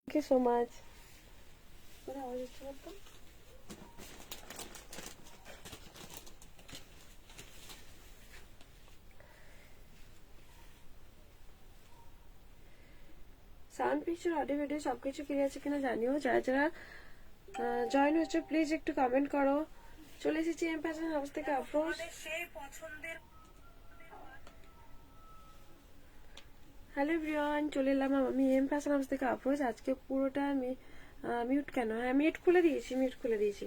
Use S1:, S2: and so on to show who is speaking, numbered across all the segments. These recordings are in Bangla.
S1: Thank you so much. What I was just sound picture audio video সবকিছু ক্লিয়ার আছে কিনা জানিও। যারা যারা জয়েন হচ্ছে প্লিজ একটু কমেন্ট করো। চলে এসেছি এম ফ্যাশন হাউস থেকে আফরোজ। হ্যালো এভরিওয়ান, চলে এলাম আমি এম ফ্যাশন হাউস থেকে আফরোজ। আজকে পুরোটা আমি মিউট কেন? হ্যাঁ মিউট খুলে দিয়েছি।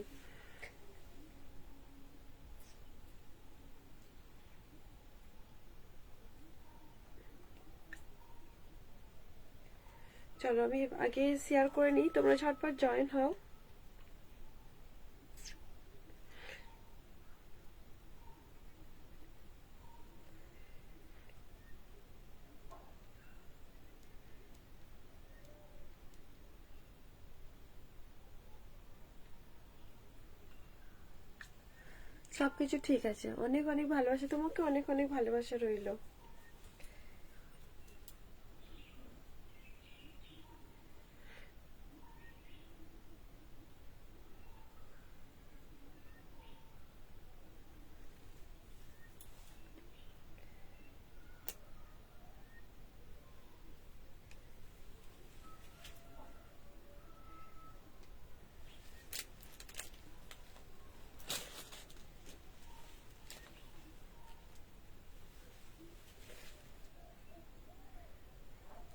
S1: চলো আমি আগে শেয়ার করে নিই, তোমরা ঝটপট জয়েন হও। সবকিছু ঠিক আছে, অনেক অনেক ভালোবাসা তোমাকে, অনেক অনেক ভালোবাসা রইলো।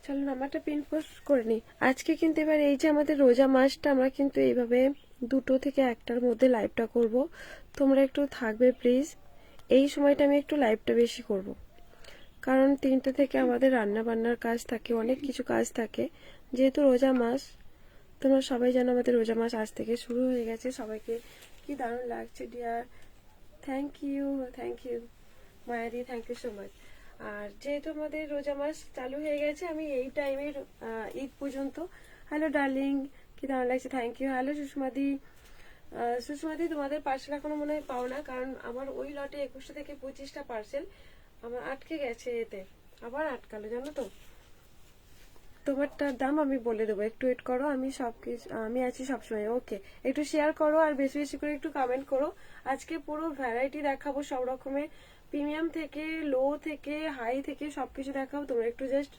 S1: চলো নাম্বারটা পিন পোস্ট করে নিই। আজকে কিন্তু এবার এই যে আমাদের রোজা মাসটা, আমরা কিন্তু এইভাবে 2টো থেকে 1টার মধ্যে লাইভটা করব। তোমরা একটু থাকবে প্লিজ। এই সময়টা আমি একটু লাইভটা বেশি করব, কারণ 3টে থেকে আমাদের রান্না বান্নার কাজ থাকে, অনেক কিছু কাজ থাকে। যেহেতু রোজা মাস, তোমরা সবাই জানো আমাদের রোজা মাস আজ থেকে শুরু হয়ে গেছে। সবাইকে কি দারুণ লাগছে ডিয়ার। থ্যাংক ইউ মায়াদি, থ্যাংক ইউ সো মাচ। আর যেহেতু আমাদের রোজা মাস চালু হয়ে গেছে, আমি এই টাইমের ঈদ পর্যন্ত। হ্যালো ডার্লিং, কি দারুণ লাগছে, থ্যাংক ইউ। হ্যালো সুষমাদি তোমাদের পার্সেল এখনো মনে হয় পাও না, কারণ আমার ওই লটে 21টা থেকে 25টা পার্সেল আমার আটকে গেছে, এতে আবার আটকালো জানো তো। তোমারটার দাম আমি বলে দেবো, একটু ওয়েট করো। আমি আছি সবসময়। ওকে, একটু শেয়ার করো আর বেশি বেশি করে একটু কমেন্ট করো। আজকে পুরো ভ্যারাইটি দেখাবো, সব রকমের প্রিমিয়াম থেকে লো থেকে হাই থেকে সবকিছু দেখাবো। তোমরা একটু জাস্ট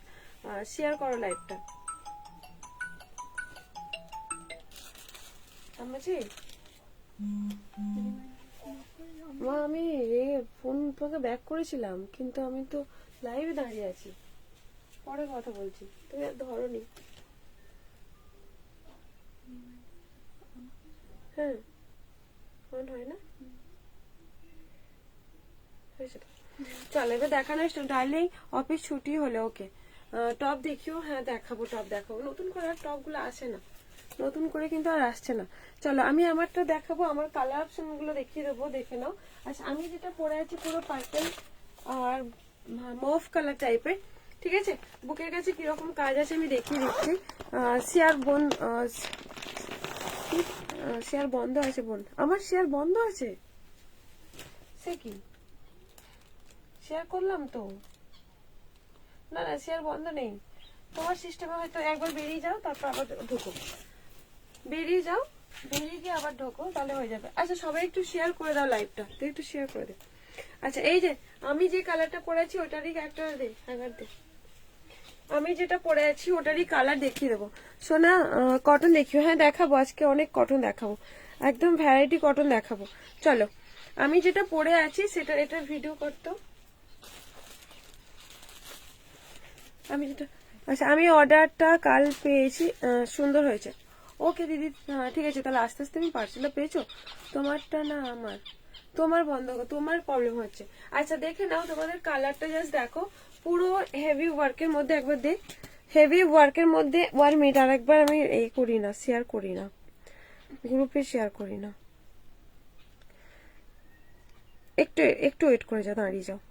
S1: শেয়ার করো লাইভটা। আমি ফোন তোমাকে ব্যাক করেছিলাম, কিন্তু আমি তো লাইভে দাঁড়িয়ে আছি, পরে কথা বলছি, তুমি আর ধরোনি। হ্যাঁ ফোন হয় না, চলো এবার দেখানো ডার্লিং। অফিস ছুটি হলে ওকে টপ দেখিও। হ্যাঁ দেখাবো, টপ দেখাবো। নতুন করে আর টপ গুলো আসে না, নতুন করে কিন্তু আর আসছে না। চলো আমি আমারটা দেখাবো, আমার কালার অপশন গুলো দেখিয়ে দেবো, দেখে নাও। আচ্ছা আমি যেটা পরে আছি পুরো পার্পেল আর মফ কালার টাইপের, ঠিক আছে। বুকের কাছে কিরকম কাজ আছে আমি দেখিয়ে দিচ্ছি। শেয়ার বন্ধ আছে বোন, আমার শেয়ার বন্ধ আছে। সে কি, শেয়ার করলাম তো, না শেয়ার বন্ধ নেই। তোমার সিস্টেমে হয়তো একবার বেরিয়ে যাও, তারপর আবার ঢুকো, বেরিয়ে যাও, বেরিয়ে গিয়ে আবার ঢোকো, তাহলে হয়ে যাবে। আচ্ছা সবাই একটু শেয়ার করে দাও লাইভটা, তুই একটু শেয়ার করে দে। আচ্ছা এই যে আমি যে কালারটা পরেছি ওটারই একটা দে, হ্যাঙ্গার দে। আমি যেটা পরে আছি ওটারই কালার দেখিয়ে দেবো। সোনা কটন দেখিও। হ্যাঁ দেখাবো, আজকে অনেক কটন দেখাবো, একদম ভ্যারাইটি কটন দেখাবো। চলো আমি যেটা পরে আছি সেটা, এটার ভিডিও করতো আমি যেটা। আচ্ছা আমি অর্ডারটা কাল পেয়েছি, সুন্দর হয়েছে। ওকে দিদি, হ্যাঁ ঠিক আছে, তাহলে আস্তে আস্তে তুমি পার্সেলটা পেয়েছো। তোমারটা না আমার, তোমার বন্ধ, তোমার প্রবলেম হচ্ছে। আচ্ছা দেখে নাও, তোমাদের কালারটা জাস্ট দেখো, পুরো হেভি ওয়ার্কের মধ্যে। একবার দেখ, হেভি ওয়ার্কের মধ্যে। 1 মিনিট, আর একবার আমি এই করি না, শেয়ার করি না, গ্রুপে শেয়ার করি না, একটু একটু ওয়েট করে যাও, দাঁড়িয়ে যাও।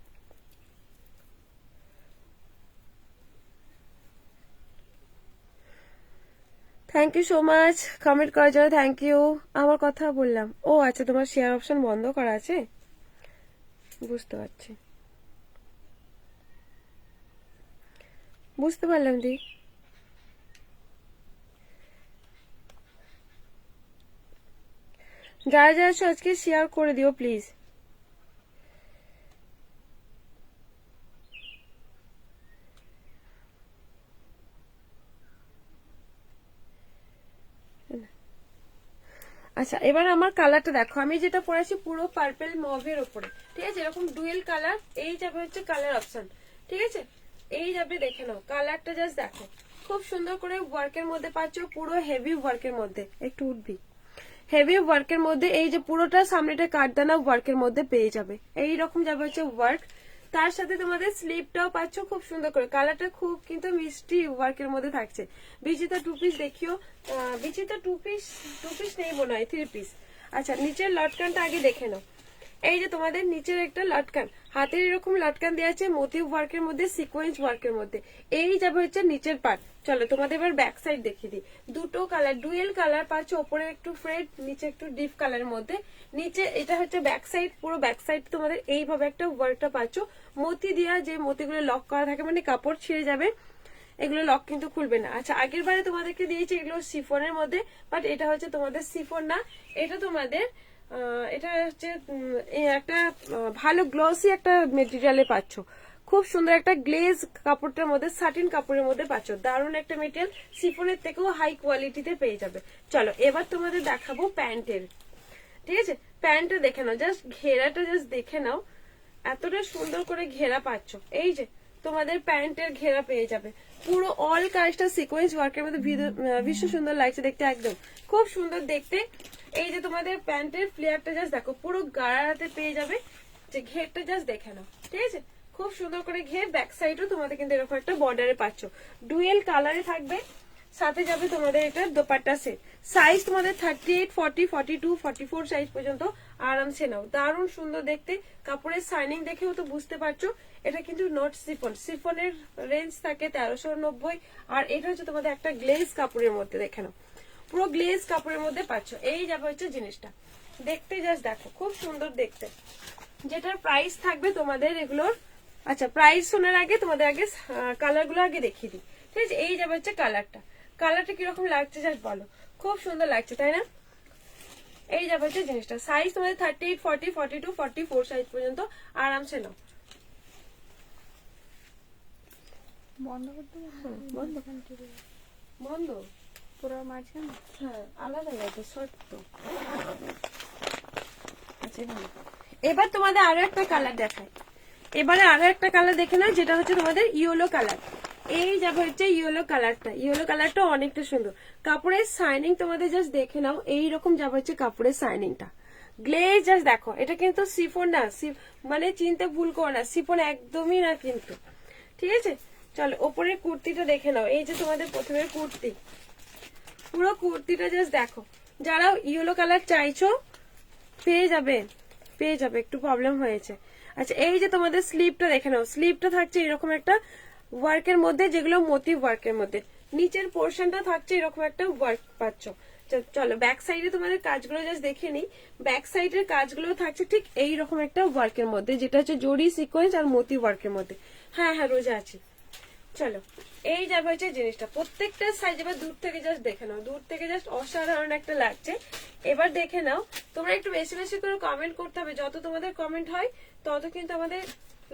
S1: Thank you so much comment করার জন্য, থ্যাংক ইউ। আমার কথা বললাম, ও আচ্ছা তোমার শেয়ার অপশন বন্ধ করা আছে, বুঝতে পারছি, বুঝতে পারলাম দি। যারা যারা আছো আজকে শেয়ার করে দিও প্লিজ। আচ্ছা এবার আমার কালারটা দেখো, আমি যেটা পরেছি পুরো পার্পল মভের উপরে, ঠিক আছে, এরকম ডুয়েল কালার। এই যাবে হচ্ছে কালার অপশন, ঠিক আছে, এই যাবে, দেখে নাও কালারটা জাস্ট দেখো, খুব সুন্দর করে ওয়ার্কের মধ্যে পাচ্ছ, পুরো হেভি ওয়ার্কের মধ্যে। একটু উঠবি, হেভি ওয়ার্কের মধ্যে, এই যে পুরোটা সামনেটা কাঠদানা ওয়ার্কের মধ্যে পেয়ে যাবে, এই রকম যাবে হচ্ছে ওয়ার্ক। তার সাথে তোমাদের স্লিপটাও পাচ্ছ খুব সুন্দর করে, কালারটা খুব কিন্তু মিষ্টি ওয়ার্কের মধ্যে থাকছে। বিচিতা টু পিস দেখিও, বিচিতা টু পিস নেই মনে হয়, 3 পিস। আচ্ছা নিচের লটকানটা আগে দেখে নাও, এই যে তোমাদের নিচের একটা লটকান, হাতের এরকম লটকান দেওয়া আছে মোটিভ ওয়ার্কের মধ্যে, সিকোয়েন্স ওয়ার্কের মধ্যে, এই যাবে হচ্ছে নিচের পার্ট। চলো তোমাদের এবার ব্যাক সাইড দেখিয়ে দিই। দুটো কালার, ডুয়েল কালার পাচ্ছ, ওপরে একটু ফ্রেড, নিচে একটু ডিপ কালারের মধ্যে। নিচে এটা হচ্ছে ব্যাক সাইড, পুরো ব্যাক সাইড তোমাদের এইভাবে একটা ওয়ার্কটা পাচ্ছ, মতি দিয়া, যে মতিগুলো লক করা থাকে, মানে কাপড় ছিঁড়ে যাবে, এগুলো লক কিন্তু খুলবে না। আচ্ছা আগের বারে তোমাদেরকে দিয়েছি এগুলো সিফনের মধ্যে, বাট এটা হচ্ছে তোমাদের সিফন না, এটা তোমাদের এটা হচ্ছে একটা ভালো গ্লসি একটা মেটেরিয়ালে পাচ্ছ, খুব সুন্দর একটা গ্লেজ কাপড়টার মধ্যে, সাটিন কাপড়ের মধ্যে পাচ্ছ, দারুণ একটা মেটেরিয়াল, সিফনের থেকেও হাই কোয়ালিটিতে পেয়ে যাবে। চলো এবার তোমাদের দেখাবো প্যান্টের, ঠিক আছে, প্যান্টটা দেখে নাও, জাস্ট ঘেরাটা জাস্ট দেখে নাও, এতটা সুন্দর করে ঘেরা পাচ্ছ, এই যে তোমাদের প্যান্টের ঘেরা পেয়ে যাবে, পুরো অল কাজটা সিকোয়েন্স ওয়ার্কের মধ্যে, ভীষণ সুন্দর লাগছে দেখতে, একদম খুব সুন্দর দেখতে। এই যে তোমাদের প্যান্টের ফ্লেয়ারটা জাস্ট দেখো, পুরো গাড়াতে পেয়ে যাবে, যে ঘেরটা জাস্ট দেখে নাও, ঠিক আছে, খুব সুন্দর করে ঘের। ব্যাক সাইডও তোমাদের কিন্তু এরকম একটা বর্ডারে পাচ্ছ, ডুয়েল কালারে থাকবে। সাথে যাবে তোমাদের এটা দোপাট্টা সেট, সাইজ তোমাদের 38, 40, 42, 44 সাইজ পর্যন্ত আরামসে নাও, দারুণ সুন্দর দেখতে। কাপড়ের শাইনিং দেখেও তো বুঝতে পারছো এটা কিন্তু নট সিফন, সিফনের রেঞ্জ থাকে 1390, আর এটা হচ্ছে তোমাদের একটা গ্লেজ কাপড়ের মধ্যে, দেখে নাও পুরো গ্লেজ কাপড়ের মধ্যে পাচ্ছ, এই যাবে হচ্ছে জিনিসটা, দেখতে জাস্ট দেখো খুব সুন্দর দেখতে। যেটার প্রাইস থাকবে তোমাদের এগুলোর, আচ্ছা প্রাইস শোনার আগে তোমাদের আগে কালার গুলো আগে দেখিয়ে দিই, ঠিক আছে, এই যাবে হচ্ছে কালারটা, কালারটা কিরকম লাগছে জাস্ট বলো, খুব সুন্দর লাগছে তাই না। এই যাবে হচ্ছে জিনিসটা, সাইজ তোমাদের 38, 40, 42, 44 সাইজ পর্যন্ত আরামসে নাও।
S2: বন্ধ করতে
S1: বন্ধ বন্ধ
S2: পুরো মাঝখানে,
S1: হ্যাঁ আলাদা আলাদা শর্ট তো। আচ্ছা এবার তোমাদের আরো একটা কালার দেখায়, এবারে আরো একটা কালার দেখে নাও, যেটা হচ্ছে তোমাদের ইয়েলো কালার, এই যাবে হচ্ছে ইয়েলো কালারটা, ইয়েলো কালারটা অনেকটা সুন্দর, কাপড়ের শাইনিং তোমাদের জাস্ট দেখে নাও, এইরকম যাবে হচ্ছে কাপড়ের শাইনিংটা, গ্লেজ জাস্ট দেখো, এটা কিন্তু সিফন না, মানে চিনতে ভুল করো না, সিফন একদমই না কিন্তু, ঠিক আছে। চলো ওপরের কুর্তিটা দেখে নাও, এই যে তোমাদের প্রথমে কুর্তি, পুরো কুর্তিটা জাস্ট দেখো, যারা ইয়েলো কালার চাইছো পেয়ে যাবে, পেয়ে যাবে, একটু প্রবলেম হয়েছে। আচ্ছা এই যে তোমাদের স্লিপটা দেখে নাও, স্লিপটা থাকছে এরকম একটা ওয়ার্কের মধ্যে, যেগুলো মোটিভ ওয়ার্কের মধ্যে, নিচের পোর্শনটা থাকছে এরকম একটা ওয়ার্ক পাচ্ছ। চলো ব্যাক সাইডে তোমাদের কাজগুলো জাস্ট দেখে নিই, ব্যাক সাইডের কাজগুলো থাকছে ঠিক এই রকম একটা ওয়ার্কের মধ্যে, যেটা হচ্ছে জরি সিকোয়েন্স আর মোটিভ ওয়ার্কের মধ্যে। হ্যাঁ হ্যাঁ রোজা আছে। চলো এই যাবে হচ্ছে জিনিসটা, প্রত্যেকটা সাইজ এবার দূর থেকে জাস্ট দেখে নাও, দূর থেকে জাস্ট অসাধারণ একটা লাগছে। এবার দেখে নাও, তোমরা একটু বেশি বেশি করে কমেন্ট করতে হবে, যত তোমাদের কমেন্ট হয় তত কিন্তু আমাদের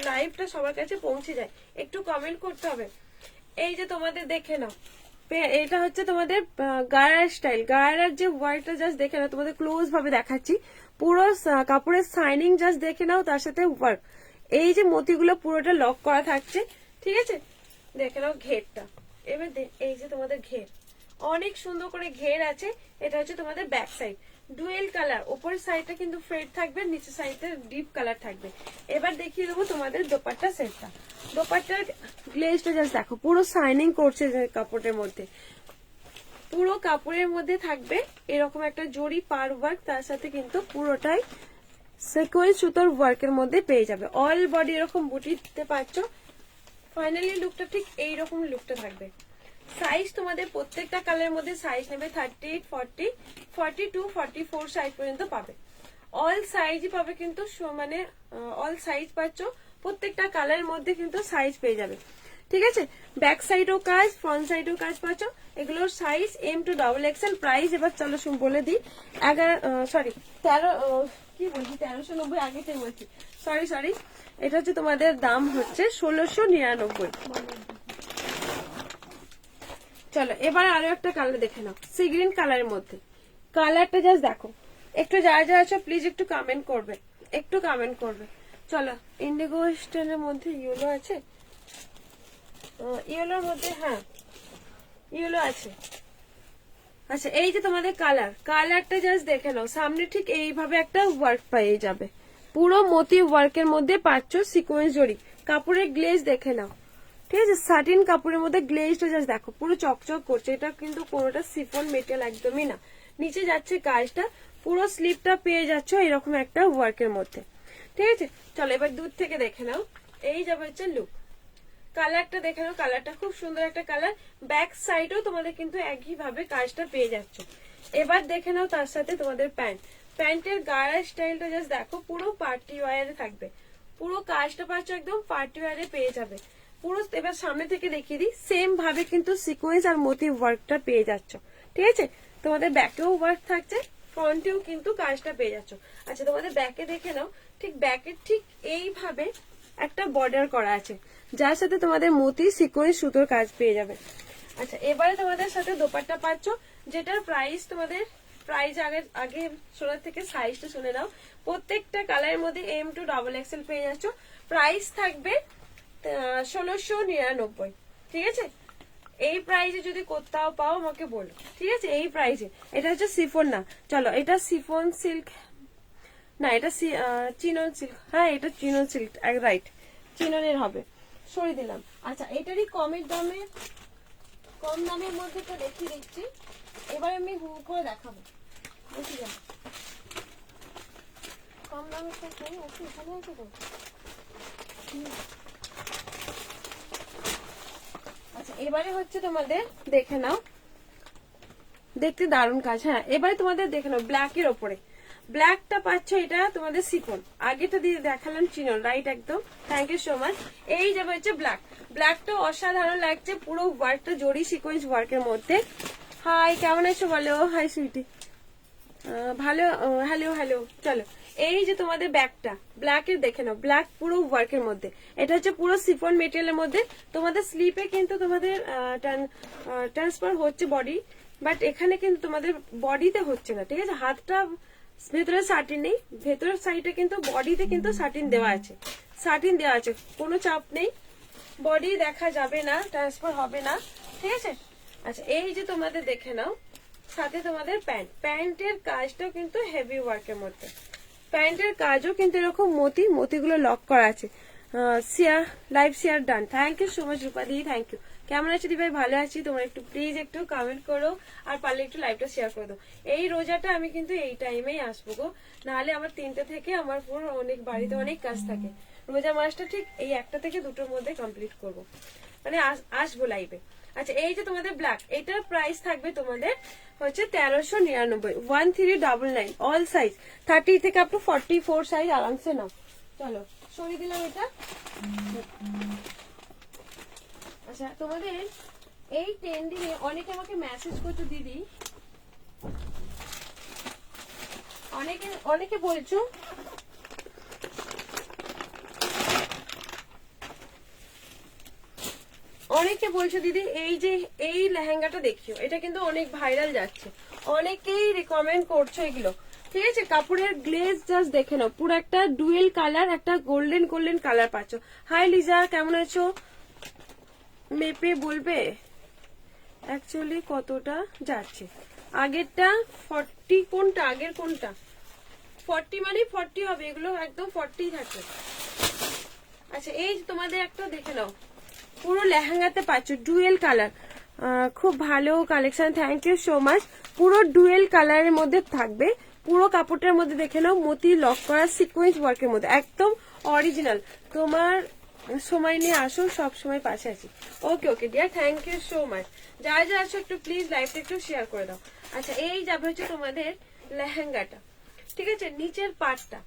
S1: লাইভটা সবার কাছে পৌঁছে যায়, একটু কমেন্ট করতে হবে। এই যে তোমাদের দেখে নাও, এটা হচ্ছে তোমাদের গাড়ার স্টাইল, গাড়ার যে ওয়ার্কটা জাস্ট দেখে নাও, তোমাদের ক্লোজ ভাবে দেখাচ্ছি, পুরো কাপড়ের শাইনিং জাস্ট দেখে নাও, তার সাথে ওয়ার্ক, এই যে মতিগুলো পুরোটা লক করা থাকছে, ঠিক আছে, দেখে নাও ঘেরটা। এবার এই যে তোমাদের ঘের, অনেক সুন্দর করে ঘের আছে, এটা হচ্ছে তোমাদের ব্যাক সাইড, ডুয়েল কালার, উপরের সাইডটা কিন্তু ফ্রেড থাকবে, নিচের সাইডটা ডিপ কালার থাকবে। এবার দেখিয়ে দেবো তোমাদের দোপাট্টা সেটটা, দোপাট্টার গ্লেজটা জাস্ট দেখো, পুরো শাইনিং করছে কাপড়ের মধ্যে, পুরো কাপড়ের মধ্যে থাকবে এরকম একটা জরি পার ওয়ার্ক, তার সাথে কিন্তু পুরোটাই সিকোয়েন্স সুতোর ওয়ার্কের মধ্যে পেয়ে যাবে, অল বডি এরকম বুটি দিতে পারছো। ফাইনালি লুকটা ঠিক এইরকম লুকটা থাকবে। সাইজ তোমাদের প্রত্যেকটা কালারের মধ্যে সাইজ নেবে 38, 40, 42, 44 সাইজ পর্যন্ত পাবে, অল সাইজই পাবে কিন্তু, মানে অল সাইজ পাচ্ছ, প্রত্যেকটা কালারের মধ্যে কিন্তু সাইজ পেয়ে যাবে। ঠিক আছে, ব্যাক সাইডও কাজ, ফ্রন্ট সাইডও কাজ পাচ্ছ। এগুলোর সাইজ M2XXL। প্রাইস এবার চলো বলে দিই, 1390, আগেটাই বলছি, সরি। এটা হচ্ছে তোমাদের দাম হচ্ছে 1699। চলো এবার আরো একটা কালার দেখে নাও, সি গ্রিন কালারের মধ্যে। কালারটা জাস্ট দেখো, একটু যারা যারা আছো প্লিজ একটু কমেন্ট করবে। চলো, ইন্ডিগো স্টাইলের মধ্যে ইয়েলো আছে, ইয়েলোর মধ্যে, হ্যাঁ ইয়েলো আছে। আচ্ছা, এই যে তোমাদের কালারটা জাস্ট দেখে নাও, সামনে ঠিক এইভাবে একটা ওয়ার্ক পেয়ে যাবে, পুরো মতি ওয়ার্কের মধ্যে পাচ্ছ সিকোয়েন্স জড়ি। কাপড়ের গ্লেজ দেখে নাও, ঠিক আছে, সাটিন কাপড়ের মধ্যে গ্লেজটা জাস্ট দেখো, পুরো চকচক করছে। এটা কিন্তু কোনোটা সিফন মেটেরিয়াল একদমই না। নিচে যাচ্ছে কাজটা, পুরো স্লিপটা পেয়ে যাচ্ছ এরকম একটা ওয়ার্কের মধ্যে, ঠিক আছে। চলো এবার দূর থেকে দেখে নাও, এই যাবে হচ্ছে লুক। কালারটা দেখে নাও, কালারটা খুব সুন্দর একটা কালার। ব্যাক সাইডেও তোমাদের কিন্তু একই ভাবে কাজটা পেয়ে যাচ্ছ। এবার দেখে নাও তার সাথে তোমাদের প্যান্টের গায়ের স্টাইলটা জাস্ট দেখো, পুরো পার্টি ওয়্যারে থাকবে, পুরো কাজটা পাচ্ছ একদম পার্টি ওয়্যারে পেয়ে যাবে পুরো। এবার সামনে থেকে দেখিয়ে দিই, সেম ভাবে কিন্তু সিকোয়েন্স আর মোতি ওয়ার্কটা পেয়ে যাচ্ছ, ঠিক আছে। তোমাদের ব্যাকেও ওয়ার্ক থাকছে, ফ্রন্টেও কিন্তু কাজটা পেয়ে যাচ্ছ। আচ্ছা, তোমাদের ব্যাকে দেখে নাও, ঠিক ব্যাকের ঠিক এইভাবে একটা বর্ডার করা আছে, যার সাথে তোমাদের মোতি সিকোয়েন্স সুতোর কাজ পেয়ে যাবে। আচ্ছা, এবারে তোমাদের সাথে দোপাট্টা পাচ্ছ, যেটার প্রাইস তোমাদের আগে শোনার থেকে সাইজটা শুনে নাও। প্রত্যেকটা কালারের মধ্যে M2XXL পেয়ে যাচ্ছ। প্রাইস থাকবে 1699, ঠিক আছে। এই প্রাইসে যদি কোথাও পাও আমাকে বলো, ঠিক আছে, এই প্রাইসে। এটা হচ্ছে সিফন না, চলো এটা সিফন সিল্ক না, এটা চিনন সিল্ক, হ্যাঁ এটা চিনন সিল্ক, রাইট, চিননের হবে, সরিয়ে দিলাম। আচ্ছা, এটারই কম দামের মধ্যে তো দেখিয়ে দিচ্ছি। এবার আমি হু করে দেখাবো, বুঝি যান কম দামের থেকে আছে, এখানে আছে তো। আচ্ছা, এবারে হচ্ছে তোমাদের দেখে নাও, দেখতে দারুণ কাজ। হ্যাঁ, এবারে তোমাদের দেখে নাও ব্ল্যাকের ওপরে, ব্ল্যাকটা পাচ্ছ, এটা তোমাদের সিফন, আগেটা দিয়ে দেখালাম চিনন, রাইট, একদম, থ্যাংক ইউ সো মাচ। এই যাবে হচ্ছে ব্ল্যাকটা অসাধারণ লাগছে, পুরো ওয়ার্কটা জড়ি সিকোয়েন্স ওয়ার্কের মধ্যে। হাই, কেমন আছো বলো, হাই সুইটি, ভালো, হ্যালো। চলো, এই যে তোমাদের ব্যাগটা ব্ল্যাকের দেখে নাও, ব্ল্যাক পুরো ওয়ার্কের মধ্যে। এটা হচ্ছে পুরো সিফন মেটেরিয়ালের মধ্যে। তোমাদের স্লিপে কিন্তু তোমাদের ট্রান্সফার হচ্ছে বডি, বাট এখানে কিন্তু তোমাদের বডিতে হচ্ছে না, ঠিক আছে। হাতটা ভেতরে সাটিন নেই, ভেতরের সাইডে কিন্তু বডিতে কিন্তু সাটিন দেওয়া আছে, কোনো চাপ নেই, বডি দেখা যাবে না, ট্রান্সফার হবে না, ঠিক আছে। আচ্ছা, এই যে তোমাদের দেখে নাও, সাথে তোমাদের প্যান্টের কাজটাও কিন্তু হেভি ওয়ার্কের মধ্যে, প্যান্টের কাজও কিন্তু এরকম মতিগুলো লক করা আছে। Live share done, thank you so much Rupa দি, থ্যাংক ইউ। কেমন আছো দি ভাই? ভালো আছি। তোমরা একটু প্লিজ একটু কমেন্ট করো, আর পারলে একটু লাইভটা শেয়ার করে দাও। এই রোজাটা আমি কিন্তু এই টাইমেই আসবো গো, নাহলে আমার 3টে থেকে আমার পুরো বাড়িতে অনেক কাজ থাকে। রোজা মাসটা ঠিক এই 1টা থেকে 2টোর মধ্যে কমপ্লিট করবো, মানে আসবো লাইভে। আচ্ছা, এই যে তোমাদের ব্ল্যাক, এটার প্রাইস থাকবে তোমাদের হচ্ছে 1399, 1399, অল সাইজ 30 থেকে আপ টু 44 সাইজ আরামসে নাও। চলো সরিয়ে দিলাম এটা। আচ্ছা, তোমাদের এই ট্রেন্ডিং এ অনেকে আমাকে মেসেজ করছো দিদি, অনেকে বলছো দিদি এই যে এই লেহেঙ্গাটা দেখিও, এটা কিন্তু অনেক ভাইরাল যাচ্ছে, অনেকেই রিকমেন্ড করছো এগুলো, ঠিক আছে। কাপড়ের গ্লেজ জাস্ট দেখে নাও, পুরো একটা ডুয়েল কালার, একটা গোল্ডেন কালার পাচ্ছ। হাই লিজা, কেমন আছো? মেপে বলবে অ্যাকচুয়ালি কতটা যাচ্ছে, আগেরটা 40, কোনটা আগের কোনটা 40, মানে 40 হবে, এগুলো একদম 40 থাকে। আচ্ছা, এই তোমাদের একটা দেখে নাও, পুরো লেহেঙ্গাতে পাচ্ছ ডুয়েল কালার, খুব ভালো collection, thank you so much. পুরো ডুয়েল কালারের মধ্যে থাকবে, পুরো কাপড়টার মধ্যে দেখে নাও মতি লক করা সিকোয়েন্স ওয়ার্কের মধ্যে, একদম অরিজিনাল। তোমার সময় নিয়ে আসো, সব সময় পাশে আছি। Okay dear, thank you so much. যা আছো একটু প্লিজ লাইভটা একটু শেয়ার করে দাও। আচ্ছা, এই যাবে হচ্ছে তোমাদের লেহেঙ্গাটা, ঠিক আছে, নিচের পার্টটা,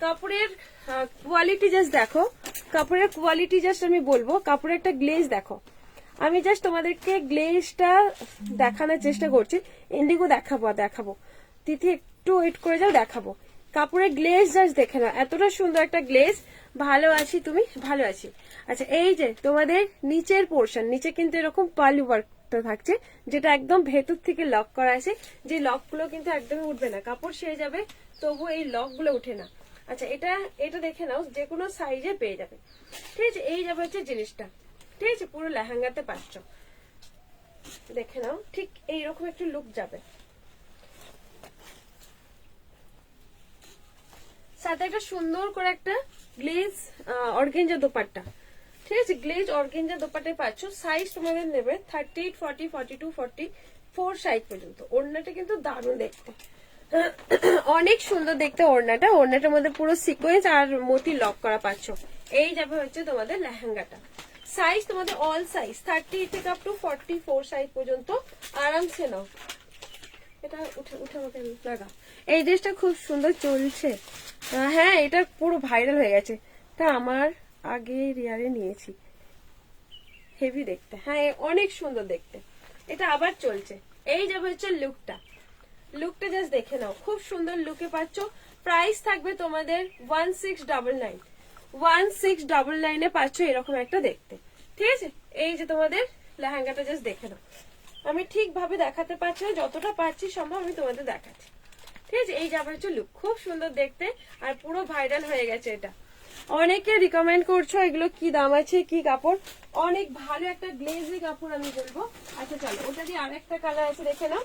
S1: কাপড়ের কোয়ালিটি জাস্ট দেখো, কাপড়ের কোয়ালিটি জাস্ট আমি বলবো, কাপড়ের একটা গ্লেজ দেখো। আমি জাস্ট তোমাদেরকে গ্লেজটা দেখানোর চেষ্টা করছি। ইন্ডিগো দেখাবো তিথি, একটু ওয়েট করে যাও, দেখাবো। কাপড়ের গ্লেজ জাস্ট দেখে নাও, এতটা সুন্দর একটা গ্লেজ। ভালো আছি, তুমি? ভালো আছি। আচ্ছা, এই যে তোমাদের নিচের পোর্শন, নিচে কিন্তু এরকম পার্ল ওয়ার্কটা থাকছে, যেটা একদম ভেতর থেকে লক করা আছে। যে লকগুলো কিন্তু একদমই উঠবে না, কাপড় সেরে যাবে তবু এই লকগুলো উঠে না। আচ্ছা, এটা দেখে নাও, যে কোনো সাইজে পেয়ে যাবে। ঠিক আছে, এই যাবে হচ্ছে জিনিসটা। ঠিক আছে, পুরো লেহেঙ্গাতে পাচ্ছ, দেখে নাও। ঠিক এইরকম একটু লুক যাবে, সাথে একটা সুন্দর করে একটা গ্লেজ অর্গেঞ্জা দোপাট্টা। ঠিক আছে, গ্লেজ অর্গেঞ্জা দোপাট্টায় পাচ্ছ। সাইজ তোমাদের নেবে 38, 40, 42, 44 সাইজ পর্যন্ত। ওড়নাটা কিন্তু দারুণ দেখতে, অনেক সুন্দর দেখতে ওড়নাটা। ওড়নাটার মধ্যে পুরো সিকোয়েন্স আর মতি লক করা পাচ্ছ। এই যাবে হচ্ছে তোমাদের লেহেঙ্গাটা। সাইজ তোমাদের অল সাইজ 30 থেকে আপ টু 44 সাইজ পর্যন্ত আরামসে নাও। এটা উঠে আমাকে লাগা। এই ড্রেসটা খুব সুন্দর চলছে। হ্যাঁ, এটা পুরো ভাইরাল হয়ে গেছে। তা আমার আগে রিয়ারে নিয়েছি, হেভি দেখতে। হ্যাঁ, অনেক সুন্দর দেখতে, এটা আবার চলছে। এই যাবে হচ্ছে লুকটা। লুকটা জাস্ট দেখে নাও, খুব সুন্দর লুকে পাচ্ছ। প্রাইস থাকবে তোমাদের 1699। 1699 পাচ্ছ এরকম একটা দেখতে। ঠিক আছে, এই যে তোমাদের লেহেঙ্গাটা জাস্ট দেখে নাও। আমি ঠিকভাবে দেখাতে পারছি না, যতটা পারছি সম্ভব আমি তোমাদের দেখাচ্ছি। ঠিক আছে, এই যাবে হচ্ছে লুক, খুব সুন্দর দেখতে আর পুরো ভাইরাল হয়ে গেছে এটা। অনেকে রিকমেন্ড করছো, এগুলো কি দাম আছে, কি কাপড়। অনেক ভালো একটা গ্লেজি কাপড় আমি বলবো। আচ্ছা চলো, ওটা দিয়ে আরেকটা কালার আছে, দেখে নাও।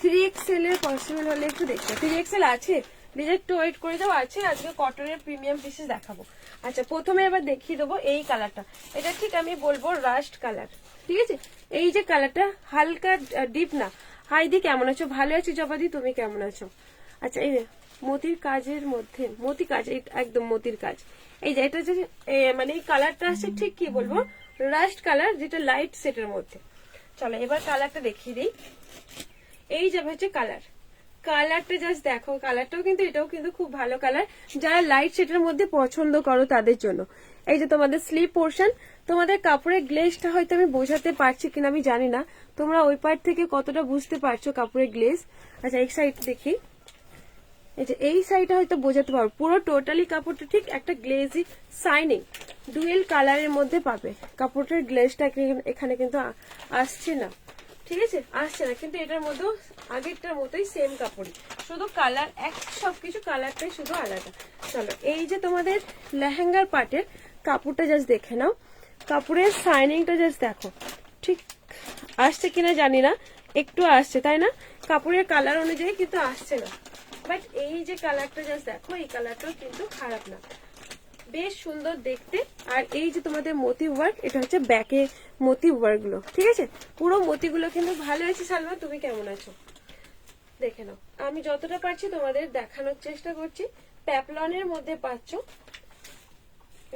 S1: 3XL এর পসিবল হলে একটু দেখতে। 3XL আছে, নিজের একটু ওয়েট করে যাও। আছে, আজকে কটনের প্রিমিয়াম পিসেস দেখাবো। আচ্ছা, প্রথমে এবার দেখিয়ে দেবো এই কালারটা। এটা ঠিক আমি বলবো রাস্ট কালার। ঠিক আছে, এই যে কালারটা হালকা ডিপ না। হাইদি কেমন আছো? ভালো আছি জবাদি, তুমি কেমন আছো? আচ্ছা, এই মতির কাজের মধ্যে, মতি কাজ, একদম মতির কাজ। এই যে এটা যে মানে এই কালারটা আছে, ঠিক কি বলবো, রাস্ট কালার, যেটা লাইট সেটের মধ্যে। চলো এবার কালারটা দেখিয়ে দিই। এই যাবে হচ্ছে কালার। কালারটা জাস্ট দেখো, কালারটাও কিন্তু, এটাও কিন্তু খুব ভালো কালার। যারা লাইট শেডের মধ্যে পছন্দ করো তাদের জন্য। এই যে তোমাদের স্লিভ পোর্শন, তোমাদের কাপড়ের গ্লেজটা হয়তো আমি বোঝাতে পারছি কিনা আমি জানি না, তোমরা ওই পার্ট থেকে কতটা বুঝতে পারছো কাপড়ের গ্লেজ। আচ্ছা, এই সাইড দেখি, এই যে এই সাইডটা হয়তো বোঝাতে পারো। পুরো টোটালি কাপড়টা ঠিক একটা গ্লেজি শাইনিং ডুয়েল কালারের মধ্যে পাবে। কাপড়টার গ্লেজটা এখানে কিন্তু আসছে না। ঠিক আছে, আসছে না, কিন্তু এটার মধ্যেও আগেরটার মতোই সেম কাপড়ই, শুধু কালার এক, সবকিছু কালারটাই শুধু আলাদা। চলো, এই যে তোমাদের লেহেঙ্গার পার্টের কাপড়টা জাস্ট দেখে নাও। কাপড়ের শাইনিংটা জাস্ট দেখো, ঠিক আসছে কিনা জানি না, একটু আসছে তাই না? কাপড়ের কালার অনুযায়ী কিন্তু আসছে না, বাট এই যে কালারটা জাস্ট দেখো, এই কালারটাও কিন্তু খারাপ না, বেশ সুন্দর দেখতে। আর এই যে তোমাদের মতি ওয়ার্ক, এটা হচ্ছে ব্যাকে মতি ওয়ার্ক গুলো। ঠিক আছে, পুরো মতিগুলো কিন্তু ভালো আছে। সালমা, তুমি কেমন আছো? দেখে নাও, আমি যতটা পারছি তোমাদের দেখানোর চেষ্টা করছি। প্যাপলনের মধ্যে পাচ্ছ,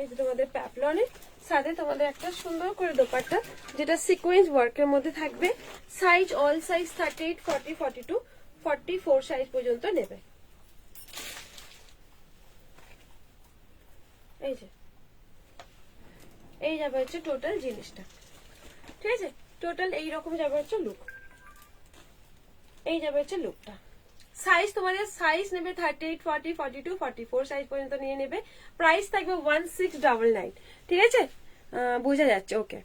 S1: এই যে তোমাদের প্যাপলনের সাথে তোমাদের একটা সুন্দর করে দোপাট্টা, যেটা সিকোয়েন্স ওয়ার্কের মধ্যে থাকবে। সাইজ অল সাইজ 38, 40, 42, 44 সাইজ পর্যন্ত নেবে। এই যে এই যাবে হচ্ছে টোটাল জিনিসটা। ঠিক আছে, টোটাল এইরকম যাবে হচ্ছে লুক। এই যাবে হচ্ছে লুকটা। সাইজ তোমাদের সাইজ নেবে 38, 40, 42, 44 সাইজ পর্যন্ত নিয়ে নেবে। প্রাইস থাকবে 1699। ঠিক আছে, বোঝা যাচ্ছে? ওকে,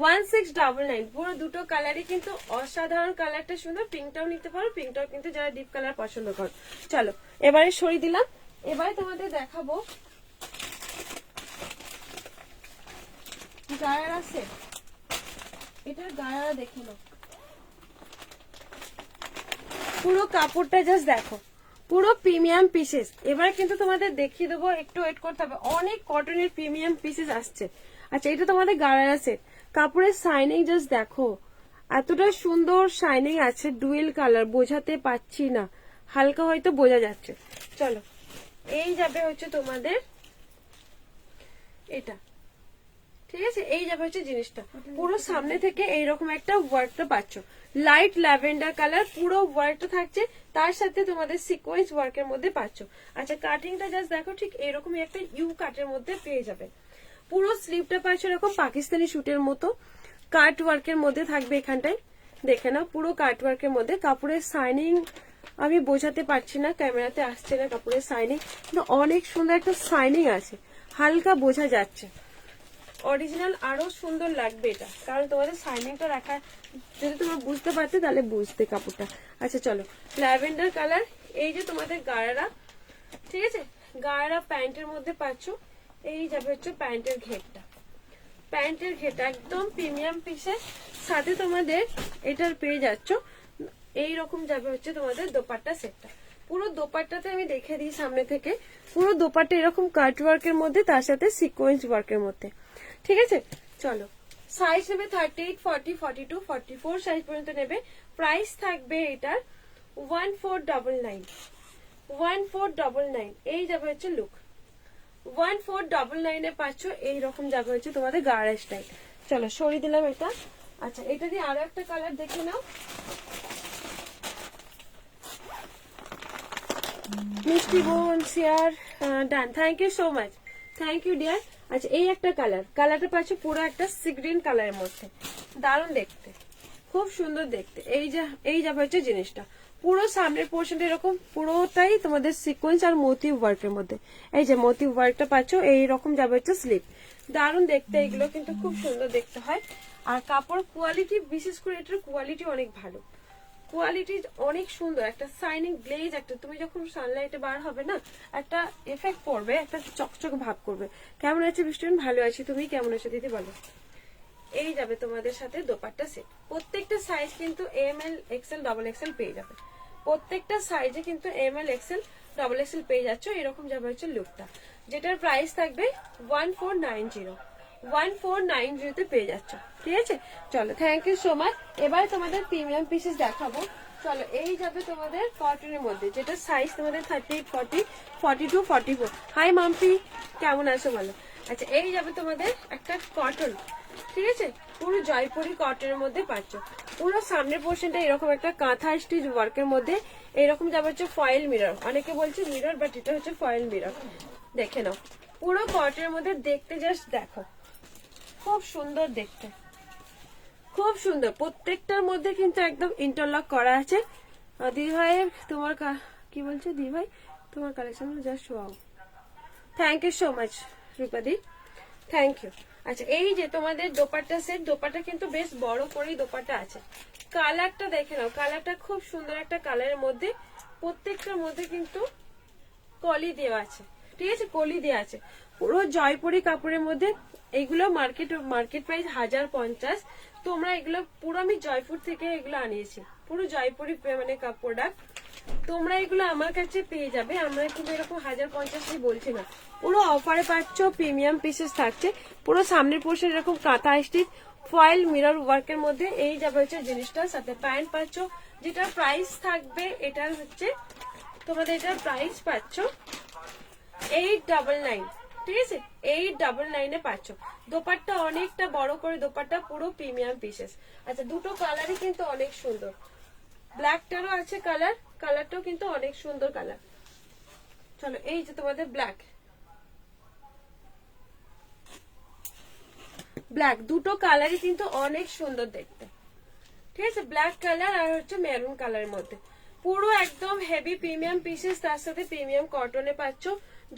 S1: 1699। পুরো দুটো কালারই কিন্তু অসাধারণ, কালারটা সুন্দর। পিঙ্কটাও নিতে পারো, পিঙ্কটাও কিন্তু যারা ডিপ কালার পছন্দ করো। চলো এবারে সরিয়ে দিলাম, এবারে তোমাদের দেখাবো গায়ারা সেট। এটার গায়ারা দেখে নাও, পুরো কাপড়টা জাস্ট দেখো, পুরো প্রিমিয়াম পিসেস। এবার কিন্তু তোমাদের দেখিয়ে দেবো, একটু ওয়েট করতে হবে, অনেক কটনের প্রিমিয়াম পিসেস আসছে। আচ্ছা, এটা তোমাদের গায়ারা সেট। কাপড়ের শাইনিং জাস্ট দেখো, এতটা সুন্দর শাইনিং আছে। ডুয়েল কালার, বোঝাতে পারছি না, হালকা হয়তো বোঝা যাচ্ছে। চলো, এই যাবে হচ্ছে তোমাদের এটা। ঠিক আছে, এই যাবে হচ্ছে জিনিসটা। পুরো সামনে থেকে এইরকম একটা ওয়ার্কটা পাচ্ছ, লাইট ল্যাভেন্ডার কালার পুরো ওয়ার্কটা থাকছে, তার সাথে তোমাদের সিকোয়েন্স ওয়ার্কের মধ্যে পাচ্ছ। আচ্ছা কাটিংটা জাস্ট দেখো, ঠিক এরকমই একটা ইউ কাটের মধ্যে পেয়ে যাবে। পুরো স্লিভটা পাচ্ছ এরকম পাকিস্তানি শুটের মতো কাট ওয়ার্কের মধ্যে থাকবে। এখানটায় দেখে নাও পুরো কাট ওয়ার্কের মধ্যে। কাপড়ের শাইনিং আমি বোঝাতে পারছি না, ক্যামেরাতে আসছে না কাপড়ের শাইনিং, কিন্তু অনেক সুন্দর একটা শাইনিং আছে, হালকা বোঝা যাচ্ছে। অরিজিনাল আরো সুন্দর লাগবে এটা, কারণ তোমাদের শাইনিংটা রাখা যদি তোমরা বুঝতে পারতে তাহলে বুঝতে কাপড়টা। আচ্ছা চলো, ল্যাভেন্ডার কালার। এই যে তোমাদের গাড়ারা, ঠিক আছে, গাড়ারা প্যান্টের মধ্যে পাচ্ছ। এই যাবে হচ্ছে প্যান্টের ঘেরটা, প্যান্টের ঘেরটা একদম প্রিমিয়াম পিসের সাথে তোমাদের এটার পেয়ে যাচ্ছ। এইরকম যাবে হচ্ছে তোমাদের দোপাট্টা সেটটা। পুরো দোপাট্টাতে আমি দেখে দিই সামনে থেকে, পুরো দোপাট্টা এরকম কাট ওয়ার্কের মধ্যে, তার সাথে সিকোয়েন্স ওয়ার্কের মধ্যে। ঠিক আছে, চলো সাইজ নেবে 38, 40, 42, 44 সাইজ পর্যন্ত নেবে। প্রাইস থাকবে এটার 1499, 1499। এই যাবে হচ্ছে লুক, 1499 এ পাচ্ছ। এইরকম যাবে হচ্ছে তোমাদের গাড়া স্টাইল। চলো সরিয়ে দিলাম এটা। আচ্ছা এটা দিয়ে আরো একটা কালার দেখে নাও, মিষ্টি বোন share done, thank you so much, thank you dear. আচ্ছা এই একটা কালার, কালারটা পাচ্ছ পুরো একটা সি গ্রিন কালারের মধ্যে, দারুণ দেখতে, খুব সুন্দর দেখতে। এই যাবে হচ্ছে জিনিসটা, পুরো সামনের পোর্শনটা এরকম পুরোটাই তোমাদের সিকোয়েন্স আর মোটিভ ওয়ার্কের মধ্যে। এই যে মোটিভ ওয়ার্কটা পাচ্ছ, এইরকম যাবে হচ্ছে স্লিপ, দারুণ দেখতে। এগুলো কিন্তু খুব সুন্দর দেখতে হয়। আর কাপড় কোয়ালিটি, বিশেষ করে এটার কোয়ালিটি অনেক ভালো, কোয়ালিটি অনেক সুন্দর, একটা শাইনিং গ্লেজ, একটা তুমি যখন সানলাইটে বার হবে না একটা এফেক্ট পড়বে, একটা চকচক ভাব করবে। কেমন আছে বৃষ্টিন? ভালো আছি, তুমি কেমন আছো দিদি বলো। এই যাবে তোমাদের সাথে দোপাট্টা সেট, প্রত্যেকটা সাইজ কিন্তু M L XL double XL পেয়ে যাবে, প্রত্যেকটা সাইজে কিন্তু M L XL double XL পেয়ে যাচ্ছ। এরকম যাবে হচ্ছে লুকটা, যেটার প্রাইস থাকবে 1490, 1490 তে পেয়ে যাচ্ছ। ঠিক আছে, চলো থ্যাংক ইউ সো মাচ। এবার তোমাদের প্রিমিয়াম পিসেস দেখাবো। চলো এই যাবে তোমাদের কটনের মধ্যে, যেটা সাইজ তোমাদের 38, 40, 42, 44। হাই মাম্পি, কেমন আছো বলো। আচ্ছা এই যাবে তোমাদের একটা কটন, ঠিক আছে, পুরো জয়পুরি কটনের মধ্যে পাচ্ছ। পুরো সামনের পোর্শনটা এরকম একটা কাঁথা স্টিচ ওয়ার্কের মধ্যে, এরকম যাবে হচ্ছে ফয়েল মিরর, অনেকে বলছে মিরর, বাট এটা হচ্ছে ফয়েল মিরর। দেখে নাও পুরো কটনের মধ্যে, দেখতে জাস্ট দেখো, খুব সুন্দর দেখতে, খুব সুন্দর। প্রত্যেকটার মধ্যে কিন্তু একদম ইন্টারলক করা আছে। দিদি ভাইয়ের তোমার কি বলছে দিদি ভাই, তোমার collection just wow, thank you so much রূপাদি, থ্যাংক ইউ। আচ্ছা এই যে তোমাদের দোপাট্টা সেট, দোপাট্টা কিন্তু বেশ বড় করেই দোপাট্টা আছে। কালারটা দেখে নাও, কালারটা খুব সুন্দর একটা কালারের মধ্যে, প্রত্যেকটার মধ্যে কিন্তু কলি দেওয়া আছে, ঠিক আছে, কলি দেওয়া আছে। পুরো জয়পুরি কাপড়ের মধ্যে, এগুলো মার্কেট প্রাইস 1050। তোমরা এগুলো পুরো আমি জয়পুর থেকে এগুলো আনিয়েছি, পুরো জয়পুরি মানে প্রোডাক্ট। তোমরা এগুলো আমার কাছে পেয়ে যাবে, আমরা কিন্তু এরকম 1050 বলছি না, পুরো অফারে পাচ্ছ, প্রিমিয়াম পিসেস থাকছে। পুরো সামনের পোর্শন এরকম কাঁথা স্টিচ ফয়েল মিরর ওয়ার্কের মধ্যে। এই যাবে হচ্ছে জিনিসটার সাথে প্যান্ট পাচ্ছ, যেটার প্রাইস থাকবে এটার হচ্ছে তোমাদের, এটার প্রাইস পাচ্ছ 899, ঠিক আছে, 899 এ পাচ্ছ। দোপাট্টা অনেকটা বড় করে দোপাট্টা, পুরো প্রিমিয়াম পিসেস। আচ্ছা দুটো কালারই কিন্তু অনেক সুন্দর, ব্ল্যাকটারও আছে কালার, কালারটাও কিন্তু অনেক সুন্দর কালার। চলো এই যে তোমাদের ব্ল্যাক, ব্ল্যাক দুটো কালারই কিন্তু অনেক সুন্দর দেখতে, ঠিক আছে, ব্ল্যাক কালার আর হচ্ছে মেরুন কালারের মধ্যে, পুরো একদম হেভি প্রিমিয়াম পিসেস, তার সাথে প্রিমিয়াম কটনে পাচ্ছ,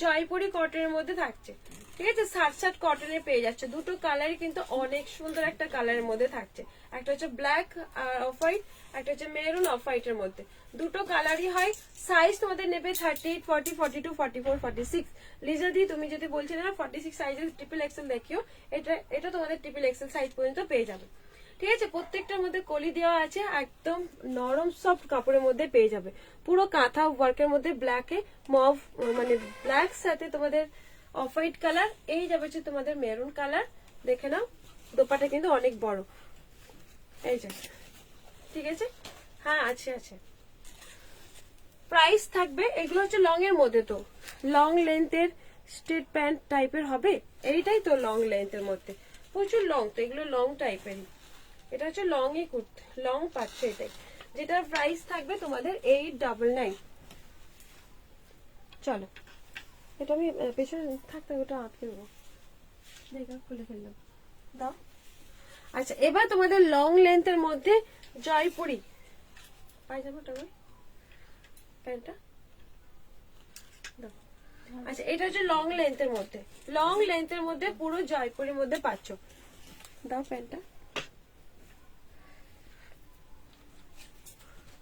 S1: জয়পুরি কটনের মধ্যে থাকছে, ঠিক আছে, 60 কটনে পেয়ে যাচ্ছে। দুটো কালারই কিন্তু অনেক সুন্দর একটা কালারের মধ্যে থাকছে, একটা হচ্ছে ব্ল্যাক আর অফ হোয়াইট, একটা হচ্ছে মেরুন অফ হোয়াইটের মধ্যে, দুটো কালারই হয়। সাইজ তোমাদের নেবে 38, 40, 42, 44, 46। লিজা দি তুমি যদি বলছিলে না 46 সাইজের ট্রিপল এক্সেল দেখিও, এটা তোমাদের ট্রিপল এক্সেল সাইজ পর্যন্ত পেয়ে যাবে, ঠিক আছে। প্রত্যেকটার মধ্যে কলি দেওয়া আছে, একদম নরম সফট কাপড়ের মধ্যে পেয়ে যাবে, পুরো কাঁথা ওয়ার্কের মধ্যে, ব্ল্যাকে মভ মানে ব্ল্যাক সাথে তোমাদের অফ হোয়াইট কালার। এই যাবে হচ্ছে তোমাদের মেরুন কালার, দেখে নাও দোপাটা কিন্তু অনেক বড়, এই যে, ঠিক আছে, হ্যাঁ আছে আছে। প্রাইস থাকবে, এগুলো হচ্ছে লং এর মধ্যে, তো লং লেন্থের স্ট্রেট প্যান্ট টাইপের হবে, এইটাই তো লং লেন্থের মধ্যে, প্রচুর লং, তো এগুলো লং টাইপেরই। এটা হচ্ছে লং ই কুর্তি, লং পাচ্ছ এটাই, যেটার প্রাইস থাকবে তোমাদের 899। চলো এটা আমি পেছনে থাকতে ওটা আটকে দেবো, দেখো খুলে ফেললাম, দাও। আচ্ছা এবার তোমাদের লং লেন্থের মধ্যে জয়পুরি পায়জামাটা, প্যান্টটা দাও। আচ্ছা এটা হচ্ছে লং লেন্থের মধ্যে, লং লেন্থের মধ্যে পুরো জয়পুরের মধ্যে পাচ্ছ, দাও প্যান্টটা।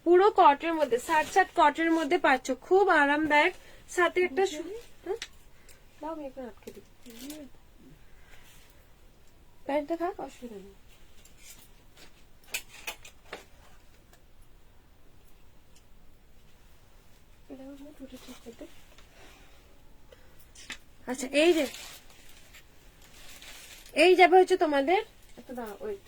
S1: পুরো কটের মধ্যে, সাত কটের মধ্যে পাচ্ছ, খুব আরামদায়ক, সাথে একটা হ্যাঁ? দাও আমি এখন আটকে দিই, প্যান্টটা থাক, অসুবিধা নেই। আচ্ছা এই যাবে হচ্ছে তোমাদের, একটা দাঁড়া ওয়েট,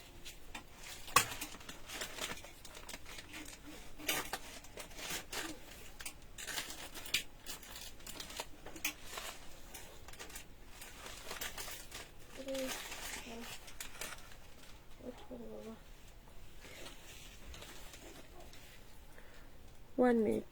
S1: ওয়ান মিনিট।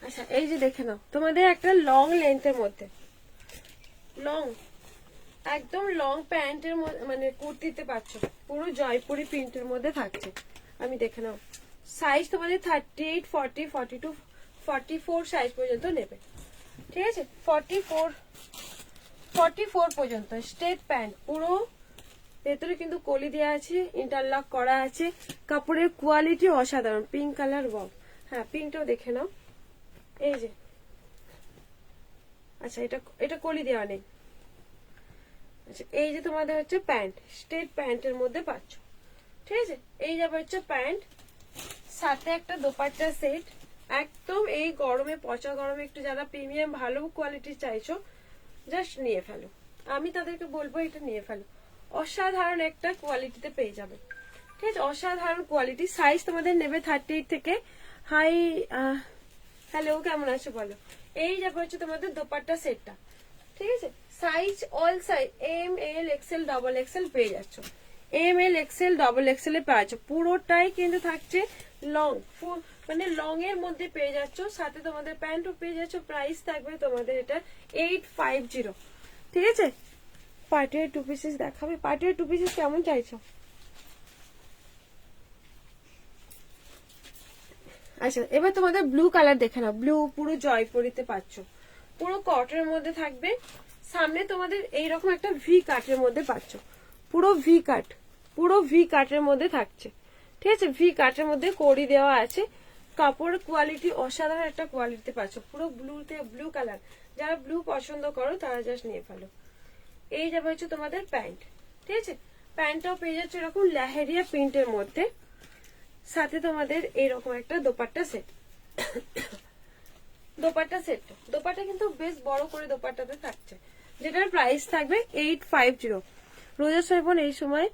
S1: আচ্ছা এই যে দেখে নাও, তোমাদের একটা লং লেন্থের মধ্যে, লং একদম লং প্যান্টের মধ্যে মানে কুর্তিতে পাচ্ছ, পুরো জয়পুরি প্রিন্টের মধ্যে থাকছে। আমি দেখে নাও, সাইজ তোমাদের 38, 40, 42, 44 সাইজ পর্যন্ত নেবে, ঠিক আছে? 44 পর্যন্ত স্ট্রেট প্যান্ট, পুরো ভেতরে কিন্তু কলি দেওয়া আছে, ইন্টারলক করা আছে, কাপড়ের কোয়ালিটি অসাধারণ, পিঙ্ক কালার ওয়াও। হ্যাঁ পিঙ্কটাও দেখে নাও, এই যে। আচ্ছা এটা কলি দেওয়া নেই। আচ্ছা এই যে তোমাদের হচ্ছে প্যান্ট, স্ট্রেট প্যান্টের মধ্যে পাচ্ছ, ঠিক আছে? এই যাবে হচ্ছে প্যান্ট, সাথে একটা দোপাট্টা সেট। একদম এই গরমে, পচা গরমে একটু যারা প্রিমিয়াম ভালো কোয়ালিটি চাইছো, জাস্ট নিয়ে ফেলো, আমি তাদেরকে বলবো এটা নিয়ে ফেলো, অসাধারণ একটা কোয়ালিটিতে পেয়ে যাবে, ঠিক আছে? অসাধারণ কোয়ালিটি। সাইজ তোমাদের নেবে 38 থেকে হাই। হ্যালো কেমন আছো বলো। এই যাবে হচ্ছে তোমাদের দোপাট্টা সেটটা, ঠিক আছে? Size all size M L XL double XL পেয়ে যাচ্ছ, M L XL double XL এ পেয়ে যাচ্ছ, পুরোটাই কিন্তু থাকছে লং, মানে লং এর মধ্যে পেয়ে যাচ্ছ, সাথে তোমাদের প্যান্টও পেয়ে যাচ্ছ। প্রাইস থাকবে তোমাদের এটা 850, ঠিক আছে? পার্টির 2 পিসেস দেখাবে, পার্টির 2 পিসেস কেমন চাইছো? আচ্ছা এবার তোমাদের ব্লু কালার দেখে নাও, ব্লু পুরো জয়পুরিতে পাচ্ছ, পুরো কটের মধ্যে থাকবে, সামনে তোমাদের এইরকম একটা ভি কাটের মধ্যে পাচ্ছ, পুরো ভি কাট, পুরো ভি কাটের মধ্যে থাকছে, ঠিক আছে? ভি কাটের মধ্যে কড়ি দেওয়া আছে, কাপড় কোয়ালিটি অসাধারণ একটা কোয়ালিটিতে পাচ্ছ, পুরো ব্লু কালার, যারা ব্লু পছন্দ করো তারা জাস্ট নিয়ে ফেলো। এই যাবে হচ্ছে তোমাদের প্যান্ট, ঠিক আছে? প্যান্টটাও পেয়ে যাচ্ছে এরকম লেহেরিয়া প্রিন্টের মধ্যে, সাথে তোমাদের এইরকম একটা দোপাট্টা সেট। দোপাট্টা সেট, দোপাট্টা কিন্তু বেশ বড় করে দোপাট্টাতে থাকছে, যেটার প্রাইস থাকবে 850। রোজার সময় এই সময়,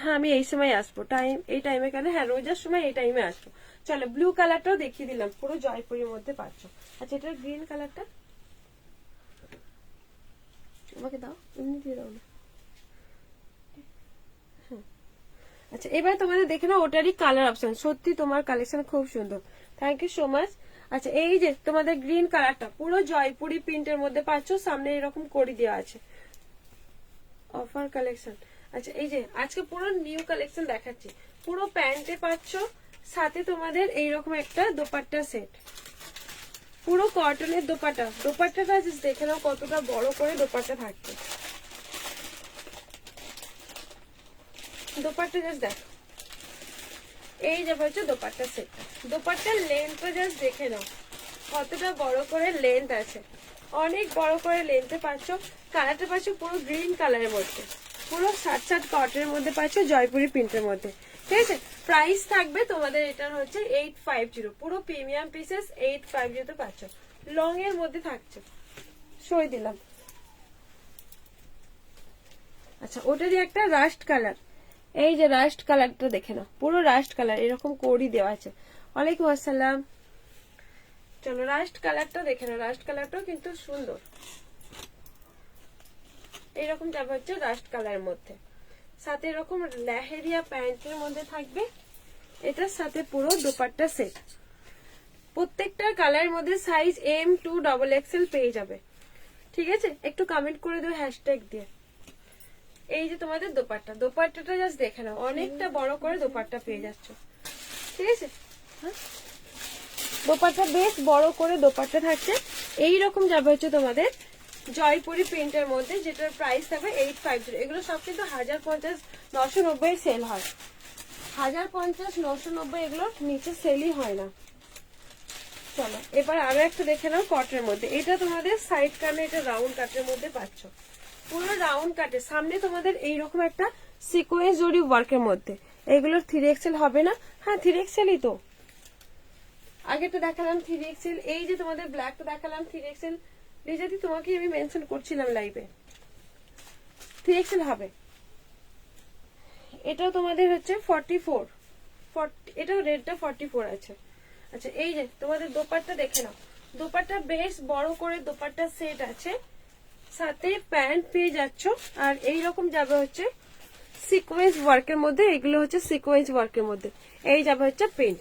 S1: হ্যাঁ আমি এই সময় আসবো, এই টাইমে কেন, হ্যাঁ রোজার সময় এই টাইমে আসবো। চলো ব্লু কালারটাও দেখিয়ে দিলাম, পুরো জয়পুরের মধ্যে পাচ্ছ। আচ্ছা এটার গ্রিন কালারটা আমাকে দাও, এমনি দিয়ে দাও না। আচ্ছা এবার তোমাদের দেখে নাও ওটারই কালার অপশন, সত্যি তোমার কালেকশন খুব সুন্দর, থ্যাংক ইউ সো মাচ। আচ্ছা এই যে তোমাদের গ্রিন কালারটা পুরো জয়পুরি প্রিন্টের মধ্যে পাচ্ছ, সামনে এরকম কড়ি দেওয়া আছে, অফার কালেকশন। আচ্ছা এই যে আজকে পুরো নিউ কালেকশন দেখাচ্ছি, পুরো প্যান্টে পাচ্ছ, সাথে তোমাদের এইরকম একটা দোপাট্টা সেট, পুরো কটনের দোপাট্টা, দোপাট্টাটা জাস্ট দেখে নাও কতটা বড় করে দোপাট্টা থাকছে, দোপাট্টা জাস্ট দেখো। এই যাবে হচ্ছে দোপাট্টা সেট, দোপাট্টার লেন্থটা জাস্ট দেখে নাও কতটা বড় করে লেন্থ আছে, অনেক বড় করে লেন্থে পাচ্ছ। কালারটা পাচ্ছ পুরো গ্রিন কালারের মধ্যে, পুরো সাত কটের মধ্যে পাচ্ছ, জয়পুরি প্রিন্টের মধ্যে, ঠিক আছে? প্রাইস থাকবে তোমাদের এটার হচ্ছে 850, পুরো প্রিমিয়াম পিসেস 850 তে পাচ্ছ, লং এর মধ্যে থাকছে, সই দিলাম। আচ্ছা ওটারই একটা রাস্ট কালার, এই যে রাস্ট কালারটা দেখে নাও, পুরো রাস্ট কালার, এরকম কড়ি দেওয়া আছে, ওয়ালাইকুম আসসালাম। চলো রাস্ট কালারটা দেখে নাও, রাস্ট কালারটাও কিন্তু সুন্দর। এইরকম যাবে হচ্ছে রাস্ট কালারের মধ্যে, সাথে এরকম লেহেরিয়া প্যান্টের মধ্যে থাকবে। এটার সাথে পুরো দোপাট্টা সেট। প্রত্যেকটা কালারের মধ্যে সাইজ M2XXL পেয়ে যাবে। ঠিক আছে, একটু কমেন্ট করে দিও হ্যাশট্যাগ দিয়ে। এই যে তোমাদের দোপাট্টা, দোপাট্টাটা জাস্ট দেখে নাও, অনেকটা বড় করে দোপাট্টা পেয়ে যাচ্ছ। ঠিক আছে, হ্যাঁ দোপাট্টা বেশ বড় করে দোপাট্টা থাকছে। এইরকম যাবে হচ্ছে তোমাদের জয়পুরি প্রিন্টের মধ্যে, যেটার প্রাইস থাকবে 850। এগুলো সব কিন্তু 1050, 990 সেল হয়। 1050, 990 এগুলো নিচে সেলই হয় না। চলো এবার আরো একটা দেখে নাও কটের মধ্যে। এটা তোমাদের সাইড কানে, এটা রাউন্ড কাটের মধ্যে পাচ্ছ, পুরো রাউন্ড কাটে। সামনে তোমাদের এইরকম একটা সিকোয়েন্স জরি ওয়ার্কের মধ্যে। এগুলোর 3XL হবে না? হ্যাঁ 3XLই তো। আগে তো দেখালাম 3XL, এই যে তোমাদের ব্ল্যাকটা দেখালাম 3XL। যদি তোমাকে আমি মেনশন করছিলাম লাইভে, 3XL হবে। এটাও তোমাদের হচ্ছে 44, এটাও রেডটা 44 আছে। আচ্ছা এই যে তোমাদের দোপাট্টা দেখে নাও, দোপাট্টা বেশ বড় করে দোপাট্টা সেট আছে, সাথে প্যান্ট পেয়ে যাচ্ছ। আর এই রকম যাবে হচ্ছে সিকোয়েন্স ওয়ার্কের মধ্যে, এগুলো হচ্ছে সিকোয়েন্স ওয়ার্কের মধ্যে। এই যাবে হচ্ছে প্রিন্ট।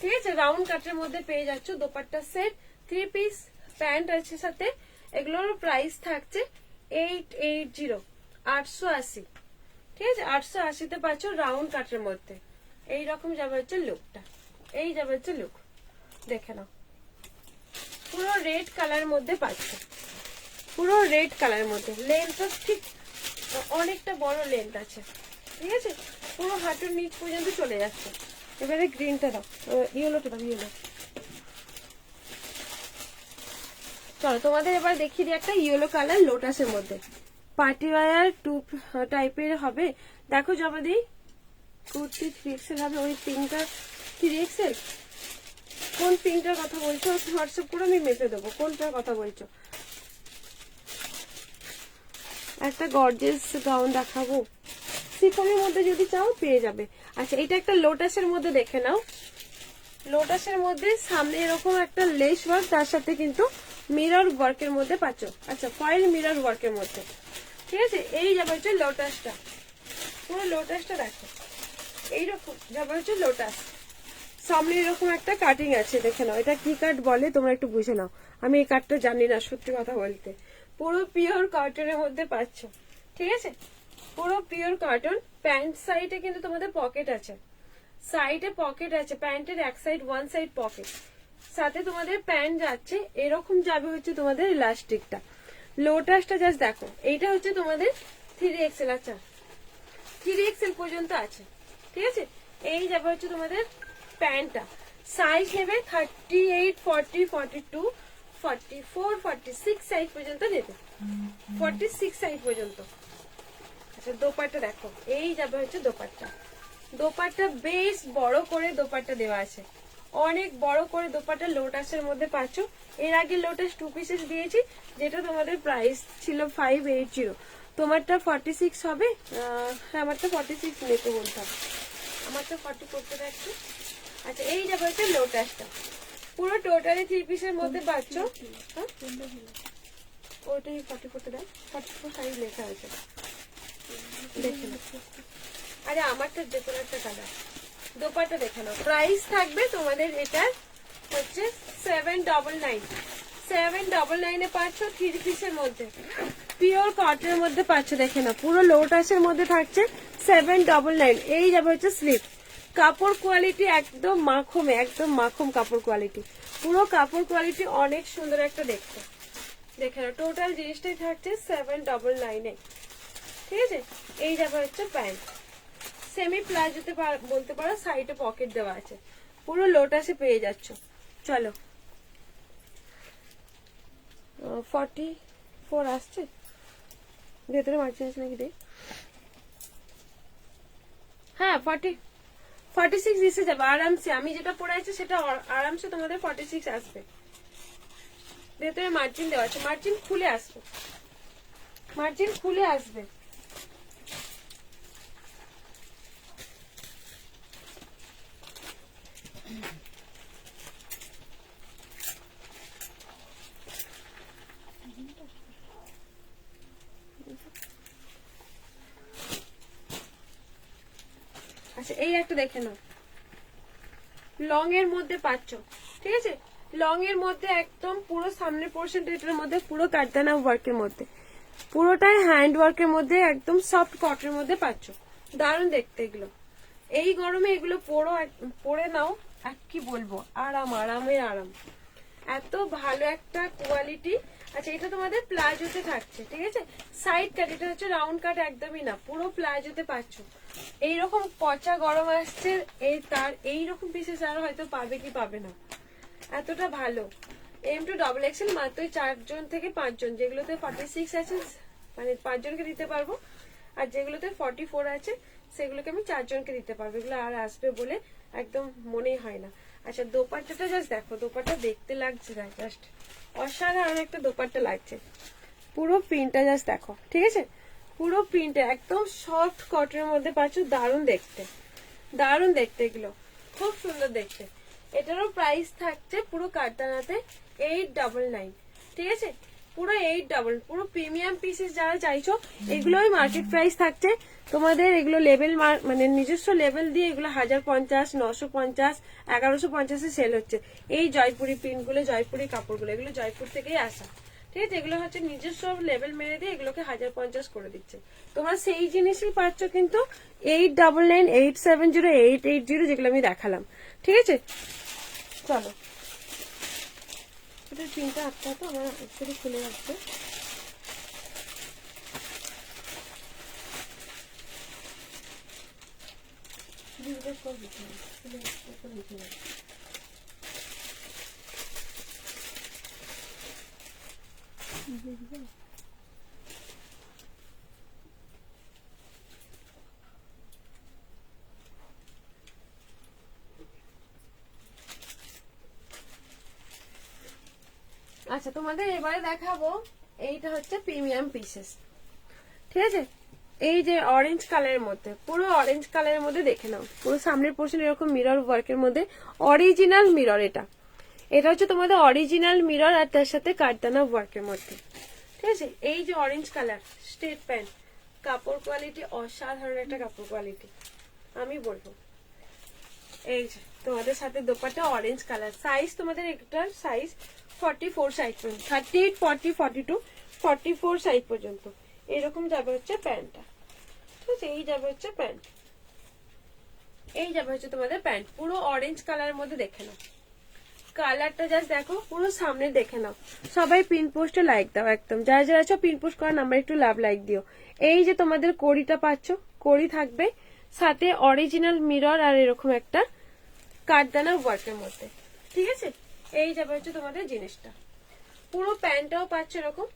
S1: ঠিক আছে, রাউন্ড কাটের মধ্যে পেয়ে যাচ্ছ দোপাট্টা সেট, 3 পিস প্যান্ট আছে সাথে। এগুলোর প্রাইস থাকছে 880, 880। ঠিক আছে, 880-তে পাচ্ছ রাউন্ড কাটের মধ্যে। এইরকম যাবে হচ্ছে লুকটা, এই যাবে হচ্ছে লুক। দেখে নাও, পুরো রেড কালার মধ্যে পাচ্ছ, পুরো রেড কালারের মধ্যে। লেন্থটা ঠিক অনেকটা বড় লেন্থ আছে। ঠিক আছে, পুরো হাঁটুর নিচ পর্যন্ত চলে যাচ্ছে। এবারে গ্রিনটা দাও, ইয়েলোটা দাও, ইয়েলো। চলো তোমাদের এবার দেখিয়ে দিই একটা ইয়েলো কালার লোটাসের মধ্যে, পার্টি ওয়্যার 2 টাইপের হবে। দেখো জবাদি, কুর্তি 3XL হবে। ওই পিঙ্কটা 3XL, কোন পিঙ্কটার কথা বলছো হোয়াটসঅ্যাপ করে আমি মেপে দেবো কোনটার কথা বলছো। একটা গর্জিয়াস গাউন দেখাবো, সিফনের মধ্যে যদি চাও পেয়ে যাবে। আচ্ছা এটা একটা লোটাসের মধ্যে দেখে নাও, লোটাসের মধ্যে সামনে এরকম একটা লেস ওয়ার্ক, তার সাথে কিন্তু মিরর ওয়ার্কের মধ্যে পাচ্ছ। আচ্ছা ফয়েল মিরর ওয়ার্কের মধ্যে। ঠিক আছে, এই যাবে হচ্ছে লোটাসটা, পুরো লোটাসটা দেখো, এইরকম যাবে হচ্ছে লোটাস। সামনে এরকম একটা কাটিং আছে, দেখে নাও। এটা কি কাট বলে তোমরা একটু বুঝে নাও, আমি এই কাটটা জানি না সত্যি কথা বলতে। পুরো পিওর কটনের মধ্যে পাচ্ছ। ঠিক আছে, পুরো পিওর কটন। প্যান্ট সাইডে কিন্তু তোমাদের পকেট আছে, সাইডে পকেট আছে, প্যান্টের এক সাইড, ওয়ান সাইড পকেট। সাথে তোমাদের প্যান্ট যাচ্ছে, এরকম যাবে হচ্ছে তোমাদের ইলাস্টিকটা। লোটাসটা জাস্ট দেখো, এইটা হচ্ছে তোমাদের 3XL। আচ্ছা 3XL পর্যন্ত আছে। ঠিক আছে, এই যাবে হচ্ছে তোমাদের প্যান্টটা। সাইজ নেবে 38, 40, 42, 44, 46 সাইজ পর্যন্ত নেবে, 46 সাইজ পর্যন্ত। আচ্ছা দোপাট্টা দেখো, এই যাবে হচ্ছে দোপাট্টা। দোপাট্টা বেশ বড় করে দোপাট্টা দেওয়া আছে, অনেক বড় করে দোপাট্টা লোটাসের মধ্যে পাচ্ছ। এর আগে লোটাস 2 পিসেস দিয়েছি, যেটা তোমাদের প্রাইস ছিল 580। তোমারটা 46 হবে। হ্যাঁ আমারটা 46 নিতে বলতাম, আমারটা 40 করতে রাখছি। আচ্ছা এই যাবে হচ্ছে লোটাসটা, পুরো টোটালি 3 পিসের মধ্যে পাচ্ছ। হ্যাঁ ওটাই 40 করতে দেয়, 44 সাইজ লেখা আছে দেখে নাও। আরে আমারটা যে কোনো একটা কালার। দোপাট্টা দেখে নাও, প্রাইস থাকবে তোমাদের এটার হচ্ছে 799। 799 পাচ্ছ 3 পিসের মধ্যে, পিওর কটনের মধ্যে পাচ্ছ। দেখে নাও পুরো লোটাসের মধ্যে থাকছে 799। এই যাবে হচ্ছে স্লিপ। কাপড় কোয়ালিটি একদম মাখমে, একদম মাখম কাপড় কোয়ালিটি, পুরো কাপড় কোয়ালিটি অনেক সুন্দর একটা দেখতে। দেখে নাও টোটাল জিনিসটাই থাকছে 799-এ। ঠিক আছে, এই যাবে হচ্ছে প্যান্ট, সেমি প্লাজোতে বলতে পারো, সাইডে পকেট দেওয়া আছে, পুরো লোটাসে পেয়ে যাচ্ছ। চলো 44 আসছে, ভেতরে মার্জিন আছে নাকি দেখ। হ্যাঁ 46 এসে যাবে আরামসে। আমি যেটা পরে আছি সেটা আরামসে তোমাদের 46 আসবে। ভেতরে মার্জিন দেওয়া আছে, মার্জিন খুলে আসবে, মার্জিন খুলে আসবে। আচ্ছা এই একটা দেখে নাও, লং এর মধ্যে পাচ্ছ, ঠিক আছে, লং এর মধ্যে একদম পুরো সামনের পোর্শনটা এটার মধ্যে পুরো কাটদানা ওয়ার্কের মধ্যে, পুরোটাই হ্যান্ড ওয়ার্কের মধ্যে একদম সফট কটনের মধ্যে পাচ্ছ। দারুণ দেখতে এগুলো, এই গরমে এগুলো পরে নাও, আর কি বলবো, আরাম আরামের আরাম, এত ভালো একটা কোয়ালিটি। আচ্ছা এটা তোমাদের প্লাজোতে থাকছে, ঠিক আছে, সাইড কাট, এটা হচ্ছে রাউন্ড কাট একদমই না, পুরো প্লাজোতে পাচ্ছ। এইরকম পচা গরম আসছে, তার এইরকম পিসেস আর হয়তো পাবে কি পাবে না, এতটা ভালো। M2XXL মাত্র 4 জন থেকে 5 জন, যেগুলোতে 46 আছে মানে 5 জনকে দিতে পারবো, আর যেগুলোতে 44 আছে সেগুলোকে আমি 4 জনকে দিতে পারবো, এগুলো আর আসবে বলে একদম মনেই হয় না। আচ্ছা দোপাট্টাটা জাস্ট দেখো, দোপাট্টা দেখতে লাগছে না, জাস্ট অসাধারণ একটা দোপাট্টা লাগছে। পুরো প্রিন্টটা জাস্ট দেখো, ঠিক আছে, পুরো প্রিন্টে একদম সফট কটনের মধ্যে পাচ্ছ, দারুণ দেখতে, দারুণ দেখতে, এগুলো খুব সুন্দর দেখতে। এটারও প্রাইস থাকছে পুরো কারদানাতে 899, ঠিক আছে, পুরো 8 পুরো প্রিমিয়াম পিসেস যারা চাইছো এগুলোই মার্কেট প্রাইস থাকছে তোমাদের। এগুলো লেভেল মানে নিজস্ব লেভেল দিয়ে এগুলো 1050, 950, 1150 সেল হচ্ছে। এই জয়পুরি প্রিন্ট গুলো, জয়পুরি কাপড়গুলো, এগুলো জয়পুর থেকেই আসা, ঠিক আছে, এগুলো হচ্ছে নিজস্ব লেভেল মেরে দিয়ে এগুলোকে 1050 করে দিচ্ছে। তোমরা সেই জিনিসই পাচ্ছ কিন্তু 899, 870, 880 যেগুলো আমি দেখালাম, ঠিক আছে। চলো এটা প্রিন্টটা আটটা তো আমার একটু খুলে রাখবে, আচ্ছা তোমাদের এবারে দেখাবো, এইটা হচ্ছে প্রিমিয়াম পিসেস, ঠিক আছে, এই যে অরেঞ্জ কালারের মধ্যে, পুরো অরেঞ্জ কালারের মধ্যে দেখে নাও, পুরো সামনের পোর্শন এরকম মিরর ওয়ার্কের মধ্যে, অরিজিনাল মিরর, এটা হচ্ছে তোমাদের অরিজিনাল মিরর, আর তার সাথে কারদানা ওয়ার্কের মধ্যে, ঠিক আছে। এই যে অরেঞ্জ কালার স্ট্রেট প্যান্ট, কাপড় কোয়ালিটি অসাধারণ একটা কাপড় কোয়ালিটি, আমি বলবো। এই যে তোমাদের সাথে দোপাট্টা অরেঞ্জ কালার, সাইজ তোমাদের এটার সাইজ 44 সাইজ পর্যন্ত, 38, 40, 42, 44 সাইজ পর্যন্ত এরকম যাবে হচ্ছে প্যান্টটা, ঠিক আছে, এই যাবে হচ্ছে প্যান্ট, এই যাবে হচ্ছে তোমাদের প্যান্ট, পুরো অরেঞ্জ কালারের মধ্যে দেখে নাও, কালারটা জাস্ট দেখো, পুরো সামনে দেখে নাও। সবাই পিন পোস্টে লাইক দাও, একদম যারা যারা আছো পিন পোস্ট করার নাম্বার একটু লাইক দিও। এই যে তোমাদের কড়িটা পাচ্ছ, কড়ি থাকবে সাথে অরিজিনাল মিরর আর এরকম একটা কারদানা ওয়ার্কের মধ্যে, ঠিক আছে, এই যাবে হচ্ছে তোমাদের জিনিসটা। পুরো প্যান্টটাও পাচ্ছ এরকম,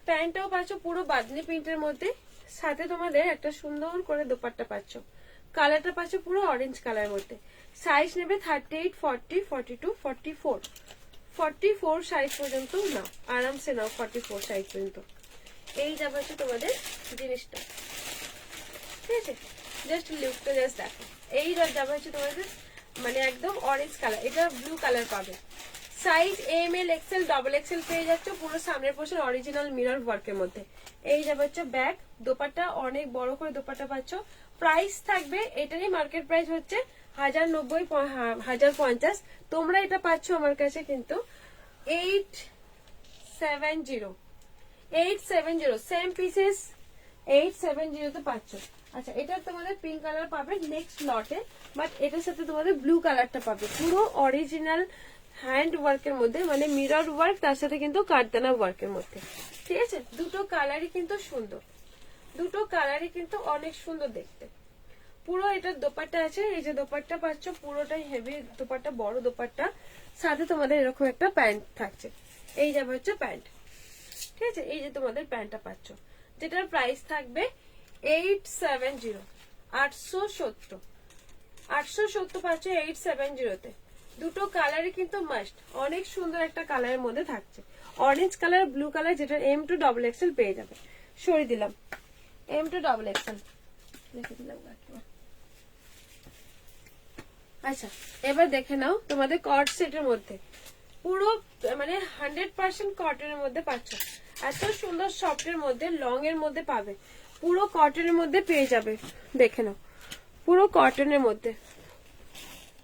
S1: প্যান্টটাও পাচ্ছ পুরো বাদনি প্রিন্টের মধ্যে, সাথে তোমাদের একটা সুন্দর করে দোপাট্টা পাচ্ছ, কালারটা পাচ্ছ পুরো অরেঞ্জ কালারের মধ্যে। সাইজ নেবে 38, 40, 42, 44, 44 সাইজ পর্যন্ত নাও, আরামসে নাও 44 সাইজ পর্যন্ত। এই যাবে হচ্ছে তোমাদের জিনিসটা, ঠিক আছে, জাস্ট লুকটা জাস্ট দেখো। এই যাবে হচ্ছে তোমাদের মানে একদম অরেঞ্জ কালার, এটা ব্লু কালার পাবে। সাইজ ML, XL, XXL পেয়ে যাচ্ছ, পুরো সামনের পোর্শন অরিজিনাল মিরর ওয়ার্কের মধ্যে। এই যাবে হচ্ছে ব্যাগ, দোপাট্টা অনেক বড় করে দোপাট্টা পাচ্ছ। প্রাইস থাকবে এটারই মার্কেট প্রাইস হচ্ছে 1090, 1050, তোমরা এটা পাচ্ছ আমার কাছে কিন্তু 870 সেম পিসেস 870 তে পাচ্ছ। আচ্ছা এটা তোমাদের পিঙ্ক কালার পাবে নেক্সট লটে, বাট এটার সাথে তোমাদের ব্লু কালারটা পাবে, পুরো অরিজিনাল হ্যান্ড ওয়ার্কের মধ্যে, মানে মিরর ওয়ার্ক তার সাথে কিন্তু কারদানা ওয়ার্কের মধ্যে, ঠিক আছে। দুটো কালারই কিন্তু সুন্দর, দুটো কালারই কিন্তু অনেক সুন্দর দেখতে। পুরো এটার দোপাট্টা আছে, এই যে দোপাট্টা পাচ্ছ পুরোটাই হেভি দোপাট্টা, বড় দোপাট্টা, সাথে তোমাদের এরকম একটা প্যান্ট থাকছে, এই যাবে হচ্ছে প্যান্ট, ঠিক আছে। এই যে তোমাদের প্যান্টটা পাচ্ছ, যেটার প্রাইস থাকবে 870, 870, 870 পাচ্ছ 870 তে। দুটো কালারই কিন্তু মাস্ট, অনেক সুন্দর একটা কালারের মধ্যে থাকছে, অরেঞ্জ কালার, ব্লু কালার, যেটা M2XXL পেয়ে যাবে। সরিয়ে দিলাম M2XXL লিখে দিলাম। আচ্ছা এবার দেখে নাও তোমাদের কট সেটের মধ্যে, পুরো মানে 100% কটনের মধ্যে পাচ্ছ, এত সুন্দর সফটের মধ্যে, লং এর মধ্যে পাবে, পুরো কটনের মধ্যে পেয়ে যাবে। দেখে নাও পুরো কটনের মধ্যে,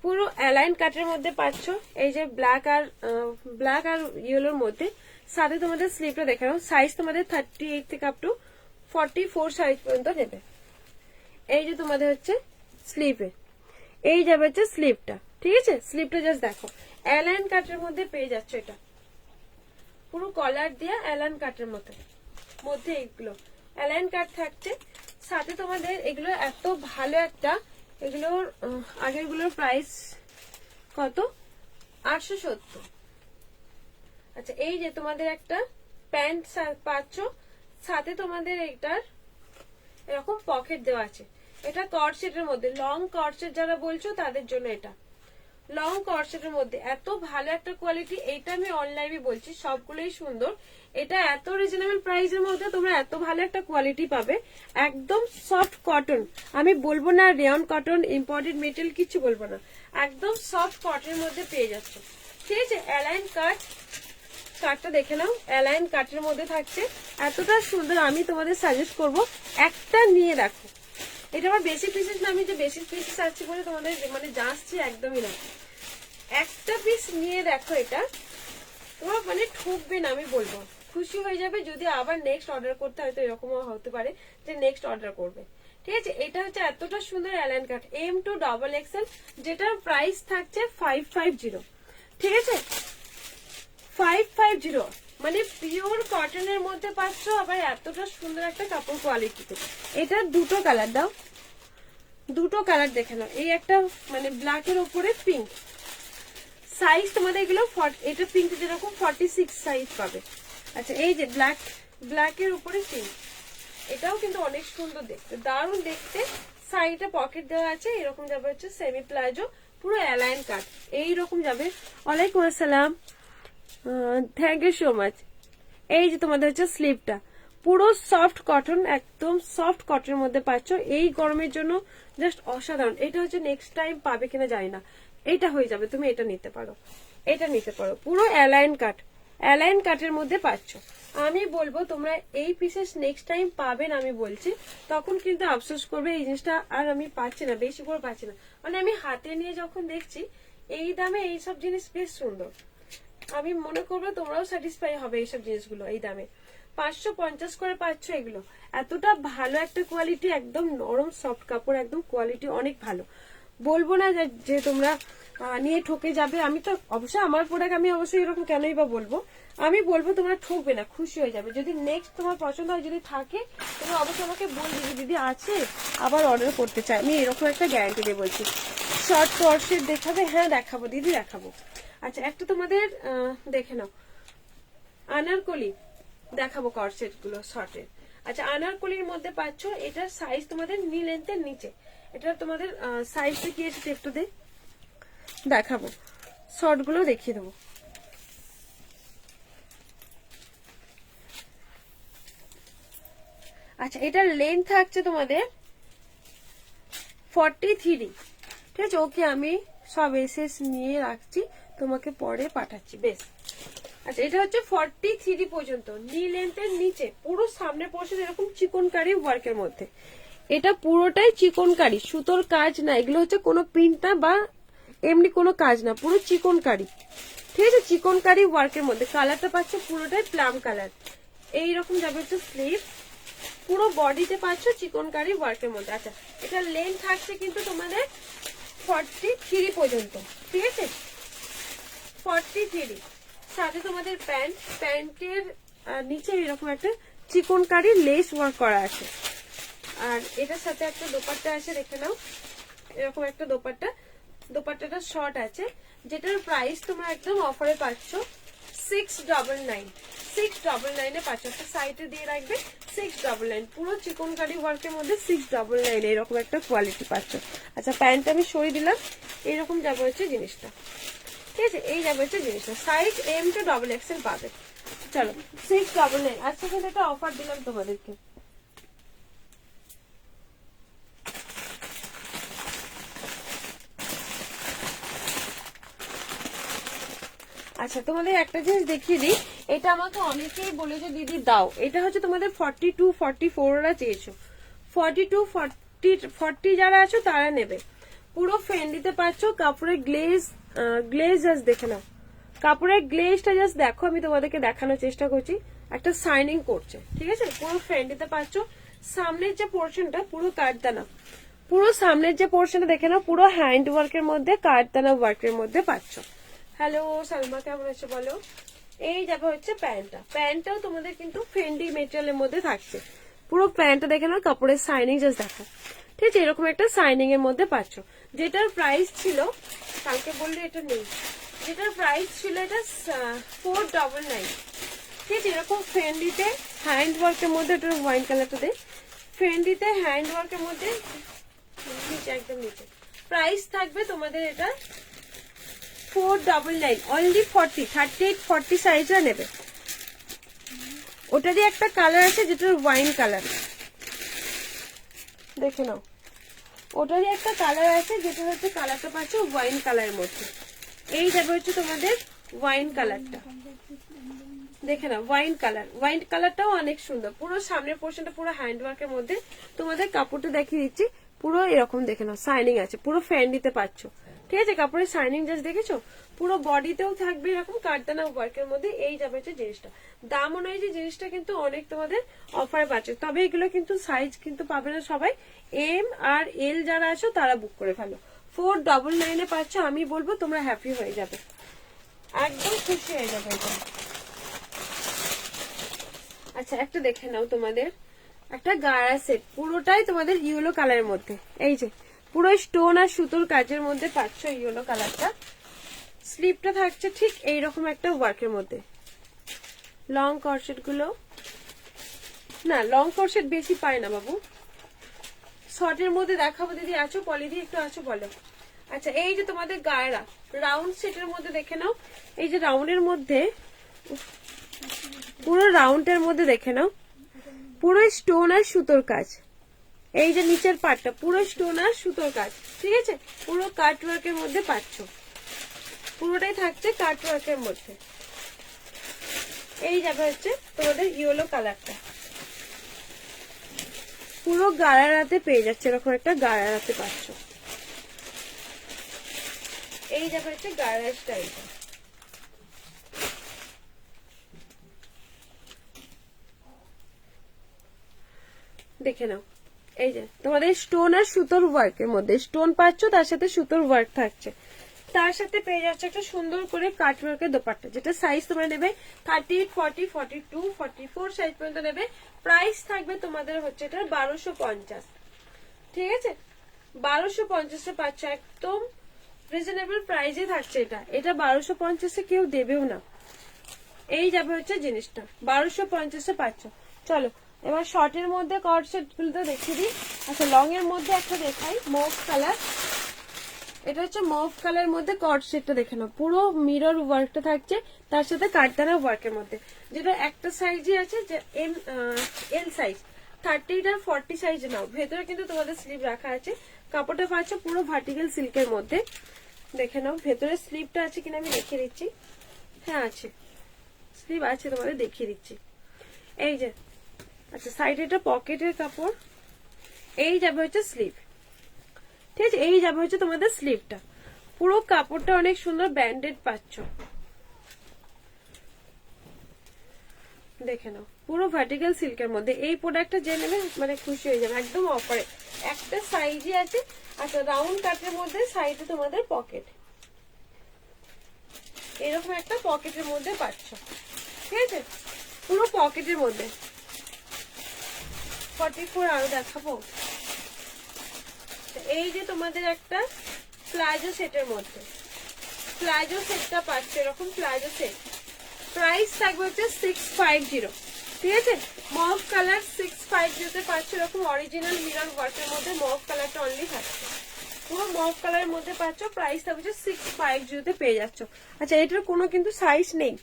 S1: পুরো অ্যালাইন কাটের মধ্যে পাচ্ছ। এই যে ব্ল্যাক আর ইয়েলোর মধ্যে, সাথে তোমাদের স্লিভটা দেখে নাও। সাইজ তোমাদের 38 থেকে আপ টু 44 সাইজ পর্যন্ত নেবে। এই যে তোমাদের হচ্ছে স্লিভে, এই যাবে হচ্ছে স্লিভটা, ঠিক আছে? স্লিভটা জাস্ট দেখো, অ্যালাইন কাটের মধ্যে পেয়ে যাচ্ছ। এটা পুরো কলার দিয়ে অ্যালাইন কাটের মধ্যে এগুলো অ্যালাইন কাট থাকছে। সাথে তোমাদের এগুলো এত ভালো একটা, এগুলোর আগেরগুলোর প্রাইস কত? 870। আচ্ছা, এই যে তোমাদের একটা প্যান্ট পাচ্ছ, সাথে তোমাদের এটার এরকম পকেট দেওয়া আছে। এটা কর্ডসেটের মধ্যে, লং কর্ডসেট যারা বলছো তাদের জন্য এটা লং কর্ডসেটের মধ্যে এত ভালো একটা কোয়ালিটি। এটা আমি অনলাইনে বলছি, সবগুলোই সুন্দর। এটা এত রিজনেবল প্রাইসের মধ্যে তোমরা এত ভালো একটা কোয়ালিটি পাবে। একদম সফট কটন, আমি বলবো না রেয়ন কটন, ইম্পোর্টেড মেটেরিয়াল কিছু বলবো না, একদম সফট কটনের মধ্যে পেয়ে যাচ্ছ, ঠিক আছে? অ্যালাইন কাটটা দেখে নাও, অ্যালাইন কাটের মধ্যে থাকছে, এতটা সুন্দর। আমি তোমাদের সাজেস্ট করব একটা নিয়ে দেখো। এটা আমার বেসিক পিসেস না, আমি যে বেসিক পিসেস আছে বলে তোমাদের মানে জানছি একদমই না। একটা পিস নিয়ে দেখো, এটা তোমার মানে ঠকবে না, আমি বলবো খুশি হয়ে যাবে। যদি আবার নেক্সট অর্ডার করতে হয়তো এরকমও হতে পারে যে নেক্সট অর্ডার করবে, ঠিক আছে? এটা হচ্ছে এতটা সুন্দর অ্যালাইন কাট M2XXL, যেটার প্রাইস থাকছে 550, ঠিক আছে? 550 মানে পিওর কটনের মধ্যে পাচ্ছ, আবার এতটা সুন্দর একটা কাপড় কোয়ালিটিতে। এটা দুটো কালার দাও, দুটো কালার দেখে নাও। এই একটা মানে ব্ল্যাকের উপরে পিঙ্ক, সাইজ তোমাদের এগুলো এটা পিঙ্ক যেরকম 46 সাইজ পাবে। আচ্ছা, এই যে ব্ল্যাকের উপরে পিঙ্ক, এটাও কিন্তু অনেক সুন্দর দেখতে, দারুণ দেখতে। সাইডে পকেট দেওয়া আছে, এরকম যাবে হচ্ছে সেমি প্লাজো, পুরো অ্যালাইন কাট এইরকম যাবে। ওয়ালাইকুম আসসালাম, থ্যাংক ইউ সো মাচ। এই যে তোমাদের হচ্ছে স্লিভটা, পুরো সফট কটন, একদম সফট কটনের মধ্যে পাচ্ছ। এই গরমের জন্য জাস্ট অসাধারণ। এটা হচ্ছে নেক্সট টাইম পাবে কিনা জানি না, এটা হয়ে যাবে, তুমি এটা নিতে পারো, এটা নিতে পারো। পুরো অ্যালাইন কাটের মধ্যে পাচ্ছ। আমি বলবো তোমরা এই পিসেস নেক্সট টাইম পাবেন, আমি বলছি, তখন কিন্তু আফসোস করবে এই জিনিসটা আর আমি পাচ্ছি না, বেশি করে পাচ্ছি না। মানে আমি হাতে নিয়ে যখন দেখছি এই দামে এইসব জিনিস বেশ সুন্দর, আমি মনে করবো তোমরাও স্যাটিসফাই হবে এইসব জিনিসগুলো এই দামে। 550 করে পাচ্ছ এগুলো, এতটা ভালো একটা কোয়ালিটি, একদম নরম সফট কাপড়, একদম কোয়ালিটি অনেক ভালো। বলবো না যে তোমরা নিয়ে ঠকে যাবে, আমি তো অবশ্যই আমার প্রোডাক্ট আমি অবশ্যই এরকম কেনই বা বলবো, আমি বলবো তোমরা ঠকবে না, খুশি হয়ে যাবে। যদি নেক্সট তোমার পছন্দ হয়, যদি থাকে, তুমি অবশ্যই আমাকে বলবে যে দিদি আছে, আবার অর্ডার করতে চাই, আমি এরকম একটা গ্যারান্টি দিয়ে বলছি। শর্ট কর্সেট দেখাবে? হ্যাঁ দেখাবো দিদি, দেখাবো। আচ্ছা, একটা তোমাদের দেখে নাও আনারকলি দেখাবো, কর্সেট গুলো শর্টের। আচ্ছা, আনারকলির মধ্যে পাচ্ছ, এটার সাইজ তোমাদের নি লেন্থের নিচে। এটা তোমাদের সাইজটা কি আছে একটু দেখাবো, শর্ট গুলো দেখিয়ে দেবো। আচ্ছা, এটার লেন্থ থাকছে তোমাদের 43, ঠিক আছে? ওকে, আমি সব এসএস নিয়ে রাখছি, তোমাকে পরে পাঠাচ্ছি, বেশ। আচ্ছা, এটা হচ্ছে 43 পর্যন্ত, নি লেন্থের নিচে, পুরো সামনে পোর্শন এরকম চিকনকারি ওয়ার্কের মধ্যে। এটা পুরোটাই চিকনকারি, সুতোর কাজ না, এগুলো হচ্ছে কোনো প্রিন্ট না বা এমনি কোনো কাজ না, পুরো চিকনকারি, ঠিক আছে? চিকনকারি ওয়ার্কের মধ্যে। কালারটা পাচ্ছ পুরোটাই প্লাম কালার, এইরকম যাবে হচ্ছে স্লিভ, পুরো বডিতে পাচ্ছ চিকনকারি ওয়ার্কের মধ্যে। আচ্ছা, এটা লেন্থ থাকছে কিন্তু তোমাদের 43 পর্যন্ত, ঠিক আছে? 43। সাথে তোমাদের প্যান্টের নিচে এরকম একটা চিকনকারি লেস ওয়ার্ক করা আছে। আর এটার সাথে একটা দোপাট্টা আছে, দেখে নাও, এরকম একটা দোপাট্টাটা শর্ট আছে, যেটার প্রাইস তোমরা একদম অফারে পাচ্ছ 699 পাচ্ছ। একটা সাইডে দিয়ে রাখবে 699, পুরো চিকনকারি ওয়ার্কের মধ্যে 699, এরকম একটা কোয়ালিটি পাচ্ছ। আচ্ছা, প্যান্টটা আমি সরিয়ে দিলাম, এইরকম যাবে হচ্ছে জিনিসটা, ঠিক আছে? এই যাবে হচ্ছে জিনিসটা, সাইজ M2XXL পাবে। চলো, 699। আজকে কিন্তু একটা অফার দিলাম তোমাদেরকে। আচ্ছা, তোমাদের একটা জিনিস দেখিয়ে দিই, এটা আমাকে অনেকেই বলে যে দিদি দাও, এটা হচ্ছে তোমাদের 42, 44 ওরা চেয়েছো, 42, 40 যারা আছো তারা নেবে। পুরো ফেন্ডিতে পাচ্ছ, কাপড়ের গ্লেজ জাস্ট দেখে নাও, কাপড়ের গ্লেজটা জাস্ট দেখো, আমি তোমাদেরকে দেখানোর চেষ্টা করছি, একটা শাইনিং করছে, ঠিক আছে। পুরো ফেন্ডিতে পাচ্ছ, সামনের যে পোর্শনটা পুরো কাঠদানা, পুরো সামনের যে পোর্শনটা দেখে নাও, পুরো হ্যান্ড ওয়ার্কের মধ্যে কাঠদানা ওয়ার্কের মধ্যে পাচ্ছ। হ্যালো সালমা, কেমন আছো বলো। এই যাবে হচ্ছে প্যান্টটা, প্যান্টটাও তোমাদের কিন্তু ফেন্ডি মেটেরিয়ালের মধ্যে থাকছে। পুরো প্যান্টটা দেখে নাও, কাপড়ের শাইনিং জাস্ট দেখো, ঠিক আছে। এরকম একটা শাইনিং এর মধ্যে পাচ্ছ, যেটার প্রাইস ছিল, কালকে বললে এটা নেই, যেটার প্রাইস ছিল এটা 499, ঠিক আছে। এরকম ফেন্ডিতে হ্যান্ড ওয়ার্কের মধ্যে, এটা ওয়াইন কালারটা দে, ফেন্ডিতে হ্যান্ড ওয়ার্কের মধ্যে নিচে, একদম নিচে প্রাইস থাকবে তোমাদের এটা 499, অনলি 38-40 সাইজরা নেবে। ওটারই একটা কালার আছে যেটার ওয়াইন কালার, দেখে নাও, ওটারই একটা কালার আছে যেটা হচ্ছে কালারটা পাচ্ছ ওয়াইন কালারের মধ্যে। এই যাবে হচ্ছে তোমাদের ওয়াইন কালারটা, দেখে নাও, ওয়াইন কালারটাও অনেক সুন্দর। পুরো সামনের পোর্শনটা পুরো হ্যান্ড ওয়ার্কের মধ্যে, তোমাদের কাপড়টা দেখিয়ে দিচ্ছি, পুরো এরকম দেখে নাও, শাইনিং আছে, পুরো ফ্যান দিতে পারছো, ঠিক আছে। কাপড়ের শাইনিং জাস্ট দেখেছো, পুরো বডিতেও থাকবে এরকম কাঠদানা ওয়ার্কের মধ্যে। এই যাবে হচ্ছে জিনিসটা, দাম অনুযায়ী জিনিসটা কিন্তু অনেক তোমাদের অফার পাচ্ছে, তবে এগুলো কিন্তু সাইজ কিন্তু পাবে না সবাই, এম আর এল যারা আছো তারা বুক করে ফেলো। 499 পাচ্ছ, আমি বলবো তোমরা হ্যাপি হয়ে যাবে, একদম খুশি হয়ে যাবে এটা। আচ্ছা, একটা দেখে নাও, তোমাদের একটা গাড়া সেট, পুরোটাই তোমাদের ইয়েলো কালারের মধ্যে, এই যে পুরো স্টোন আর সুতোর কাজের মধ্যে পাচ্ছ ইয়েলো কালারটা। স্লিপটা থাকছে ঠিক এইরকম একটা ওয়ার্কের মধ্যে। লং কর্সেট গুলো না, লং কর্সেট বেশি পায় না বাবু, শর্টের মধ্যে দেখাবো। দিদি আছো, পলিদি একটু আছো বলো। আচ্ছা, এই যে তোমাদের গায়রা রাউন্ড সেটের মধ্যে দেখে নাও, এই যে রাউন্ডের মধ্যে, পুরো রাউন্ডের মধ্যে দেখে নাও, পুরো স্টোন আর সুতোর কাজ, এই যে নিচের পার্টটা পুরো স্টোন আর সুতোর কাজ, ঠিক আছে। পুরো কাট ওয়ার্কের মধ্যে পাচ্ছ, পুরোটাই থাকছে কাট ওয়ার্কের মধ্যে। এই যাবে হচ্ছে তোমাদের ইয়েলো কালারটা, পুরো গাড়ারাতে পেয়ে যাচ্ছে, এরকম একটা গাড়ারাতে পাচ্ছ। এই যাবে হচ্ছে গাড়ার স্টাইলটা, দেখে নাও। এই যে তোমাদের স্টোন আর সুতোর ওয়ার্কের মধ্যে, স্টোন পাচ্ছ, তার সাথে সুতোর ওয়ার্ক থাকছে, তার সাথে পেয়ে যাচ্ছে একটা সুন্দর করে কাট ওয়ার্কের দোপাট্টা, যেটা সাইজ তোমরা নেবে 38, 40, 42, 44 সাইজ পর্যন্ত নেবে। প্রাইস থাকবে তোমাদের হচ্ছে এটা 1250, ঠিক আছে। 1250 পাচ্ছ, একদম রিজনেবল প্রাইসে থাকছে এটা, এটা 1250 কেউ দেবেও না। এই যাবে হচ্ছে জিনিসটা, 1250 পাচ্ছ। চলো এবার শর্টের মধ্যে কট সেট গুলো তো দেখিয়ে দিই। আচ্ছা, লং এর মধ্যে একটা দেখাই, মুভ কালার, এটা হচ্ছে মুভ কালার মধ্যে কট সেটটা দেখে নাও, পুরো মিরর ওয়ার্কটা থাকছে, তার সাথে কাঠদানা ওয়ার্কের মধ্যে, যেটা একটা সাইজই আছে যে এল সাইজ, 38 আর 40 সাইজ নাও। ভেতরে কিন্তু তোমাদের স্লিভ রাখা আছে, কাপড়টা পাচ্ছ পুরো ভার্টিক্যাল সিল্কের মধ্যে, দেখে নাও। ভেতরে স্লিভটা আছে কিনা আমি দেখিয়ে দিচ্ছি, হ্যাঁ আছে, স্লিভ আছে, তোমাদের দেখিয়ে দিচ্ছি। এই যে, আচ্ছা সাইডে এটা পকেটের কাপড়, এই যাবে হচ্ছে স্লিভ, ঠিক আছে। এই যাবে হচ্ছে তোমাদের স্লিভটা, পুরো কাপড়টা অনেক সুন্দর ব্যান্ডেড পাচ্ছ, দেখে নাও, পুরো ভার্টিক্যাল সিল্কের মধ্যে। এই প্রোডাক্টটা যে নেবে মানে খুশি হয়ে যাবে, একদম অফারে, একটা সাইজই আছে। আচ্ছা, রাউন্ড কাটের মধ্যে সাইডে তোমাদের পকেট, এরকম একটা পকেটের মধ্যে পাচ্ছ, ঠিক আছে, পুরো পকেটের মধ্যে। 44 আরো দেখাবো। এই যে তোমাদের একটা প্লাজো সেটের মধ্যে, প্লাজো সেটটা পাচ্ছে, এরকম প্লাজো সেট, প্রাইস থাকবে হচ্ছে 650, ঠিক আছে। মভ কালার 650 পাচ্ছে, এরকম অরিজিনাল মিরর ওয়ার্কের মধ্যে মভ কালারটা অনলি থাকছে, পুরো মভ কালারের মধ্যে পাচ্ছ। প্রাইস থাকছে 650 পেয়ে যাচ্ছ। আচ্ছা, এটার কোনো কিন্তু সাইজ নেই,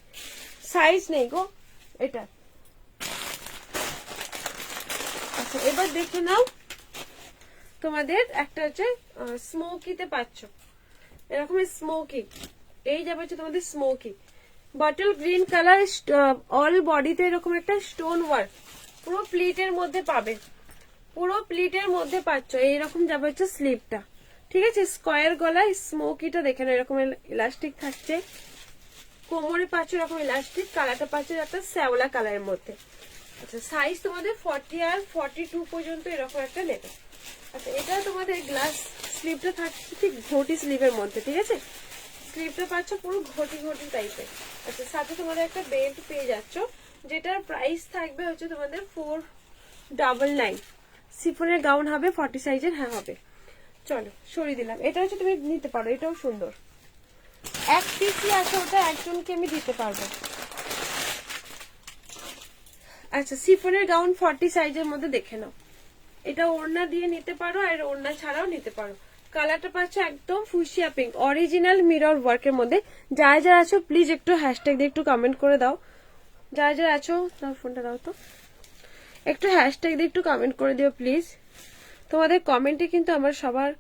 S1: সাইজ নেই গো এটা। আচ্ছা, এবার দেখে নাও, তোমাদের একটা হচ্ছে স্মোকিতে পাচ্ছ, এরকম স্মোকি, এই যাবে হচ্ছে তোমাদের smoky, bottle green colour, all বডিতে এরকম একটা স্টোন ওয়ার্ক, পুরো প্লিটের মধ্যে পাবে, পুরো প্লিটের মধ্যে পাচ্ছ, এইরকম যাবে হচ্ছে স্লিভটা। ঠিক আছে, স্কোয়ার গলায় স্মোকিটা দেখে না, এরকম ইলাস্টিক থাকছে। কোমরে পাচ্ছ এরকম ইলাস্টিক, কালারটা পাচ্ছ একটা শ্যাওলা কালারের মধ্যে। আচ্ছা, সাইজ তোমাদের 40 আর 42 পর্যন্ত এরকম একটা নেবে। আচ্ছা, এটা তোমাদের গ্লাস স্লিভটা থাকছে ঠিক ঘটি স্লিভের মধ্যে। ঠিক আছে, স্লিভটা পাচ্ছ পুরো ঘটি ঘটি টাইপের। আচ্ছা, সাথে তোমাদের একটা বেল্ট পেয়ে যাচ্ছ, যেটার প্রাইস থাকবে হচ্ছে তোমাদের 499। সিফনের গাউন হবে 40 সাইজের, হ্যাঁ হবে। চলো সরিয়ে দিলাম, এটা হচ্ছে তুমি নিতে পারো, এটাও সুন্দর। এক পিসই আছে, ওটা একজনকে আমি দিতে পারবো। আচ্ছা, সিফনের গাউন 40 সাইজের মধ্যে দেখে নাও, এটা ওড়না দিয়ে নিতে পারো আর ওড়না ছাড়াও নিতে পারো। কালারটা পাচ্ছ একদম ফুশিয়া পিঙ্ক, অরিজিনাল মিরর ওয়ার্কের মধ্যে। যারা যারা আছো প্লিজ একটু হ্যাশট্যাগ দিয়ে একটু কমেন্ট করে দাও। যারা যারা আছো, দাও ফোনটা দাও তো, একটু হ্যাশট্যাগ দিয়ে একটু কমেন্ট করে দিও প্লিজ। তোমাদের কমেন্টে কিন্তু আমার সবার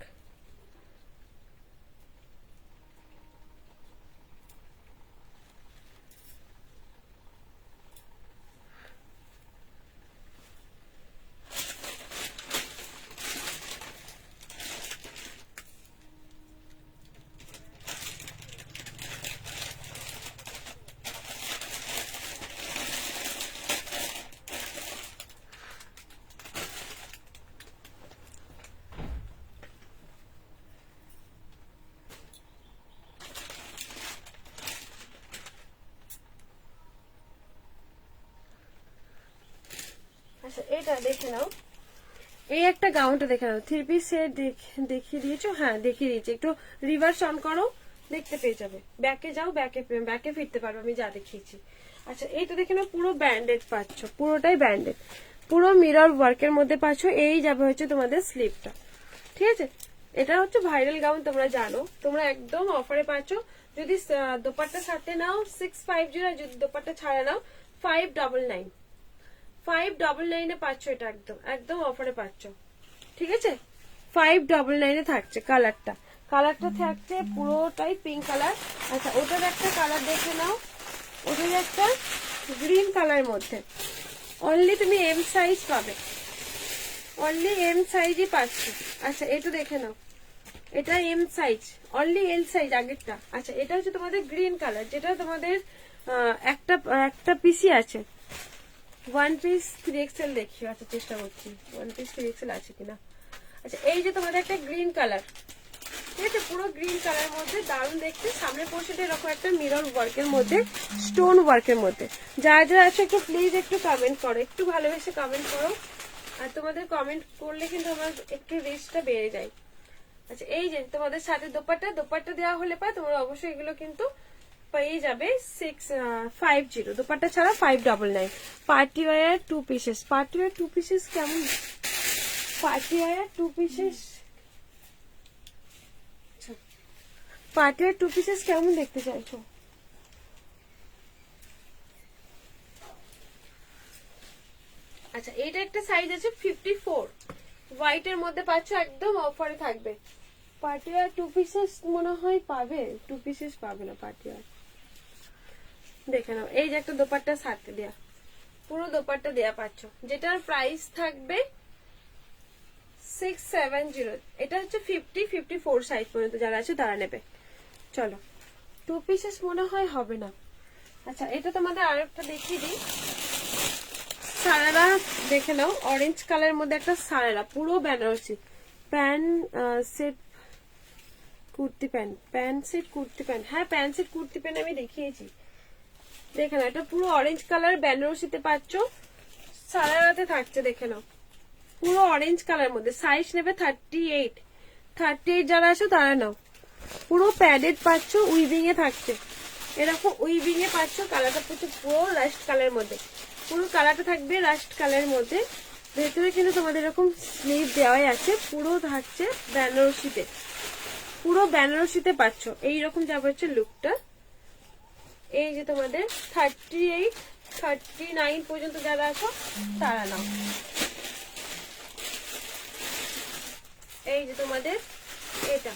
S1: আচ্ছা, এটা দেখে নাও, এই একটা গাউনটা দেখে নাও, 3 পিস সেট দেখিয়ে দিয়েছো, হ্যাঁ দেখিয়ে দিয়েছি। একটু রিভার্স অন করো, দেখতে পেয়ে যাবে। ব্যাকে যাও, ব্যাকে ফিরতে পারবে আমি যা দেখিয়েছি। আচ্ছা, এইটা দেখে নাও, পুরো ব্যান্ডেড পাচ্ছ, পুরোটাই ব্যান্ডেড, পুরো মিরর ওয়ার্কের মধ্যে পাচ্ছ। এই যাবে হচ্ছে তোমাদের স্লিভটা। ঠিক আছে, এটা হচ্ছে ভাইরাল গাউন, তোমরা জানো, তোমরা একদম অফারে পাচ্ছ। যদি দোপাট্টা সাথে নাও 650, আর যদি দোপাট্টা ছাড়া নাও 599। 599 পাচ্ছ, এটা একদম একদম অফারে পাচ্ছ। ঠিক আছে, 599 থাকছে। কালারটা থাকছে পুরোটাই পিঙ্ক কালার। আচ্ছা, ওটার একটা কালার দেখে নাও, ওটার একটা গ্রিন কালারের মধ্যে। অনলি তুমি এম সাইজ পাবে, অনলি এম সাইজই পাচ্ছ। আচ্ছা, এটা দেখে নাও, এটা M size, only L size আগেরটা। আচ্ছা, এটা হচ্ছে তোমাদের গ্রিন কালার, যেটা তোমাদের একটা পিসি আছে। 1 পিস 3XL দেখি, আচ্ছা চেষ্টা করছি 1 পিস 3XL আছে কিনা। আচ্ছা, এই যে তোমাদের একটা গ্রিন কালার, ঠিক আছে, পুরো গ্রিন কালার মধ্যে দারুণ দেখতে। সামনের পোর্শনটা এরকম একটা মিরর ওয়ার্কের মধ্যে, স্টোন ওয়ার্কের মধ্যে। যারা যারা আছে একটু প্লিজ একটু কমেন্ট করো, একটু ভালোবেসে কমেন্ট করো। আর তোমাদের কমেন্ট করলে কিন্তু আমার একটু রিচটা বেড়ে যায়। আচ্ছা, এই যে তোমাদের সাথে দোপাট্টা দেওয়া হলে পায়, তোমরা অবশ্যই এগুলো কিন্তু পেয়ে যাবে 650। দোপাট্টা ছাড়া 599। Party wear 2 pieces, party wear 2 pieces কেমন, party wear 2 pieces, party wear 2 pieces কেমন দেখতে চাইছো? আচ্ছা, এইটা একটা সাইজ আছে 54, হোয়াইটের মধ্যে পাচ্ছ, একদম অফারে থাকবে। পার্টি ওয়্যার 2 পিসেস মনে হয় পাবে, 2 পিসেস পাবে না পার্টি ওয়্যার। দেখে নাও, এই যে একটা দোপাট্টা সাথে দেয়া, পুরো দোপাট্টা দেয়া পাচ্ছ, যেটার প্রাইস থাকবে 670। এটা হচ্ছে 54 সাইজ পর্যন্ত যারা আছে তারা নেবে। চলো, 2 পিসেস মনে হয় হবে না। আচ্ছা, এটা তোমাদের আরেকটা দেখিয়ে দিই, সারারা দেখে নাও, অরেঞ্জ কালারের মধ্যে একটা সারারা, পুরো Banarasi pant set kurti pant, pant set kurti pant, হ্যাঁ প্যান্ট সেট কুর্তি প্যান্ট আমি দেখিয়েছি। দেখে নাও, এটা পুরো অরেঞ্জ কালার বেনারসিতে পাচ্ছ, সারারাতে থাকছে। দেখে নাও, পুরো অরেঞ্জ কালার মধ্যে। সাইজ নেবে 38 যারা আছো তারা নাও। পুরো প্যাডেড পাচ্ছ, উইভিং এ থাকছে, এরকম উইভিং এ পাচ্ছ। কালারটা পাচ্ছ পুরো রাস্ট কালারের মধ্যে, পুরো কালারটা থাকবে রাস্ট কালারের মধ্যে। ভেতরে কিন্তু তোমাদের এরকম স্লিভ দেওয়াই আছে, পুরো থাকছে বেনারসিতে, পুরো বেনারসিতে পাচ্ছ। এইরকম যাবে হচ্ছে লুকটা। এই যে তোমাদের 38 39 পর্যন্ত যারা আছো তারা নাও। এই যে তোমাদের এটা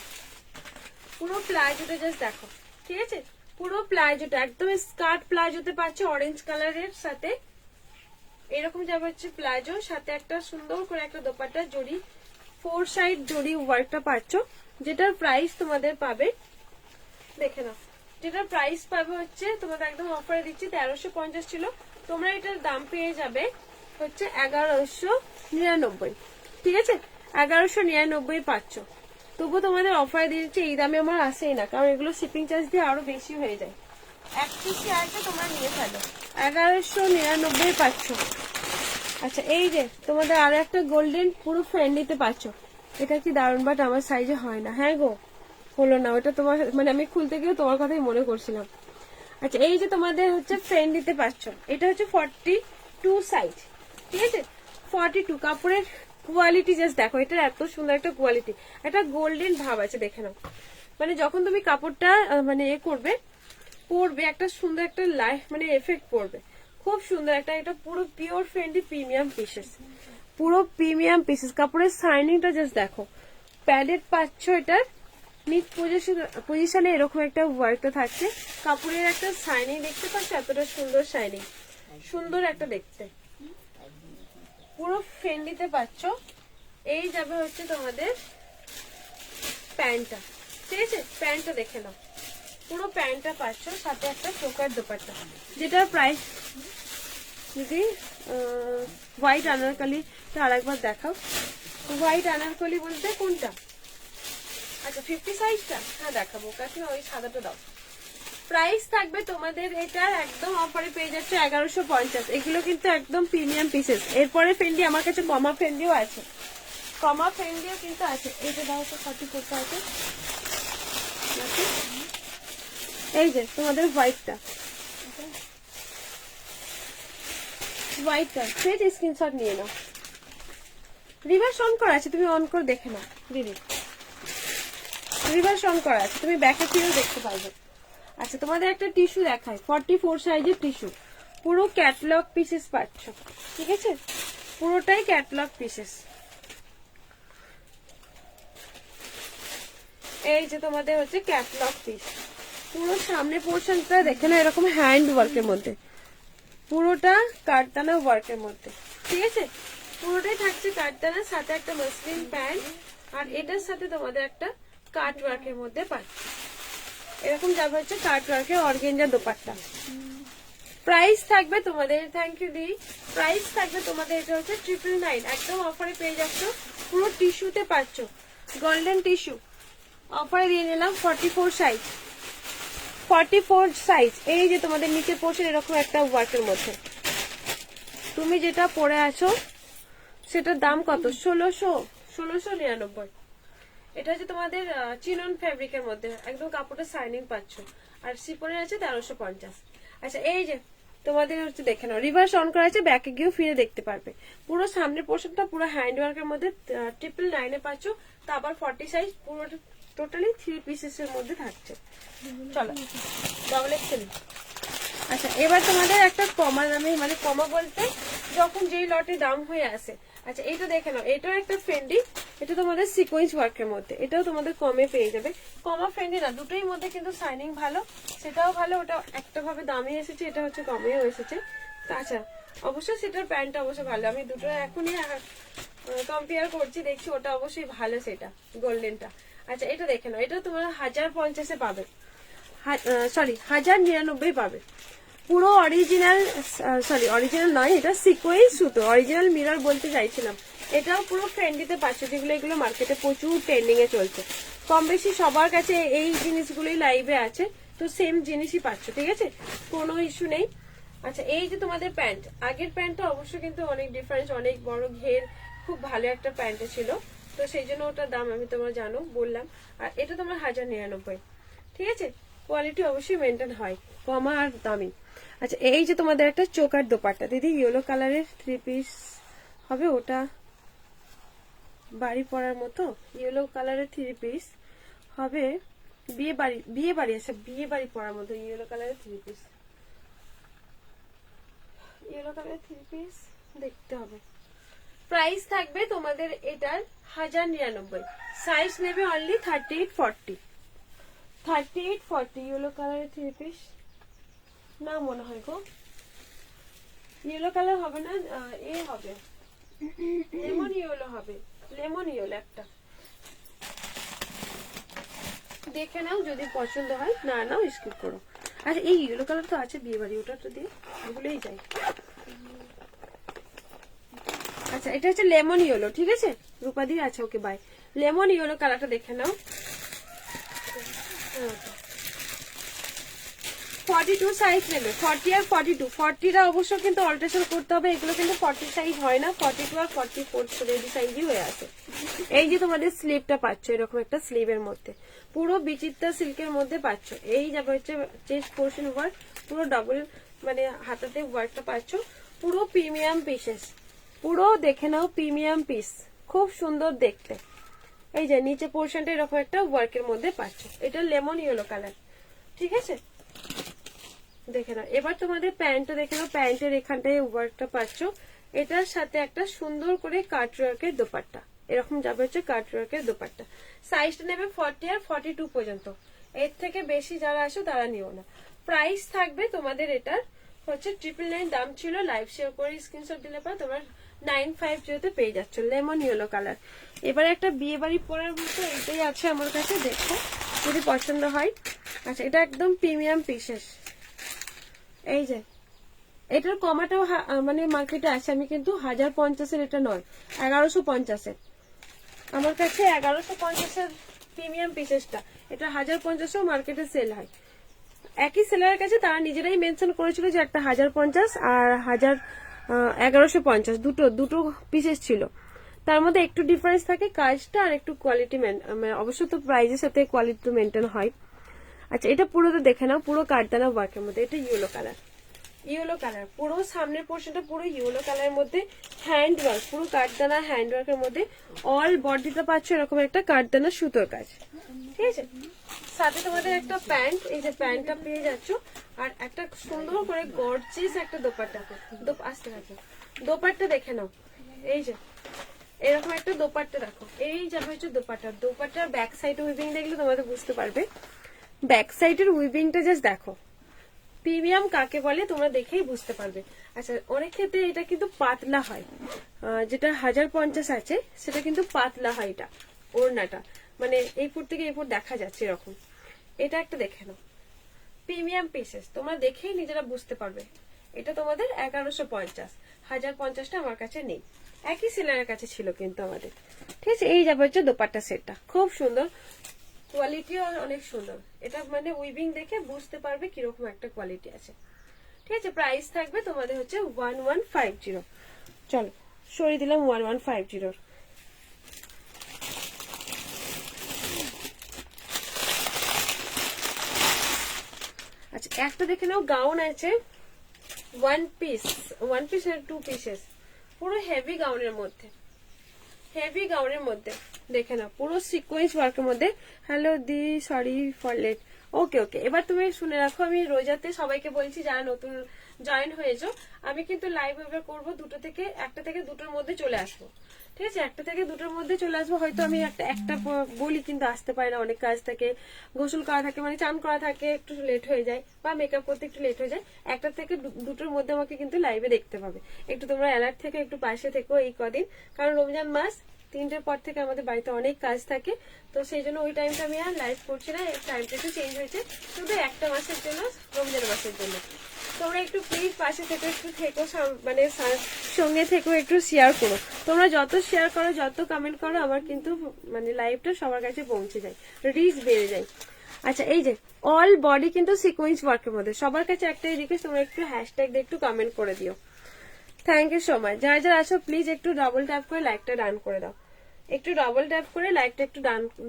S1: পুরো প্লাজোটা জাস্ট দেখো, ঠিক আছে, পুরো প্লাজোটা একদম স্কার্ট প্লাজোতে পাচ্ছ, অরেঞ্জ কালারের সাথে এরকম যাবে হচ্ছে প্লাজো, সাথে একটা সুন্দর করে একটা দোপাট্টা জড়ি 4 সাইড জড়ি ওয়ার্কটা পাচ্ছ, যেটার প্রাইস তোমাদের পাবে, দেখে নাও, যেটার প্রাইস পাবে হচ্ছে তোমাদের একদম অফারে দিচ্ছি 1350 ছিল, তোমরা এটার দাম পেয়ে যাবে হচ্ছে 1199। ঠিক আছে, 1199 পাচ্ছ। তবু তোমাদের অফারে দিয়ে দিচ্ছি, এই দামে আমার আসেই না, কারণ এগুলো শিপিং চার্জ দিয়ে আরো বেশি হয়ে যায়। এক পিসি আছে, তোমরা নিয়ে ফেলো, 1199 পাচ্ছ। আচ্ছা এই যে তোমাদের আরো একটা গোল্ডেন পুরো ফ্রেন্ডলিতে পাচ্ছ, এটা কি দারুণ, বাট আমার সাইজে হয় না। হ্যাঁ গো, হলো না ওটা, তোমার মানে আমি খুলতে গিয়ে তোমার কথাই মনে করছিলাম। আচ্ছা এই যে তোমাদের হচ্ছে ফ্রেন্ডলিতে পাচ্ছ, এটা হচ্ছে 42 সাইজ। ঠিক আছে, 42। কাপড়ের কোয়ালিটি জাস্ট দেখো, এটা এত সুন্দর একটা কোয়ালিটি, একটা গোল্ডেন ভাব আছে, দেখে নাও। মানে যখন তুমি কাপড়টা মানে এ করবে, পরবে, একটা সুন্দর একটা লাইফ মানে এফেক্ট পড়বে, খুব সুন্দর একটা, এটা পুরো পিওর ফ্রেন্ডলি প্রিমিয়াম পিসেস, পুরো প্রিমিয়াম পিসেস। কাপড়ের শাইনিংটা জাস্ট দেখো, প্যাডেড পাচ্ছ, এটার নিচ পজিশনে এরকম একটা ওয়ার্কটা থাকছে, কাপড়ের একটা শাইনিং দেখতে পাচ্ছ, এতটা সুন্দর শাইনিং, সুন্দর একটা দেখতে, পুরো ফ্রেন্ডলিতে পাচ্ছ। এই যাবে হচ্ছে তোমাদের প্যান্টটা, ঠিক আছে, প্যান্টটা দেখে নাও, পুরো প্যান্টটা পাচ্ছ, সাথে একটা চোকার দোপাট্টা, যেটার প্রাইস যদি হোয়াইট আনারকলিটা আরেকবার দেখাও। হোয়াইট আনারকলি বলতে কোনটা? আচ্ছা 50 সাইজটা, হ্যাঁ দেখাবো, কাছে ওই সাদাটা দাও। প্রাইস থাকবে তোমাদের এটার একদম অফারে পেয়ে যাচ্ছে 1150। এগুলো কিন্তু একদম প্রিমিয়াম পিসেস। এরপরে ফেন্ডি আমার কাছে কমা ফেন্ডিও আছে, কমা ফেন্ডিও কিন্তু আছে। এটা দাও তো, 44টা আছে। এই যে তোমাদের হোয়াইটটা, হোয়াইটটা সেট স্ক্রিনশট নিয়ে নাও। রিভার্স অন করা আছে, তুমি অন করে দেখে নাও দিদি, রিভার্স অন করা আছে, তুমি ব্যাকে ফিরেও দেখতে পারবে। আচ্ছা তোমাদের একটা টিস্যু দেখায়, 44 সাইজের টিস্যু, পুরো ক্যাটলগ পিসেস পাচ্ছ। ঠিক আছে, পুরোটাই ক্যাটলগ পিসেস। এই যে তোমাদের হচ্ছে ক্যাটলগ পিস, পুরো সামনে পোর্শনটা দেখে না, এরকম হ্যান্ড ওয়ার্কের মধ্যে, পুরোটা কাঠদানা ওয়ার্কের মধ্যে। ঠিক আছে, পুরোটাই থাকছে কাঠদানার সাথে একটা মসলিন প্যান্ট, আর এটার সাথে তোমাদের একটা কাট ওয়ার্কের মধ্যে পাচ্ছ, এরকম যাবে হচ্ছে কাট ওয়ার্কের অর্গেঞ্জা দোপাট্টা। প্রাইস থাকবে তোমাদের, থ্যাংক ইউ দি, প্রাইস থাকবে তোমাদের এটা হচ্ছে 999, একদম অফারে পেয়ে যাচ্ছ, পুরো টিস্যুতে পাচ্ছ, গোল্ডেন টিস্যু অফারে দিয়ে নিলাম। 44 সাইজ, 44 সাইজ। এই যে তোমাদের নিচে পোর্শন এরকম একটা ওয়ার্কের মধ্যে, তুমি যেটা পরে আছো সেটার দাম কত? 1699। এটা হচ্ছে তোমাদের চিনন ফেব্রিকের মধ্যে, একদম কাপড়টা শাইনিং পাচ্ছ, আর সিপনের আছে 1350। আচ্ছা এই যে তোমাদের হচ্ছে দেখে নাও, রিভার্স অন করা আছে, ব্যাকে গিয়েও ফিরে দেখতে পারবে। পুরো সামনের পোর্শনটা পুরো হ্যান্ড ওয়ার্কের মধ্যে 999 পাচ্ছ, তারপর 40 সাইজ, পুরো টোটালি 3 পিসেস এর মধ্যে থাকছে। চলো ডবল এক্সেল। আচ্ছা এবার তোমাদের একটা কমা দামে, মানে কমা বলতে যখন যেই লটে দাম হয়ে আসে। আচ্ছা এটা দেখে নাও, এটাও একটা ফ্রেন্ডি, এটা তোমাদের সিকোয়েন্স ওয়ার্কের মধ্যে, এটাও তোমাদের কমে পেয়ে যাবে। কমা ফ্রেন্ডি না, দুটোই মধ্যে কিন্তু শাইনিং ভালো, সেটাও ভালো, ওটা একটা ভাবে দামে এসেছে, এটা হচ্ছে কমেও এসেছে। আচ্ছা অবশ্যই সেটার প্যান্টটা অবশ্যই ভালো, আমি দুটো এখনই কম্পেয়ার করছি, দেখছি ওটা অবশ্যই ভালো, সেটা গোল্ডেনটা। আচ্ছা এটা দেখে নাও, এটা তোমরা 1050-এ পাবে, সরি 1099 পাবে, পুরো অরিজিনাল, সরি অরিজিনাল নয়, এটা সিকোয়েন্স সুতো, অরিজিনাল মিরর বলতে চাইছিলাম। এটাও পুরো ফ্রেন্ডিতে পাচ্ছ, যেগুলো এগুলো মার্কেটে প্রচুর ট্রেন্ডিং এ চলছে, কম বেশি সবার কাছে এই জিনিসগুলোই লাইভে আছে, তো সেম জিনিসই পাচ্ছ। ঠিক আছে, কোনো ইস্যু নেই। আচ্ছা এই যে তোমাদের প্যান্ট, আগের প্যান্টটা অবশ্যই কিন্তু অনেক ডিফারেন্স, অনেক বড় ঘের, খুব ভালো একটা প্যান্ট ছিল, তো সেই জন্য ওটার দাম আমি তোমরা জানো বললাম। আর এটা তোমরা 1099। ঠিক আছে, কোয়ালিটি অবশ্যই মেনটেন হয়, কমা আর দামি। আচ্ছা এই যে তোমাদের একটা চোকার দোপাট্টা, দিদি ইয়েলো কালারের 3 পিস হবে, ওটা বাড়ি পরার মতো, ইয়েলো কালারের 3 পিস হবে, বিয়ে বাড়ি আছে, বিয়ে বাড়ি পরার মতো ইয়েলো কালারের 3 পিস, ইয়েলো কালারের 3 পিস দেখতে হবে। প্রাইস থাকবে তোমাদের এটার 1099, সাইজ নেবে অনলি 38-40, 38-40 ইয়েলো কালারের 3 পিস না মনে হয় গো, ইয়েলো কালার হবে না, এ হবে, লেমন ইয়েলো হবে, লেমন ইয়েলো একটা দেখে নাও, যদি পছন্দ হয় না নাও স্কিপ করো। আচ্ছা এই ইয়েলো কালার তো আছে বিয়ে বাড়ি, ওটা তো দিয়ে ভুলেই যাই। আচ্ছা এটা হচ্ছে লেমন ইয়েলো, ঠিক আছে রূপা দি, আচ্ছা ওকে বাই। লেমন ইয়েলো কালারটা দেখে নাও। 42 সাইজ নেবে, 40 আর 42, 40টা অবশ্য কিন্তু অল্টারেশন করতে হবে, এগুলো কিন্তু 40 সাইজ হয় না, 42 আর 44 রেডি সাইজই হয়ে আছে। এই যে তোমাদের স্লিভটা পাচ্ছ, এরকম একটা স্লিভের মধ্যে পুরো বিচিত্রা সিল্কের মধ্যে পাচ্ছ। এই যাবে হচ্ছে চেস্ট পোর্শন ওয়ার্ক, পুরো ডাবল মানে হাতাতে ওয়ার্কটা পাচ্ছ, পুরো প্রিমিয়াম পিসেস, পুরো দেখে নাও প্রিমিয়াম পিস, খুব সুন্দর দেখতে। এই যে নিচে পোর্শনটা এরকম একটা ওয়ার্কের মধ্যে পাচ্ছ, এটা লেমন ইয়েলো কালার, ঠিক আছে দেখে নাও। এবার তোমাদের প্যান্টটা দেখে নাও, প্যান্টের এখানটায় ওয়ার্কটা পাচ্ছ, এটার সাথে একটা সুন্দর করে কাটওয়ার্কের দোপাট্টা, এরকম যাবে হচ্ছে কাটওয়ার্কের দোপাট্টা। সাইজটা নেবে 40 আর 42 পর্যন্ত, এর থেকে বেশি যারা আসো তারা নিও না। প্রাইস থাকবে তোমাদের এটার হচ্ছে 999, দাম ছিল, লাইভ শেয়ার করে স্ক্রিনশট দিলে পর তোমার 950 তে পেয়ে যাচ্ছ লেমন ইয়েলো কালার। এবারে একটা বিয়ে বাড়ি পরার মতো এটাই আছে আমার কাছে, দেখো যদি পছন্দ হয়। আচ্ছা এটা একদম প্রিমিয়াম পিসেস, এই যে এটার কমাটাও মানে মার্কেটে আছে, আমি কিন্তু 1050-এর এটা নয়, 1150-এর আমার কাছে, 1150-এর প্রিমিয়াম পিসেসটা, এটা 1050-ও মার্কেটে সেল হয়। একই সেলারের কাছে তারা নিজেরাই মেনশন করেছিল যে একটা 1050 আর 1150 দুটো পিসেস ছিল, তার মধ্যে একটু ডিফারেন্স থাকে কাজটা আর একটু কোয়ালিটি, অবশ্য তো প্রাইজের সাথে কোয়ালিটি তো মেনটেন হয়। আচ্ছা এটা পুরো তো দেখে নাও, পুরো কাঠদানা ওয়ার্কের মধ্যে, এটা ইয়েলো কালার, ইয়েলো কালার পুরো সামনের পোর্শনটা পুরো ইয়েলো কালারের মধ্যে, হ্যান্ড ওয়ার্ক, পুরো কাঠদানা হ্যান্ড ওয়ার্কের মধ্যে, অল বডিটা পাচ্ছ এরকম একটা কাঠদানা সুতোর কাজ, ঠিক আছে। সাথে তোমাদের একটা প্যান্ট, এই যে প্যান্টটা পেয়ে যাচ্ছ, আর একটা সুন্দর করে গর্জিয়াস একটা দোপাট্টা, আসতে থাকো দোপাট্টা দেখে নাও, এই যে এরকম একটা দোপাট্টা দেখো, এই যাবে হচ্ছে দোপাট্টার ব্যাক সাইড উইভিং দেখলে তোমাদের বুঝতে পারবে, ব্যাক সাইডের উইভিংটা জাস্ট দেখো, প্রিমিয়াম কাকে বলে তোমরা দেখেই বুঝতে পারবে। আচ্ছা অনেক ক্ষেত্রে এটা কিন্তু পাতলা হয়, যেটা 1050 আছে সেটা কিন্তু পাতলা হয়, এটা ওড়নাটা মানে এই ফুট থেকে এই ফুট দেখা যাচ্ছে এরকম। এটা একটা দেখে নাও, প্রিমিয়াম পিসেস, তোমরা দেখেই নিজেরা বুঝতে পারবে। এটা তোমাদের 1150, 1050টা আমার কাছে নেই, একই সেলারের কাছে ছিল কিন্তু আমাদের, ঠিক আছে। এই যাবে হচ্ছে দোপাট্টা সেটটা, খুব সুন্দর, কোয়ালিটিও অনেক সুন্দর, এটা মানে উইভিং দেখে বুঝতে পারবে কিরকম একটা কোয়ালিটি আছে, ঠিক আছে। প্রাইস থাকবে তোমাদের হচ্ছে 1150, চলো সরিয়ে দিলাম 1150। আচ্ছা একটা দেখে নাও, গাউন আছে, ওয়ান পিস আর 2 পিসেস, পুরো হেভি গাউনের মধ্যে, হেভি গাউনের মধ্যে দেখে নাও, পুরো সিকোয়েন্স ওয়ার্কের মধ্যে। হ্যালো দি, sorry for late, okay okay. এবার তুমি শুনে রাখো, আমি রোজাতে সবাইকে বলছি যারা নতুন জয়েন হয়েছো, আমি কিন্তু লাইভ ওয়েবে করবো একটা থেকে দুটোর মধ্যে চলে আসবো, ঠিক আছে। একটা থেকে দুটোর মধ্যে চলে আসবো, হয়তো আমি একটা বলি কিন্তু আসতে পারি না, অনেক কাজ থাকে, গোসল করা থাকে মানে চান করা থাকে, একটু লেট হয়ে যায়, বা মেকআপ করতে একটু লেট হয়ে যায়। একটা থেকে দুটোর মধ্যে আমাকে কিন্তু লাইভে দেখতে পাবে, একটু তোমরা অ্যালার্ট থেকে একটু পাশে থেকো এই কদিন, কারণ রমজান মাস 3টের পর থেকে আমাদের বাড়িতে অনেক কাজ থাকে, তো সেই জন্য ওই টাইমটা আমি আর লাইভ করছি না, টাইমটা একটু চেঞ্জ হয়েছে, শুধু একটা মাসের জন্য, রমজান মাসের জন্য। তোমরা একটু প্লিজ পাশে থেকে একটু থেকো, মানে সঙ্গে থেকো, একটু শেয়ার করো, তোমরা যত শেয়ার করো যত কমেন্ট করো আমার কিন্তু মানে লাইভটা সবার কাছে পৌঁছে যায়, রিচ বেড়ে যায়। আচ্ছা এই যে অল বডি কিন্তু সিকোয়েন্স ওয়ার্কের মধ্যে, সবার কাছে একটাই রিকোয়েস্ট, তোমরা একটু হ্যাশট্যাগ দিয়ে একটু কমেন্ট করে দিও, থ্যাংক ইউ সো মাচ। যারা যারা আসো প্লিজ একটু ডাবল ট্যাপ করে লাইকটা ডান করে দাও, একটু ডাবল ট্যাপ করে লাইকটা একটু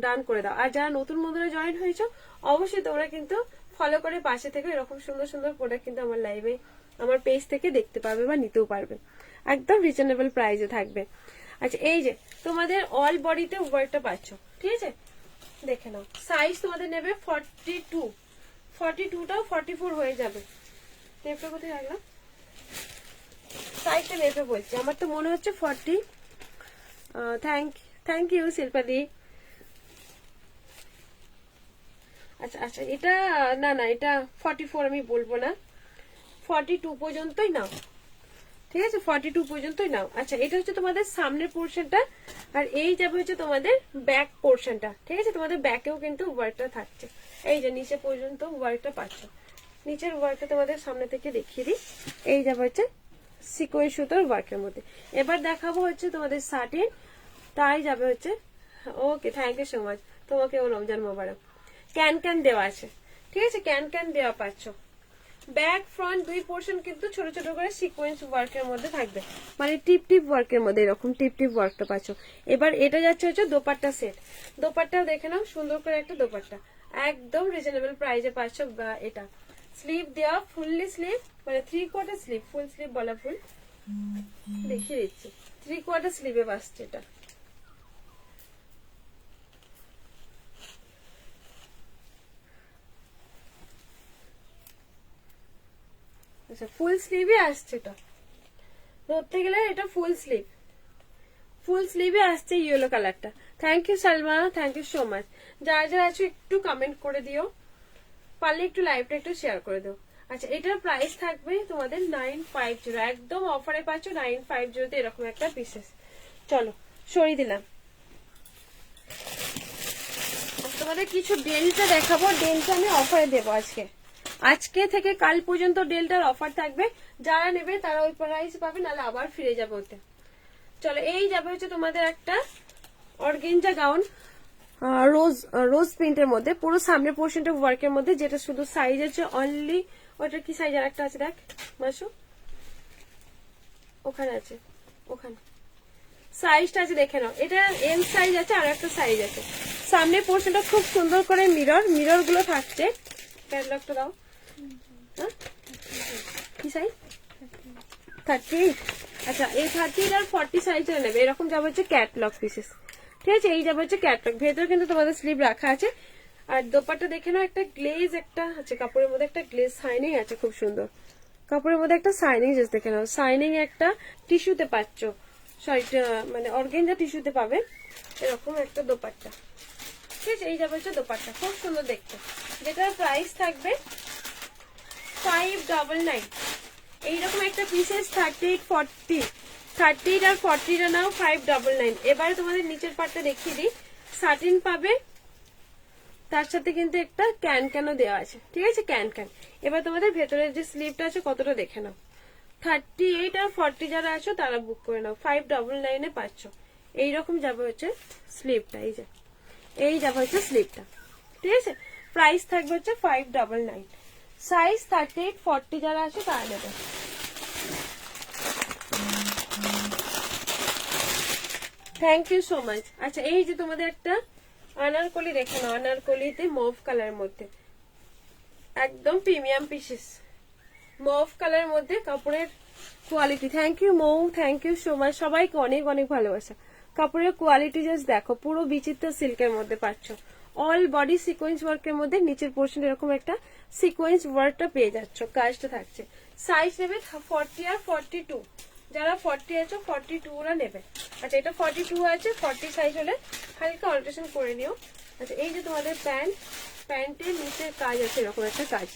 S1: ডান করে দাও। আর যারা নতুন বন্ধুরা জয়েন হয়েছো অবশ্যই তোমরা কিন্তু ফলো করে পাশে থেকে এরকম সুন্দর সুন্দর প্রোডাক্ট কিন্তু আমার লাইভে আমার পেজ থেকে দেখতে পারবে বা নিতেও পারবে, একদম রিজনেবল প্রাইসে থাকবে। আচ্ছা এই যে তোমাদের অল বডিতে ওয়ার্কটা পাচ্ছ, ঠিক আছে দেখে নাও। সাইজ তোমাদের নেবে 42, 42টাও 44 হয়ে যাবে। টেপটা কোথায় রাখলাম, সাইজটা মেপে বলছি, আমার তো মনে হচ্ছে 40। থ্যাংক ইউ শিল্পাদি। আচ্ছা আচ্ছা এটা না এটা 44 আমি বলবো না, 42 পর্যন্তই নাও, ঠিক আছে, 42 পর্যন্তই নাও। আচ্ছা, এটা হচ্ছে তোমাদের সামনের পোর্শনটা, আর এই যাবে হচ্ছে তোমাদের ব্যাক পোর্শনটা। ঠিক আছে, তোমাদের ব্যাকেও কিন্তু ওয়ার্কটা থাকছে, এই যে নিচে পর্যন্ত ওয়ার্কটা পাচ্ছ। নিচের ওয়ার্কটা তোমাদের সামনে থেকে দেখিয়ে দিই। এই যাবে হচ্ছে সিকোয়েন্স সুতোর ওয়ার্কের মধ্যে। এবার দেখাবো হচ্ছে তোমাদের সাটিন, তাই যাবে হচ্ছে। ওকে, থ্যাংক ইউ সো মাচ, তোমাকেও রমজান মোবারক। ক্যান ক্যান দেওয়া আছে, ঠিক আছে, ক্যান ক্যান দেওয়া পাচ্ছ। ব্যাক ফ্রন্ট দুই পোর্শন কিন্তু ছোট ছোট করে সিকোয়েন্স ওয়ার্কের মধ্যে থাকবে, মানে টিপ টিপ ওয়ার্কের মধ্যে এরকম টিপ টিপ ওয়ার্কটা পাচ্ছ। এবার এটা যাচ্ছে হচ্ছে দোপাট্টা সেট। দোপাট্টাও দেখে নাও, সুন্দর করে একটা দোপাট্টা, একদম রিজনেবল প্রাইসে পাচ্ছ। এটা স্লিভ দেওয়া, ফুললি স্লিভ, মানে 3/4 স্লিভ, ফুল স্লিভ বলা ফুল, দেখিয়ে দিচ্ছি। 3/4 স্লিভে পাচ্ছে এটা। আচ্ছা, ফুল স্লিভে আসছে এটা, ধরতে গেলে এটা ফুল স্লিভ, ফুল স্লিভে আসছে ইয়েলো কালারটা। Thank you Salma, thank you so much. যারা যারা আছো একটু কমেন্ট করে দিও, পারলে একটু লাইভটা একটু শেয়ার করে দিও। আচ্ছা, এটার প্রাইস থাকবে তোমাদের 950, একদম অফারে পাচ্ছ 950 এরকম একটা পিসেস। চলো সরিয়ে দিলাম। তোমাদের কিছু ডেলটা দেখাবো, ডেলটা আমি অফারে দেবো আজকে, আজকে থেকে কাল পর্যন্ত ডেলটার অফার থাকবে। যারা নেবে তারা ওই প্রাইস পাবে, নাহলে আবার ফিরে যাবে ওতে। চলো, এই যাবে হচ্ছে তোমাদের একটা অর্গেঞ্জা গাউন, রোজ রোজ প্রিন্টের মধ্যে, পুরো সামনের পোর্শনটা ওয়ার্কের মধ্যে, যেটা শুধু সাইজ আছে অনলি, ওটা কি সাইজ আর একটা আছে দেখ মাসু, ওখানে আছে, ওখানে সাইজটা আছে দেখে নাও। এটা এম সাইজ আছে, আর একটা সাইজ আছে। সামনের পোর্শনটা খুব সুন্দর করে মিরর, মিরর গুলো থাকছে। ক্যাটালগটা দাও। হ্যাঁ, কি সাইজ? 38। আচ্ছা, এই 30 আর 40 সাইজটা নেবে, এরকম যাবে হচ্ছে ক্যাটালগ পিসেস। ঠিক আছে, এই যাবে হচ্ছে ক্যাটালগ। ভেতরে কিন্তু তোমাদের স্লিভ রাখা আছে। আর দোপাট্টা দেখে নাও, একটা গ্লেজ একটা আছে কাপড়ের মধ্যে, একটা গ্লেজ শাইনিং আছে খুব সুন্দর কাপড়ের মধ্যে, একটা শাইনিং জাস্ট দেখে নাও। শাইনিং একটা টিস্যুতে পাচ্ছ, সরি মানে অর্গেঞ্জা টিস্যুতে পাবে এরকম একটা দোপাট্টা। ঠিক আছে, এই যাবে হচ্ছে দোপাট্টা, খুব সুন্দর দেখতে, যেটার প্রাইস থাকবে 599। এইরকম একটা পিসেস 38, 40, 38 আর 40 নাও 599। এবারে তোমাদের নিচের পার্টটা দেখিয়ে দিই। সাটিন পাবে, তার সাথে কিন্তু একটা ক্যান ক্যানও দেওয়া আছে। ঠিক আছে, ক্যান ক্যান। এবার তোমাদের ভেতরের যে স্লিভটা আছে কতটা দেখে নাও। 38 আর 40 যারা আছো তারা বুক করে নাও, 599 এ পাচ্ছ। এইরকম যাবে হচ্ছে স্লিভটা, এই যে এই যাবে হচ্ছে স্লিভটা। ঠিক আছে, প্রাইস থাকবে হচ্ছে 599। সাইজ 38, 40 যারা আছে তারা নেবে। Thank you so much. আচ্ছা, এই যে তোমাদের একটা আনারকলি দেখে নাও, আনারকলিতে মভ কালারের মধ্যে, একদম প্রিমিয়াম পিসেস, মভ কালারের মধ্যে কাপড়ের quality. Thank you Mou, thank you so much, সবাইকে অনেক অনেক ভালোবাসা। কাপড়ের কোয়ালিটি জাস্ট দেখো, পুরো বিচিত্র সিল্কের মধ্যে পাচ্ছ, অল বডি সিকোয়েন্স ওয়ার্কের মধ্যে, নিচের পোর্শন এরকম একটা সিকোয়েন্স ওয়ার্কটা পেয়ে যাচ্ছ, কাজটা থাকছে। সাইজ নেবে 40 আর 42, যারা 40 আছো 42 ওরা নেবে। আচ্ছা, এটা 42 আছে, 40 সাইজ হলে হালকা অল্টারেশন করে নিও। আচ্ছা, এই যে তোমাদের প্যান্ট, প্যান্টের নিচের কাজ আছে এরকম একটা কাজ,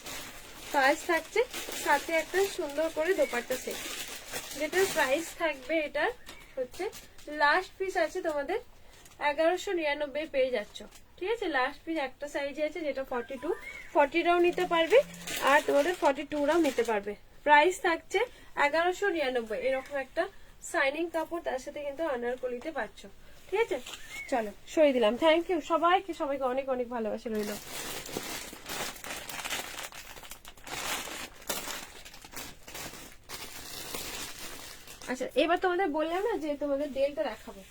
S1: কাজ থাকছে, সাথে একটা সুন্দর করে দোপাট্টা সেট, যেটার প্রাইস থাকবে, এটা হচ্ছে লাস্ট পিস আছে তোমাদের 1199 পেয়ে যাচ্ছ। ঠিক আছে, লাস্ট পিস একটা সাইজে আছে, যেটা 42, 40রাও নিতে পারবে আর তোমাদের 42রাও নিতে পারবে। প্রাইস থাকছে 1199। এরকম একটা শাইনিং কাপড়, তার সাথে কিন্তু আনারকলিতে পাচ্ছ। ঠিক আছে, চলো সরিয়ে দিলাম। থ্যাংক ইউ সবাইকে, সবাইকে অনেক অনেক ভালোবাসা রইল। আচ্ছা, এবার তোমাদের বললাম না যে তোমাদের ডেলটা দেখাবো,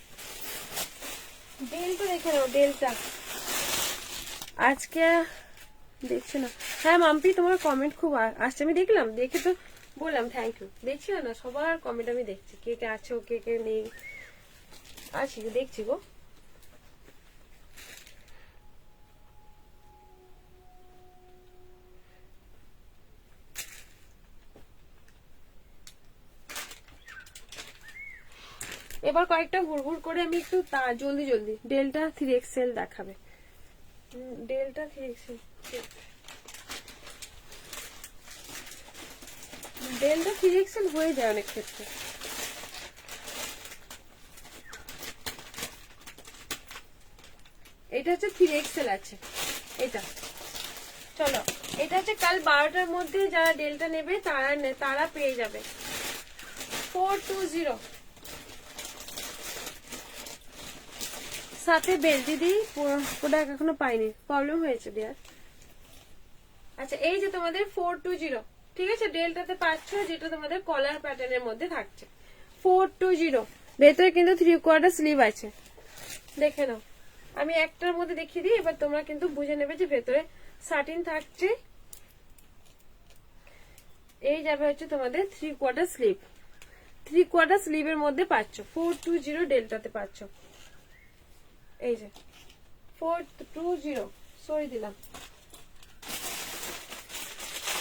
S1: ডেলটা দেখে নাও। ডেলটা আজকে দেখছি না। হ্যাঁ মাম্পি, তোমার কমেন্ট খুব আসছে, আমি দেখলাম, দেখে তো বললাম থ্যাংক ইউ। দেখছি না সবার কমেন্ট আমি দেখছি, কে কে আছো কে কে নেই, আছি দেখছি গো। এবার কয়েকটা ঘুরঘুর করে আমি একটু জলদি জলদি ডেলটা 3XL দেখাবে, ডেলটা 3XL, ডেলটা 3XL হয়ে যায় অনেক ক্ষেত্রে। এটা হচ্ছে 3XL আছে এটা। চলো, এটা হচ্ছে কাল 12টার মধ্যে যারা ডেলটা নেবে তারা পেয়ে যাবে 420। সাথে বেল। দিদি প্রোডাক্ট এখনো পাইনি, প্রবলেম হয়েছে ডিয়ার। আচ্ছা, এই যে তোমাদের 420, ঠিক আছে, ডেলটাতে পাচ্ছ, যেটা তোমাদের কলার প্যাটার্নের মধ্যে থাকছে 420। ভেতরে কিন্তু 3/4 স্লিভ আছে, দেখে নাও। আমি একটার মধ্যে দেখিয়ে দিই, এবার তোমরা কিন্তু বুঝে নেবে যে ভেতরে সাটিন থাকছে। এই যাবে হচ্ছে তোমাদের 3/4 স্লিভ, 3/4 স্লিভের মধ্যে পাচ্ছ 420 ডেলটাতে পাচ্ছ। এই যে 420 সরি দিলাম।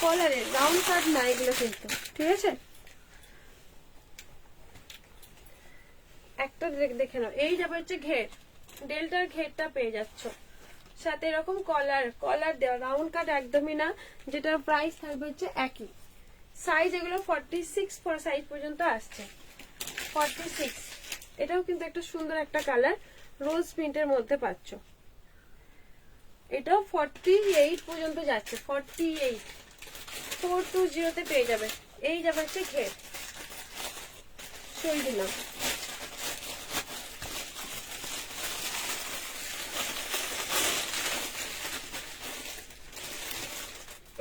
S1: কলারের রাউন্ড কাট না এগুলো কিন্তু, ঠিক আছে। একটা দেখে নাও। এই যাবে হচ্ছে ঘের, ডেল্টার ঘেরটা পেয়ে যাচ্ছ, সাথে এরকম কলার দেওয়া, রাউন্ড কাট একদমই না, যেটার প্রাইস থাকবে হচ্ছে একই। সাইজ এগুলো 46 সাইজ পর্যন্ত আসছে, 46। এটাও কিন্তু একটা সুন্দর একটা কালার, রোজ প্রিন্টের মধ্যে পাচ্ছ। এটাও 48 পর্যন্ত যাচ্ছে, 48। 420 তে পেয়ে যাবে। এই যাবে হচ্ছে ঘের, সই দিলাম।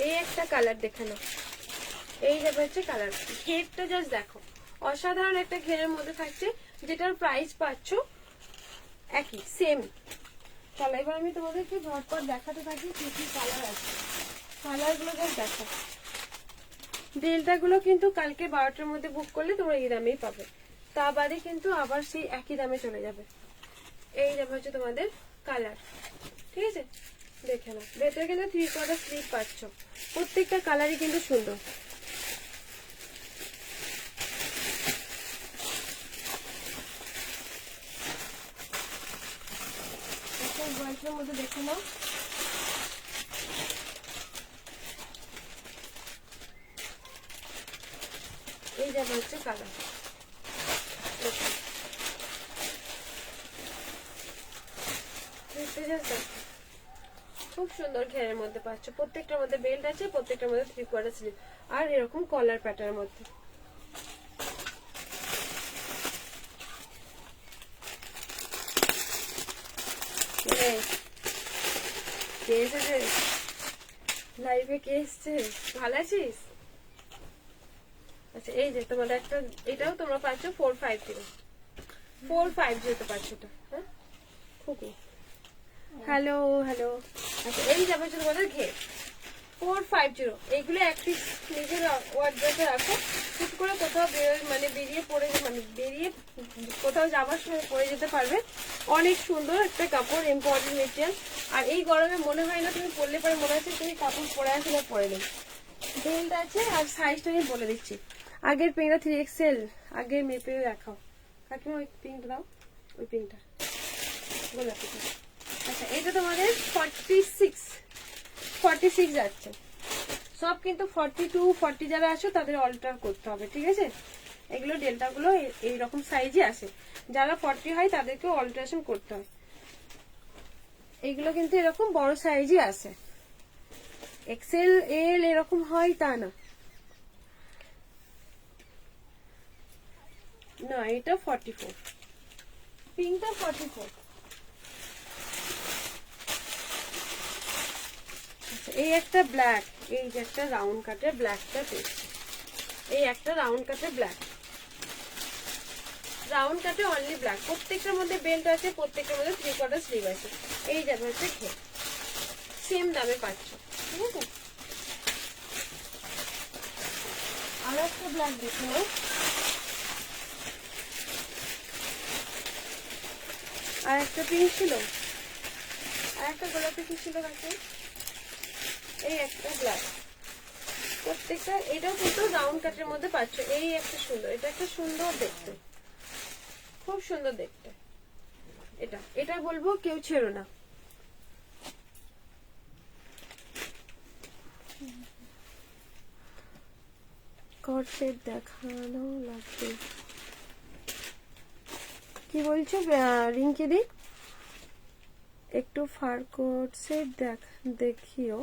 S1: এই একটা কালার দেখে নাও, এই যাবে হচ্ছে কালার। ঘেরটা জাস্ট দেখো, অসাধারণ একটা ঘেরের মধ্যে থাকছে, যেটার প্রাইস পাচ্ছ একই, সেম। চলো, এবার আমি তোমাদেরকে ঝটপট দেখাতে থাকি কি কি কালার আছে। কালার গুলো জাস্ট দেখো। ডেল্টা গুলো কিন্তু কালকে 12টার মধ্যে বুক করলে তোমরা এই দামেই পাবে, তা বাদে কিন্তু আবার সেই একই দামে চলে যাবে। এই যাবে হচ্ছে তোমাদের কালার, ঠিক আছে, দেখে নাও। ভেতরে কিন্তু 3/4 স্লিভ পাচ্ছ, প্রত্যেকটা কালারই কিন্তু সুন্দর। বয়সের মধ্যে দেখে নাও। এই যাবে হচ্ছে কালার, খুব সুন্দর ঘেরের মধ্যে পাচ্ছ, প্রত্যেকটার মধ্যে বেল্ট আছে, প্রত্যেকটার মধ্যে 3/4 স্লিভ, আর এরকম কলার প্যাটার্নের মধ্যে। কে এসেছে লাইভে? কে এসছে? ভালো আছিস? আচ্ছা, এই যে তোমাদের একটা, এটাও তোমরা পাচ্ছ 450 তে পাচ্ছ এটা। হ্যাঁ, খুবই হ্যালো হ্যালো। আচ্ছা, এই যাবে হচ্ছে তোমাদের ঘের 450। এইগুলো এক পিস নিজের ওয়ার্ড্রোবে রাখো, হুট করে কোথাও বেরিয়ে কোথাও যাবার সময় পরে যেতে পারবে। অনেক সুন্দর একটা কাপড়, ইম্পর্টেন্ট মেটেরিয়াল। আর এই গরমে মনে হয় না তুমি পরলে পরে মনে হচ্ছে তুমি কাপড় পরে আসো না পরে নেই। বেল্ট আছে, আর সাইজটা আমি বলে দিচ্ছি। আগের পিঙ্কটা 3XL, আগের মেপে দেখাও কাকিমা, ওই পিঙ্কটা দাও, ওই পিঙ্কটা গোলাপিটা। আচ্ছা, এটা তোমাদের 46 যাচ্ছে। সব কিন্তু 42 40 যারা আসো তাদের অল্টার করতে হবে, ঠিক আছে। এগুলো ডেল্টা গুলো এইরকম সাইজে আসে, যারা 40 হয় তাদেরকে অল্টারেশন করতে হয়। এগুলো কিন্তু এরকম বড় সাইজই আসে, এক্সেল এল এরকম হয় তা না। না, এটা 44, পিঙ্কটা 44। এই একটা ব্ল্যাক, এই যে একটা রাউন্ড কাটের ব্ল্যাকটা পেয়েছি, এই একটা রাউন্ড কাটের ব্ল্যাক, রাউন্ড কাটে অনলি ব্ল্যাক। প্রত্যেকটার মধ্যে বেল্ট আছে, প্রত্যেকটার মধ্যে 3/4 স্লিভ আছে। এই যাবে হচ্ছে ঘের, সেম দামে পাচ্ছ, ঠিক আছে। আর একটা ব্ল্যাক দেখো, আর একটা পিঙ্ক ছিল, আর একটা গোলাপি কি ছিল কাছে, এই একটা ব্ল্যাক। প্রত্যেকটা এটাও কিন্তু রাউন্ড কাটের মধ্যে পাচ্ছ। এই একটা সুন্দর, এটা একটা সুন্দর দেখতে, খুব সুন্দর দেখতে। এটা বলবো কেউ ছেড়ো না। কট সেট দেখানো লাগবে। কি বলছো রিঙ্কি দি? একটু ফার কোট সেট দেখিও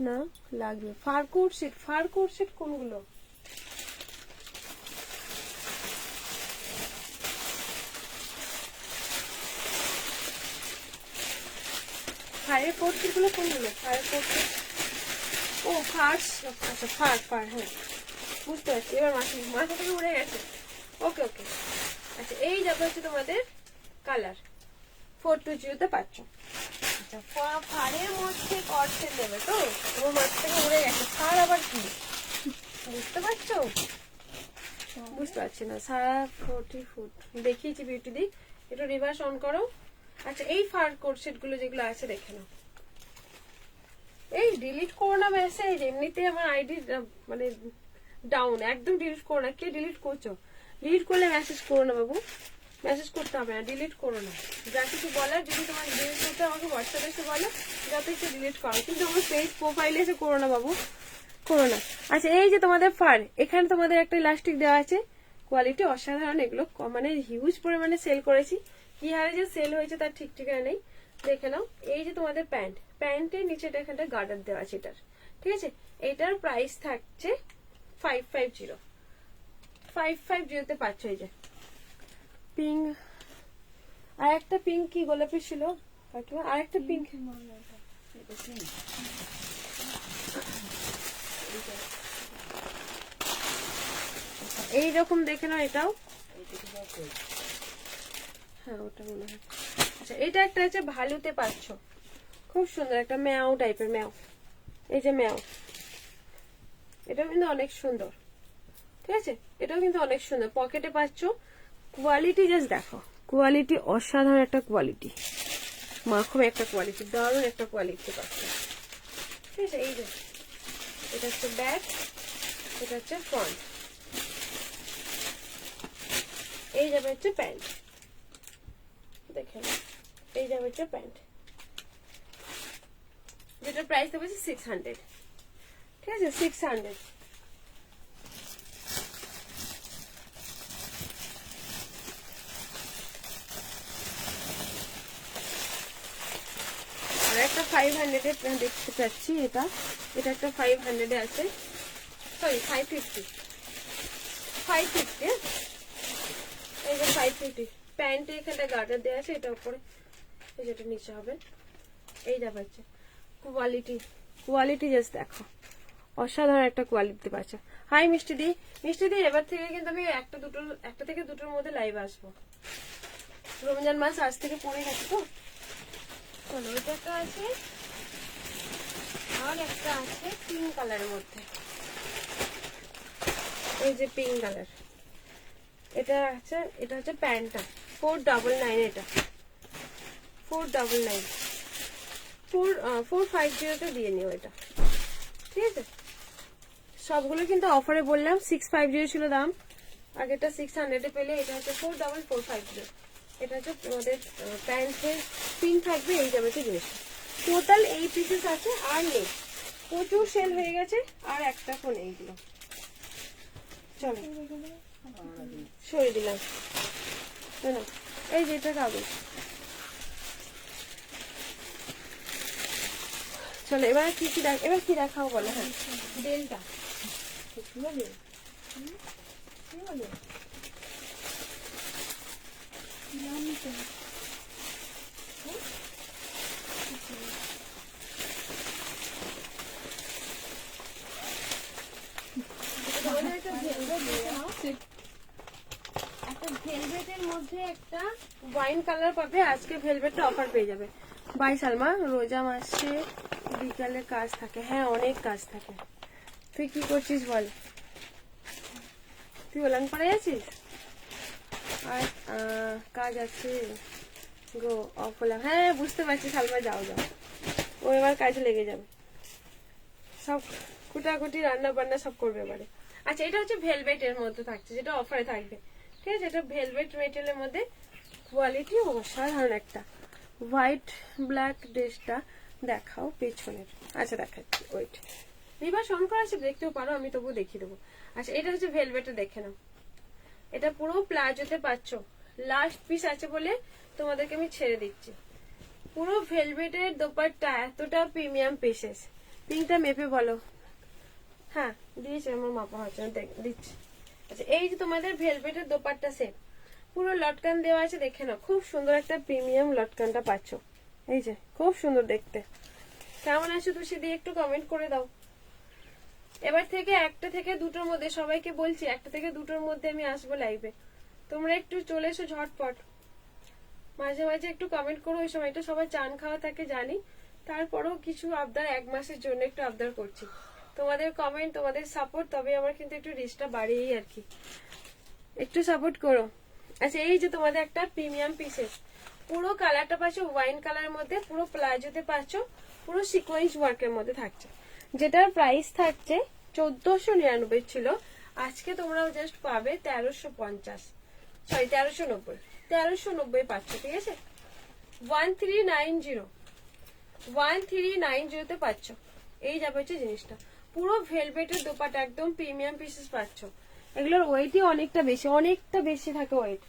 S1: না লাগবে। ফার কোট সেট কোনগুলো? ফারের কোট সেট গুলো কোনগুলো? ফারের কোট সেট, ও ফার, আচ্ছা ফার, হ্যাঁ বুঝতে পারছি এবার। মাথা থেকে উড়ে গেছে। ওকে ওকে, আচ্ছা এই যাবে হচ্ছে তোমাদের কালার 420 পাচ্ছ। আচ্ছা ফারের মধ্যে কট সেট দেবে তো? তোমার মাথা থেকে উড়ে গেছে। ফার আবার কি বুঝতে পারছো? বুঝতে পারছি না। সারা 40 ফুট দেখিয়েছি বিউটি দি, একটু রিভার্স অন করো। আচ্ছা এই ফার কোট সেট গুলো যেগুলো আছে দেখে নাও। এই ডিলিট করো না মেসেজ, এমনিতে আমার আইডি মানে ডাউন, একদম ডিলিট করো না। কে ডিলিট করছো? ডিলিট করলে মেসেজ করো না বাবু, মেসেজ করতে হবে না, ডিলিট করো না। যা কিছু বলার যদি তোমার ডিলিট করতে আমাকে হোয়াটসঅ্যাপে এসে বলো, যাতে একটু ডিলিট করো, কিন্তু আমার পেজ প্রোফাইলে এসে করো না বাবু, করো না। আচ্ছা এই যে তোমাদের ফার, এখানে তোমাদের একটা ইলাস্টিক দেওয়া আছে, কোয়ালিটি অসাধারণ। এগুলো মানে হিউজ পরিমাণে সেল করেছি, কি হারে যে সেল হয়েছে তার ঠিক ঠিকানা নেই, দেখে নাও। এই যে তোমাদের প্যান্টের নিচেটা এখানটা গার্ডার দেওয়া আছে এটার, ঠিক আছে। এটার প্রাইস থাকছে 550 পাচ্ছ। এই যে পিঙ্ক, আর একটা পিঙ্ক কি গোলাপি ছিল, আর একটা পিঙ্ক এইরকম দেখে নাও। এটাও হ্যাঁ ওটা মনে হয়। আচ্ছা এটা একটা হচ্ছে ভালুতে পাচ্ছ, খুব সুন্দর একটা ম্যাও টাইপের ম্যাও। এই যে ম্যাও, এটাও কিন্তু অনেক সুন্দর, ঠিক আছে। এটাও কিন্তু অনেক সুন্দর, পকেটে পাচ্ছ। কোয়ালিটি জাস্ট দেখো, কোয়ালিটি অসাধারণ একটা কোয়ালিটি, মাখন একটা কোয়ালিটি, দারুণ একটা কোয়ালিটি পাচ্ছ, ঠিক আছে। এই যে এটা হচ্ছে ব্যাক, এটা হচ্ছে ফ্রন্ট, এই যাবে হচ্ছে প্যান্ট, দেখেন এই যাবে হচ্ছে প্যান্ট, যেটা প্রাইস দেবে 600, ঠিক আছে 600। আর একটা 500 দেখতে পাচ্ছি, এটা একটা 500 আছে, সরি 550, এই যে 550 প্যান্টে এখানে গার্ডার দেওয়া আছে, এটা উপরে যেটা নিচে হবে। এই যা পাচ্ছে কোয়ালিটি জাস্ট দেখো, অসাধারণ একটা কোয়ালিটি পাচ্ছ। হাই মিষ্টি দি, এবার থেকে কিন্তু আমি একটা থেকে দুটোর মধ্যে লাইভ আসবো। রমজান মাস আজ থেকে পড়ে গেছে তো, চলো এটা একটা আছে, আর একটা আছে পিঙ্ক কালারের মধ্যে, এই যে পিঙ্ক কালার, এটা হচ্ছে প্যান্টটা 499, এটা 499, 450 দিয়ে নিও এটা, ঠিক আছে। সবগুলো কিন্তু অফারে বললাম, 650 ছিল দাম, আগেটা 600 পেলে, এটা হচ্ছে 44450। এটা হচ্ছে তোমাদের প্যান্টের পিঙ্ক থাকবে, এই যাবে তো জিনিসটা। টোটাল 8 পিসেস আছে, আর নেই, প্রচুর সেল হয়ে গেছে, আর একটা ফোন এইগুলো। চলো সরিয়ে দিলাম, এই যে এটা কাগজ। চলো এবার কি দেখাও বলো। হ্যাঁ বেলটা একটা ভেলভেটের মধ্যে একটা ওয়াইন কালার পাবে, আজকে ভেলভেটটা অফার পেয়ে যাবে। বাই সালমা, রোজা মাসে বিকালে কাজ থাকে, হ্যাঁ অনেক কাজ থাকে। তুই কি করছিস বল? তুই ওলান পাড়ায় আছিস? আর কাজ আছে গো, অফ হলাম, হ্যাঁ বুঝতে পারছি সালমা, যাও ও এবার কাজে লেগে যাবে, সব কুটাকুটি রান্না বান্না সব করবে এবারে। আচ্ছা এটা হচ্ছে ভেলভেটের মধ্যে থাকছে, যেটা অফারে থাকবে, ঠিক আছে। এটা ভেলভেট মেটেরিয়ালের মধ্যে, কোয়ালিটি অসাধারণ একটা। হোয়াইট ব্ল্যাক ড্রেসটা দেখাও পেছনের, আচ্ছা দেখাচ্ছি, ওয়েট রিভার্স অন করা আছে, দেখতেও পারো, আমি তবুও দেখিয়ে দেবো। আচ্ছা এটা হচ্ছে ভেলভেটে, দেখে নাও এটা পুরো প্লাজোতে পাচ্ছ, লাস্ট পিস আছে বলে তোমাদেরকে আমি ছেড়ে দিচ্ছি। পুরো ভেলভেটের দোপাট্টা, এতটা প্রিমিয়াম পিসেস। পিঙ্কটা মেপে বলো। হ্যাঁ দিয়েছে, আমার মাপা হচ্ছে না, দিচ্ছি। আচ্ছা এই যে তোমাদের ভেলভেটের দোপাট্টা সেট, পুরো লটকান দেওয়া আছে, দেখে নাও খুব সুন্দর একটা প্রিমিয়াম লটকানটা পাচ্ছ। এই যে খুব সুন্দর দেখতে। কেমন আছো তো সেদিকে একটু কমেন্ট করে দাও। এবার থেকে একটা থেকে দুটোর মধ্যে, সবাইকে বলছি একটা থেকে দুটোর মধ্যে আমি আসবো লাইভে, তোমরা একটু চলে এসো ঝটপট। মাঝে মাঝে একটু কমেন্ট করো, ওই সময়টা সবাই চান খাওয়া থাকে জানি, তারপরেও কিছু আবদার, 1 মাসের জন্য একটু আবদার করছি। তোমাদের কমেন্ট, তোমাদের সাপোর্ট, তবে আমার কিন্তু একটু রিচটা বাড়িয়েই আর কি, একটু সাপোর্ট করো। আচ্ছা এই যে তোমাদের একটা প্রিমিয়াম পিসেস, পুরো কালারটা পাচ্ছ ওয়াইন কালারের মধ্যে, পুরো প্লাজোতে পাচ্ছ, পুরো সিকোয়েন্স ওয়ার্কের মধ্যে থাকছে, যেটার প্রাইস থাকছে 1499 ছিল, আজকে তোমরাও জাস্ট পাবে 1350, সরি 1390, 1390 পাচ্ছ, ঠিক আছে। 1390 তে পাচ্ছ, এই যাবে হচ্ছে জিনিসটা। পুরো ভেলভেটের দোপাটা, একদম প্রিমিয়াম পিসেস পাচ্ছ। এগুলোর ওয়েটই অনেকটা বেশি, অনেকটা বেশি থাকে ওয়েট।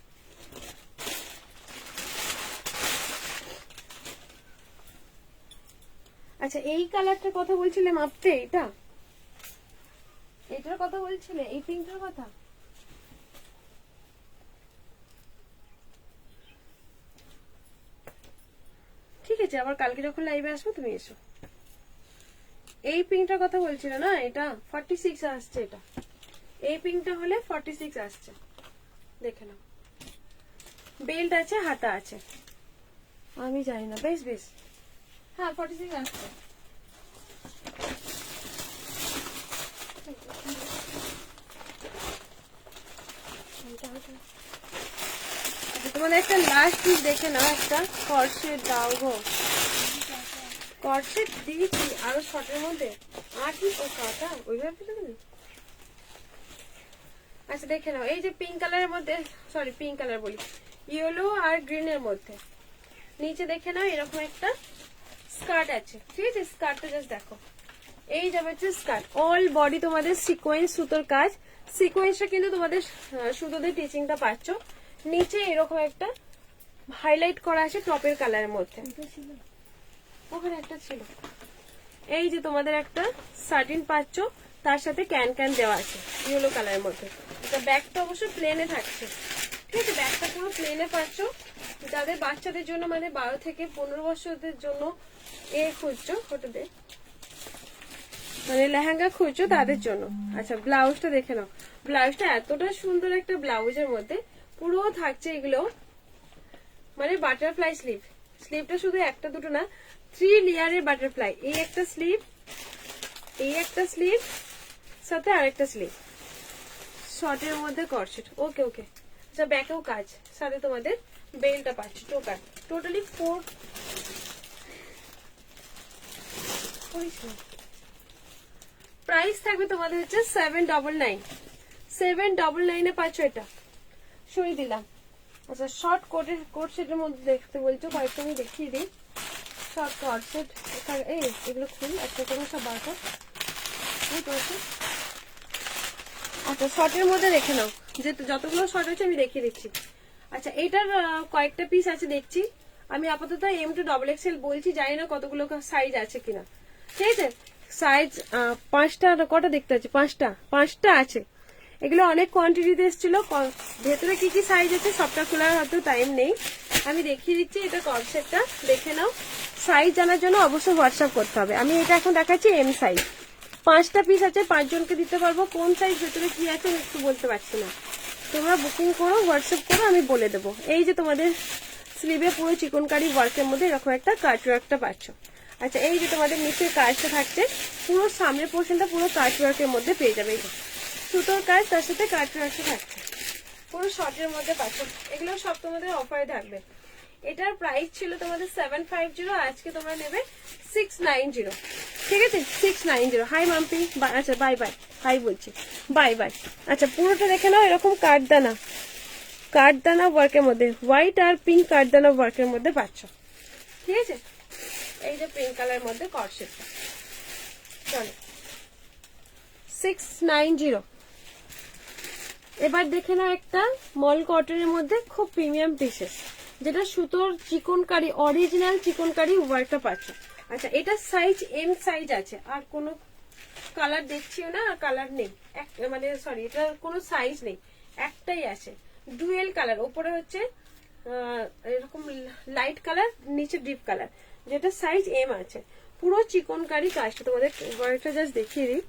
S1: আচ্ছা এই কালারটার কথা বলছিলে মাপতে, এটার কথা বলছিলে, এই পিঙ্কটার কথা। ঠিক আছে, আবার কালকে যখন লাইভে আসবো তুমি এসো। এই পিঙ্কটার কথা বলছিলে না, এটা 46 আসছে, এটা এই পিঙ্কটা হলে 46 আসছে, দেখে নাও। বেল্ট আছে, হাতা আছে, আমি জানি না, বেশ বেশ, হ্যাঁ 46 আসছে। আচ্ছা তোমাদের একটা লাস্ট পিস দেখে নাও, একটা কর্সেট দাও গো, কর্সেট দিয়েছি আরো শর্টের মধ্যে, আর কি কথা ওইভাবে ফেলে দেবে। আচ্ছা দেখে নাও, এই যে পিঙ্ক কালারের মধ্যে, সরি পিঙ্ক কালার বলি, ইয়েলো আর গ্রিনের মধ্যে, নিচে দেখে নাও এরকম একটা স্কার্ট আছে, ঠিক আছে। স্কার্টটা জাস্ট দেখো, এই যাবে হচ্ছে স্কার্ট, অল বডি তোমাদের সিকোয়েন্স সুতোর কাজ, সিকোয়েন্সটা কিন্তু তোমাদের সুতোদের টিচিংটা পাচ্ছ। নিচে এরকম একটা হাইলাইট করা আছে টপের কালারের মধ্যে, ওখানে একটা ছিল। এই যে তোমাদের একটা সার্টিন পাচ্ছ, তার সাথে ক্যান ক্যান দেওয়া আছে ইয়েলো কালারের মধ্যে। এটা ব্যাগটা অবশ্য প্লেনে থাকছে, ঠিক আছে, ব্যাগটা পুরো প্লেনে পাচ্ছ। যাদের বাচ্চাদের জন্য মানে 12 থেকে 15 বছরদের জন্য খুঁজছো, ফটোতে মানে লেহেঙ্গা খুঁজছো তাদের জন্য। আচ্ছা ব্লাউজটা দেখে নাও, ব্লাউজটা এতটা সুন্দর একটা ব্লাউজের মধ্যে পুরো থাকছে এগুলো মানে বাটারফ্লাই স্লিভ। স্লিভটা শুধু একটা দুটো না, 3 লেয়ারের বাটারফ্লাই। এই একটা স্লিভ, এই একটা স্লিভ, সাথে আরেকটা স্লিভ, শর্টের মধ্যে কর্সেট। ওকে ওকে, আচ্ছা ব্যাকেও কাজ, সাথে তোমাদের বেলটা পাচ্ছ, টোকার। টোটালি 4 প্রাইস থাকবে তোমাদের হচ্ছে 799, 799 পাচ্ছ এটা, সরিয়ে দিলাম। আচ্ছা শর্ট কোট সেটের মধ্যে দেখতে বলছো, কয়েকটা আমি দেখিয়ে দিই। শর্ট কোট সেট, এই এগুলো খুলি একটা করে সব বার কর। আচ্ছা শর্টের মধ্যে দেখে নাও, যে যতগুলো শর্ট আছে আমি দেখিয়ে দিচ্ছি। আচ্ছা এইটার কয়েকটা পিস আছে দেখছি, আমি আপাতত M2XXL বলছি, জানি না কতগুলো সাইজ আছে কিনা, ঠিক আছে। সাইজ 5টা, কটা দেখতে আছে, 5টা আছে। এগুলো অনেক কোয়ান্টিটিতে এসেছিল, ভেতরে কি কি সাইজ আছে সবটা খোলার হয়তো টাইম নেই, আমি দেখিয়ে দিচ্ছি। এটা কনসেপ্টটা দেখে নাও, সাইজ জানার জন্য অবশ্যই হোয়াটসঅ্যাপ করতে হবে। আমি এটা এখন দেখাচ্ছি M সাইজ, 5টা পিস আছে, 5 জনকে দিতে পারবো। কোন সাইজ ভেতরে কি আছে আমি একটু বলতে পারছি না, তোমরা বুকিং করো, হোয়াটসঅ্যাপ করো, আমি বলে দেবো। এই যে তোমাদের স্লিভে পুরো চিকনকারি ওয়ার্কের মধ্যে এরকম একটা কাট ওয়ার্কটা পাচ্ছ। আচ্ছা এই যে তোমাদের নিচের কাজটা থাকছে, পুরো সামনের পোর্শনটা পুরো কাট ওয়ার্কের মধ্যে পেয়ে যাবে, এই সুতোর কাজ তার সাথে কাট ওয়ার্কটা থাকছে, পুরো শর্টের মধ্যে পাচ্ছ। এগুলো সব তোমাদের অফারে থাকবে। এটার প্রাইস ছিল তোমাদের 750, আজকে তোমরা নেবে 690, ঠিক আছে 690। হাই মাম্পি, আচ্ছা বাই বাই, হাই বলছি, বাই বাই। আচ্ছা পুরোটা দেখে নাও, এরকম কাঠদানা ওয়ার্কের মধ্যে, হোয়াইট আর পিঙ্ক কাঠদানা ওয়ার্কের মধ্যে পাচ্ছ, ঠিক আছে। এই যে পিঙ্ক কালারের মধ্যে কর্সেটটা, চলো 690, এবার দেখে নাও একটা মল কটনের মধ্যে খুব প্রিমিয়াম পিসেস, যেটা সুতোর চিকনকারি, অরিজিনাল চিকনকারি ওয়ার্কটা পাচ্ছ। আচ্ছা, এটা সাইজ এম সাইজ আছে, আর কোনো কালার দেখছিও না, আর কালার নেই, মানে সরি, এটার কোনো সাইজ নেই, একটাই আছে, ডুয়েল কালার। ওপরে হচ্ছে এরকম লাইট কালার, নিচে ডিপ কালার, যেটা সাইজ এম আছে। পুরো চিকনকারি কাজটা তোমাদের ওয়ার্কটা জাস্ট দেখিয়ে দিই।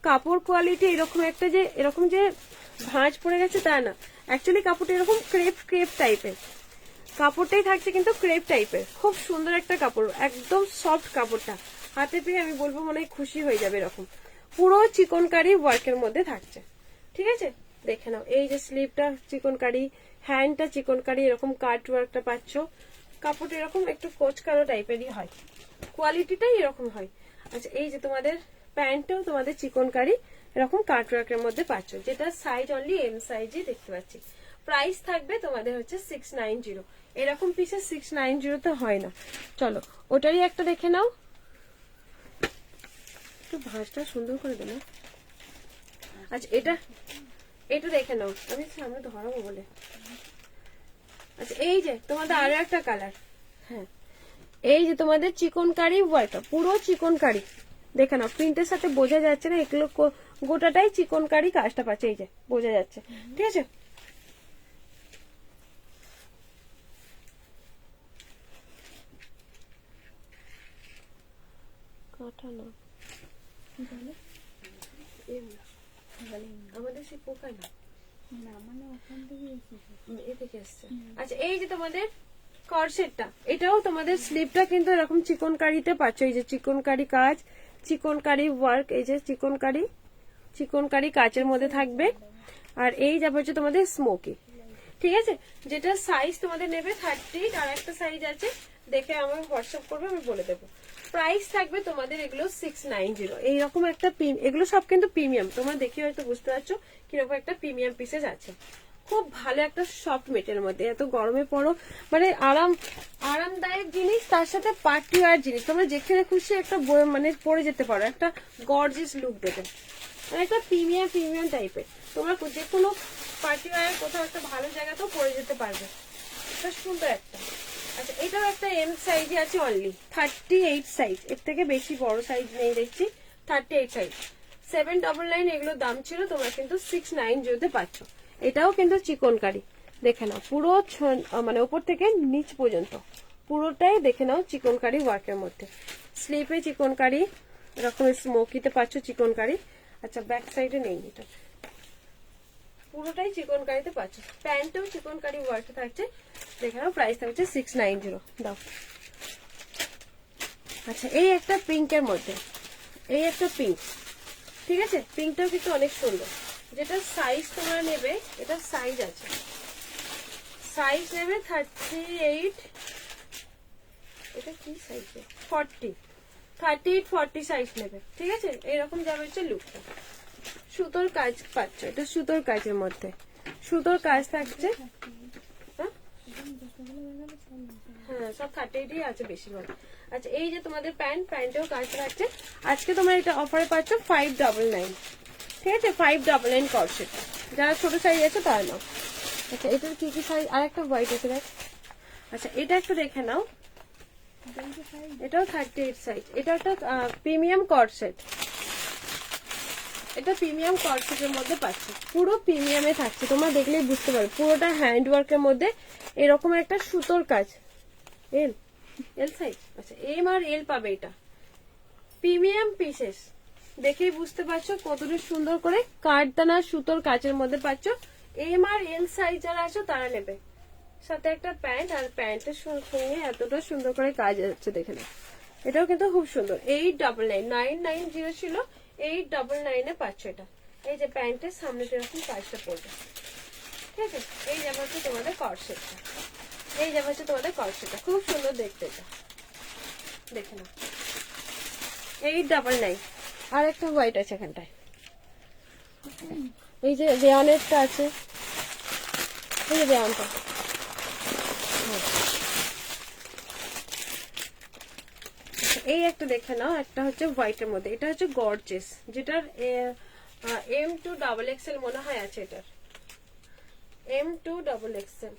S1: কাপড় কোয়ালিটি এরকম একটা যে এরকম যে ভাঁজ পড়ে গেছে তা না, অ্যাকচুয়ালি কাপড়টা এরকম ক্রেপ ক্রেপ টাইপের, কাপড়টাই থাকছে কিন্তু ক্রেপ টাইপের। খুব সুন্দর একটা কাপড়, একদম সফট কাপড়টা, হাতে পেয়ে আমি বলবো মনে হয় খুশি হয়ে যাবে। এরকম পুরো চিকনকারি ওয়ার্কের মধ্যে থাকছে, ঠিক আছে? দেখে নাও, এই যে স্লিভটা চিকনকারি, হ্যান্ডটা চিকনকারি, এরকম কাট ওয়ার্কটা পাচ্ছ। কাপড়টা এরকম একটু কোচকানো টাইপেরই হয়, কোয়ালিটিটাই এরকম হয়। আচ্ছা, এই যে তোমাদের প্যান্টটাও তোমাদের চিকনকারি এরকম কাট ওয়ার্কের মধ্যে পাচ্ছ, যেটা সাইজ অনলি এম সাইজে দেখতে পাচ্ছি। প্রাইস থাকবে তোমাদের হচ্ছে 690। এরকম পিসে 690 তো হয় না। চলো ওটারই একটা দেখে নাও, একটু ভাঁজটা সুন্দর করে দেবে। আচ্ছা, এটা দেখে নাও, আমি সামনে ধরাবো বলে। আচ্ছা, এই যে তোমাদের আরো একটা কালার, হ্যাঁ, এই যে তোমাদের চিকনকারি ওয়ার্কটা, পুরো চিকনকারি। দেখে নাও, প্রিন্টের সাথে বোঝা যাচ্ছে না, এগুলো গোটাটাই চিকনকারি কাজটা পাচ্ছে, এই যে বোঝা যাচ্ছে, ঠিক আছে? কাঁটা না, আমাদের সেই পোকা না, এদিকে এসছে। আচ্ছা, এই যে তোমাদের কর্সেটটা, এটাও তোমাদের স্লিভটা কিন্তু এরকম চিকনকারিতে পাচ্ছ, এই যে চিকনকারি কাজ, চিকনকারি ওয়ার্ক, এই যে চিকনকারি কাজের মধ্যে থাকবে। আর এই যাবে হচ্ছে তোমাদের স্মোকি, ঠিক আছে? যেটা সাইজ তোমাদের নেবে 30, আর একটা সাইজ আছে, দেখে আমার হোয়াটসঅ্যাপ করবে, আমি বলে দেবো। প্রাইস থাকবে তোমাদের এগুলো 690। এইরকম একটা, এগুলো সব কিন্তু প্রিমিয়াম, তোমরা দেখে হয়তো বুঝতে পারছো কিরকম একটা প্রিমিয়াম পিসেস আছে। খুব ভালো একটা সফট মেটের মধ্যে, এত গরমে পড়ো, মানে আরামদায়ক জিনিস, তার সাথে পার্টি ওয়্যার জিনিস, তোমরা যেখানে খুশি একটা মানে পরে যেতে পারো, একটা গর্জিয়াস লুক দেবে, মানে একটা প্রিমিয়াম টাইপের। তোমরা যে কোনো পার্টি ওয়্যার কোথাও একটা ভালো জায়গাতেও পরে যেতে পারবে, এটা সুন্দর একটা। আচ্ছা, এটাও একটা এম সাইজে আছে, অনলি 38 সাইজ, এর থেকে বেশি বড় সাইজ নেই দেখছি, 38 সাইজ, 799 এগুলোর দাম ছিল, তোমরা কিন্তু 690 পাচ্ছ। এটাও কিন্তু চিকনকারি, দেখে নাও, পুরো মানে উপর থেকে নিচ পর্যন্ত পুরোটাই দেখে নাও চিকনকারি ওয়ার্কের মধ্যে। স্লিপে চিকনকারি, এরকম স্মোকিতে পাচ্ছ চিকনকারি। আচ্ছা, ব্যাক সাইডে নেই, এটা পুরোটাই চিকনকারিতে পাচ্ছ। প্যান্টও চিকনকারি ওয়ার্ক থাকছে, দেখে নাও, প্রাইস থাকছে 690। দাও। আচ্ছা, এই একটা পিঙ্কের মধ্যে, এই একটা পিঙ্ক, ঠিক আছে? পিঙ্কটাও কিন্তু অনেক সুন্দর, যেটা সাইজ তোমরা নেবে, এটা সাইজ আছে, সাইজ নেবে 38, এটা কি সাইজ, 40, 38, 40 সাইজ নেবে, ঠিক আছে? এরকম যাবে হচ্ছে লুকটা। সুতোর কাজ পাচ্ছ, এটা সুতোর কাজের মধ্যে, সুতোর কাজ থাকছে, হ্যাঁ সব 38ই আছে বেশিরভাগ। আচ্ছা, এই যে তোমাদের প্যান্টেও কাজ থাকছে। আজকে তোমরা এটা অফারে পাচ্ছ 599, ঠিক আছে? 599 কর্সেট, যারা ছোট সাইজ আছে তারা নাও। আচ্ছা, এটার কি কি সাইজ, আর একটা হোয়াইট আছে দেখ। আচ্ছা, এটা একটু দেখে নাও, এটাও 38 সাইজ, এটা একটা প্রিমিয়াম কর্সেট, এটা প্রিমিয়াম কর্সেটের মধ্যে পাচ্ছি, পুরো প্রিমিয়ামে থাকছে, তোমরা দেখলেই বুঝতে পারো, পুরোটা হ্যান্ড ওয়ার্কের মধ্যে এরকম একটা সুতোর কাজ। এল সাইজ, আচ্ছা, এম আর এল পাবে, এটা প্রিমিয়াম পিসেস, দেখেই বুঝতে পারছো কতটা সুন্দর করে কাঠদানা সুতোর কাজের মধ্যে পাচ্ছ। এম আর এল সাইজ যারা আছো তারা নেবে, সাথে একটা প্যান্ট, আর প্যান্টের সঙ্গে এতটা সুন্দর করে কাজ হচ্ছে, দেখে নাও। এটাও কিন্তু খুব সুন্দর, 899, 990 ছিল, 899 পাচ্ছ এটা। এই যে প্যান্টের সামনে এরকম কাজটা পড়বে, ঠিক আছে? এই যাবে হচ্ছে তোমাদের কর্সেটটা, এই যাবে হচ্ছে তোমাদের কর্সেটটা, খুব সুন্দর দেখতে, এটা দেখে নাও, 899। আর একটা হোয়াইট আছে এখানটায়, এই যে রেয়নেরটা আছে, এই যে রেয়নটা, এই একটা দেখে নাও, একটা হচ্ছে হোয়াইটের মধ্যে, এটা হচ্ছে গর্জিয়াস, যেটার M2 XXL মনে হয় আছে এটার, M2XXL।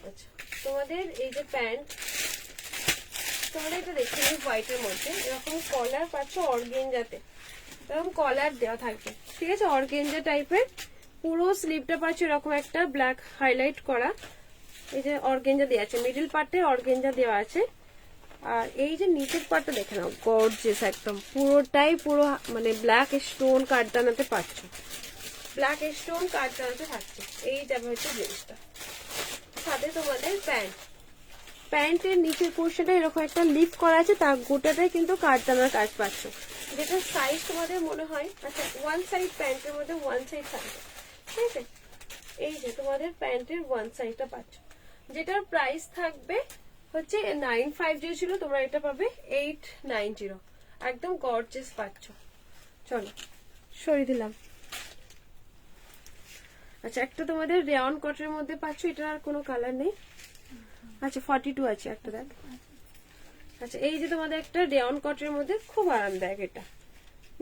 S1: আচ্ছা, তোমাদের এই যে প্যান্ট, তোমাদের এটা দেখতে হবে হোয়াইটের মধ্যে, এরকম কলার পাচ্ছ অর্গেঞ্জাতে, এরকম কলার দেওয়া থাকবে, ঠিক আছে, অর্গেঞ্জা টাইপের। পুরো স্লিভটা পাচ্ছ এরকম একটা ব্ল্যাক হাইলাইট করা, এই যে অর্গেঞ্জা দেওয়া আছে, মিডল পার্টে অর্গেঞ্জা দেওয়া আছে। আর এই যে নিচের পার্টটা দেখে নাও, গর্জিয়াস একদম, পুরোটাই পুরো মানে ব্ল্যাক স্টোন কাঠদানাতে পাচ্ছ, ব্ল্যাক স্টোন কাঠদানাতে থাকছে। এই যাবে হচ্ছে জিনিসটা, সাথে তোমাদের প্যান্ট, প্যান্টের নিচের পোর্শনটা এরকম একটা লিফ করা আছে, তার গোটাটাই কিন্তু কাঠদানার কাজ পাচ্ছ, যেটা সাইজ তোমাদের মনে হয়, আচ্ছা ওয়ান সাইড প্যান্টের মধ্যে ওয়ান সাইড থাকবে, ঠিক আছে। এই যে তোমাদের প্যান্টের ওয়ান সাইডটা পাচ্ছ, যেটার প্রাইস থাকবে হচ্ছে 950 ছিল, তোমরা এটা পাবে 890, একদম গর্জিয়াস পাচ্ছ। চলো সরিয়ে দিলাম। আচ্ছা, একটা তোমাদের রেয়ন কটের মধ্যে পাচ্ছ, এটার আর কোনো কালার নেই। আচ্ছা 42 আছে একটা, দেখ। আচ্ছা, এই যে তোমাদের একটা রেয়ন কটের মধ্যে খুব আরামদায়ক, এটা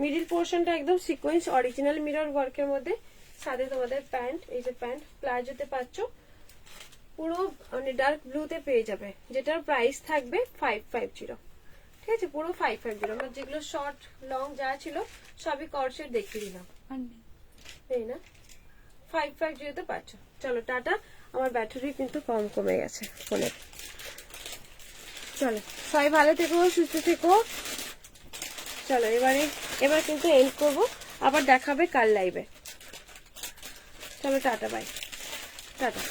S1: মিডিল পোর্শনটা একদম সিকোয়েন্স অরিজিনাল মিরর ওয়ার্কের মধ্যে, সাথে তোমাদের প্যান্ট, এই যে প্যান্ট প্লাজোতে পাচ্ছ, পুরো মানে ডার্ক ব্লুতে পেয়ে যাবে, যেটার প্রাইস থাকবে 550, ঠিক আছে, পুরো 550। আমরা যেগুলো শর্ট লং যা ছিল সবই কর্সেট দেখিয়ে দিলাম,
S2: আর নেই।
S1: এই না 550 তে পাচ্ছ। চলো টাটা, আমার ব্যাটারি কিন্তু কমে গেছে ফোনের। চলো সবাই ভালো থেকো, সুস্থ থেকো। চলো এবার কিন্তু এন্ড করবো, আবার দেখাবে কাল লাইভে। চলো টাটা, বাই, টাটা।